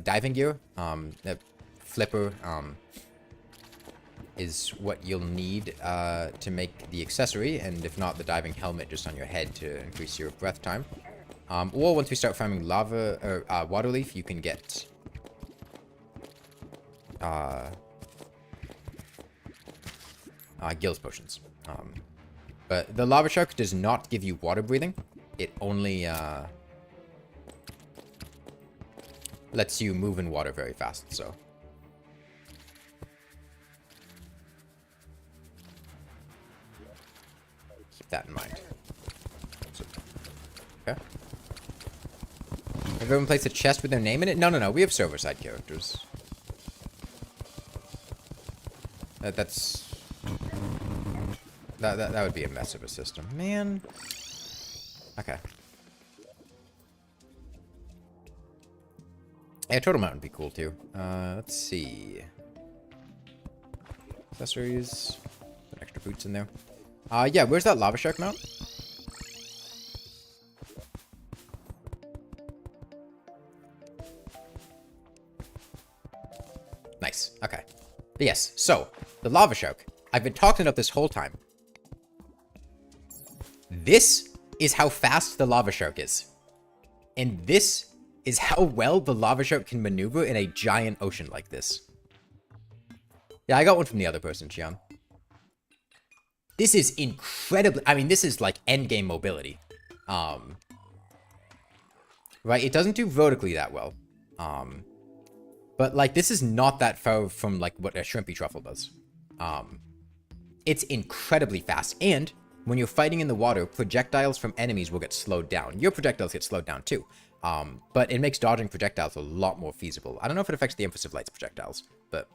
diving gear, flipper, is what you'll need to make the accessory, and if not, the diving helmet just on your head to increase your breath time. Or once we start farming lava or water leaf, you can get gills potions. But the lava shark does not give you water breathing. It only lets you move in water very fast, so. Keep that in mind. So, okay. Have everyone placed a chest with their name in it? No, no, no. We have server-side characters. That would be a mess of a system. Man. Okay. Yeah, Turtle Mountain would be cool, too. Let's see. Accessories. Put extra boots in there. Yeah, where's that lava shark mount? Nice. Okay. But yes, so, the lava shark. I've been talking about this whole time. This is how fast the lava shark is. And this is how well the lava shark can maneuver in a giant ocean like this. Yeah, I got one from the other person, Xian. This is incredibly... I mean, this is like endgame mobility. Right? It doesn't do vertically that well. But, like, this is not that far from, like, what a shrimpy truffle does. It's incredibly fast. And when you're fighting in the water, projectiles from enemies will get slowed down. Your projectiles get slowed down, too. But it makes dodging projectiles a lot more feasible. I don't know if it affects the Empress of Light's projectiles, but...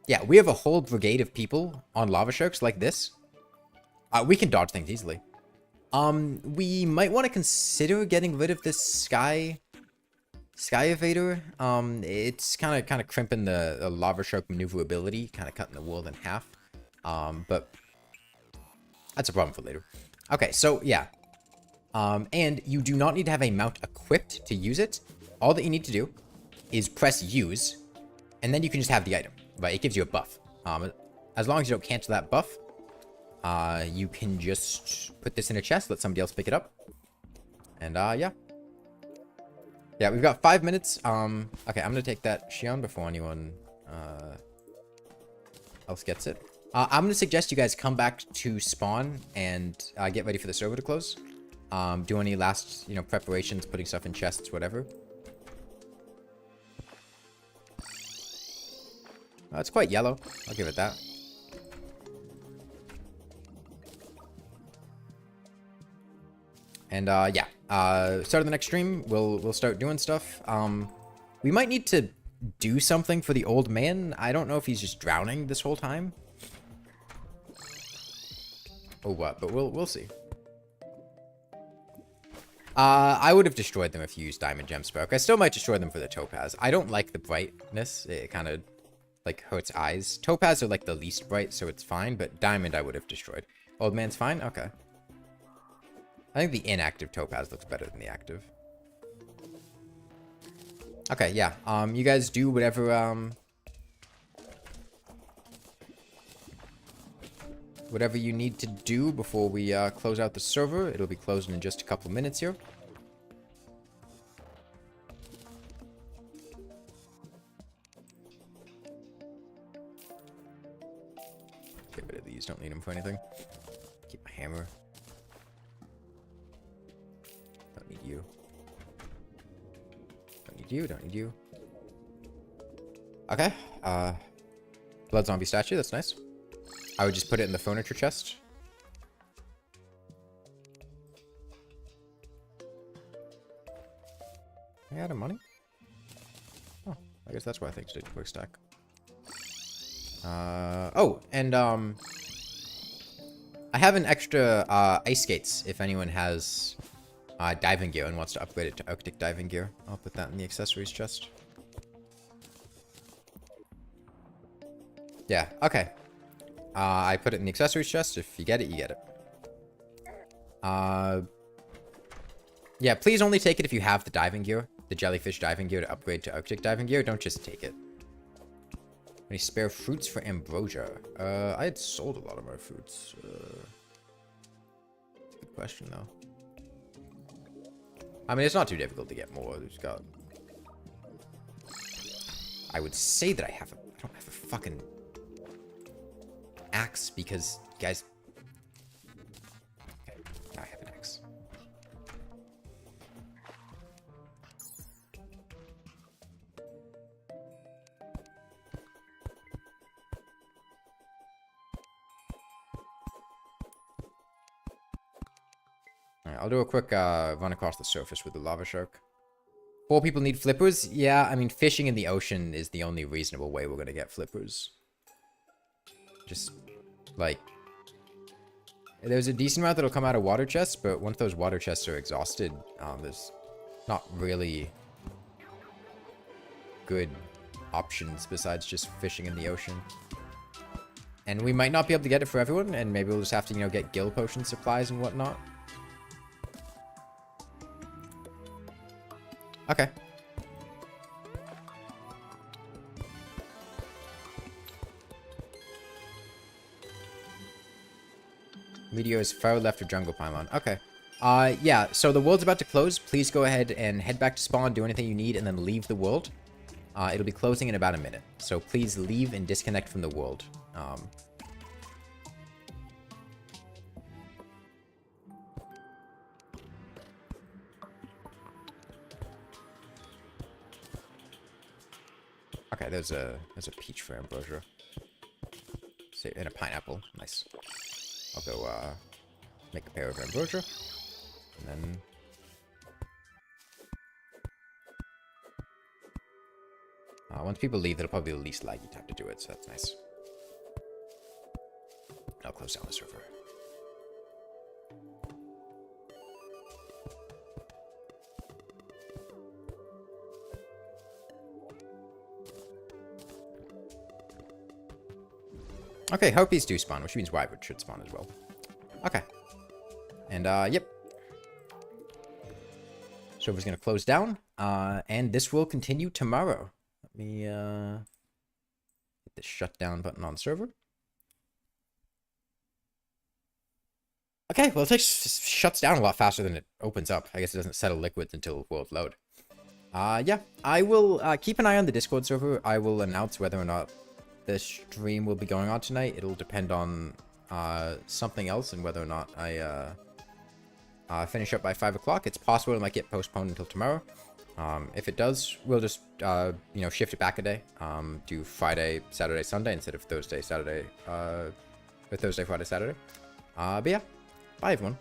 yeah, we have a whole brigade of people on lava sharks like this. We can dodge things easily. We might want to consider getting rid of this Sky Evader. It's kind of crimping the lava shark maneuverability, kind of cutting the world in half. But that's a problem for later. Okay, so yeah. And you do not need to have a mount equipped to use it. All that you need to do is press use, and then you can just have the item. Right, it gives you a buff. As long as you don't cancel that buff, you can just put this in a chest, let somebody else pick it up. And, yeah. Yeah, we've got 5 minutes. Okay, I'm gonna take that Xion before anyone, else gets it. I'm gonna suggest you guys come back to spawn and, get ready for the server to close. Do any last, preparations, putting stuff in chests, whatever. It's quite yellow. I'll give it that. And, yeah. Start of the next stream, we'll start doing stuff. We might need to do something for the old man. I don't know if he's just drowning this whole time. Or what, but we'll see. I would have destroyed them if you used Diamond Gem Spark. I still might destroy them for the Topaz. I don't like the brightness. It kind of... like hurts eyes. Topaz are like the least bright, so it's fine, but Diamond I would have destroyed. Old man's fine? Okay. I think the inactive Topaz looks better than the active. Okay, yeah. You guys do whatever, whatever you need to do before we, close out the server. It'll be closing in just a couple minutes here. Get rid of these, don't need them for anything. Keep my hammer. Don't need you. Don't need you, don't need you. Okay, blood zombie statue, that's nice. I would just put it in the furniture chest. Am I out of money? Oh, I guess that's why things did quick stack. Oh, and, I have an extra, ice skates if anyone has, diving gear and wants to upgrade it to Arctic diving gear. I'll put that in the accessories chest. Yeah, okay. I put it in the accessories chest. If you get it, you get it. Yeah, please only take it if you have the diving gear. The jellyfish diving gear to upgrade to Arctic diving gear. Don't just take it. Any spare fruits for ambrosia? I had sold a lot of my fruits. Good question, though. I mean, it's not too difficult to get more. There's got... I would say that I don't have a fucking axe because, guys... Okay, now I have an axe. Alright, I'll do a quick run across the surface with the lava shark. 4 people need flippers? Yeah, I mean, fishing in the ocean is the only reasonable way we're gonna get flippers. Just, like... There's a decent amount that'll come out of water chests, but once those water chests are exhausted, there's not really good options besides just fishing in the ocean. And we might not be able to get it for everyone, and maybe we'll just have to, you know, get gill potion supplies and whatnot. Okay. Meteor is far left of jungle pylon. Okay. Yeah, so the world's about to close. Please go ahead and head back to spawn, do anything you need, and then leave the world. It'll be closing in about a minute. So please leave and disconnect from the world. Okay, there's a peach for ambrosia. And a pineapple. Nice. I'll go make a pair of ambrosia. And then once people leave, that'll probably be the least laggy time to do it, so that's nice. I'll close down the server. Okay, harpies do spawn, which means wyvern should spawn as well. Okay. And, yep. Server's gonna close down, and this will continue tomorrow. Let me, hit the shutdown button on server. Okay, well, it shuts down a lot faster than it opens up. I guess it doesn't settle liquids until world load. Yeah, I will, keep an eye on the Discord server. I will announce whether or not the stream will be going on tonight. It'll depend on something else and whether or not I finish up by 5 o'clock. It's possible it might get postponed until tomorrow. If it does, we'll just you know, shift it back a day. Do Friday, Saturday, Sunday instead of Thursday, Saturday, or Thursday, Friday, Saturday. But yeah, bye everyone.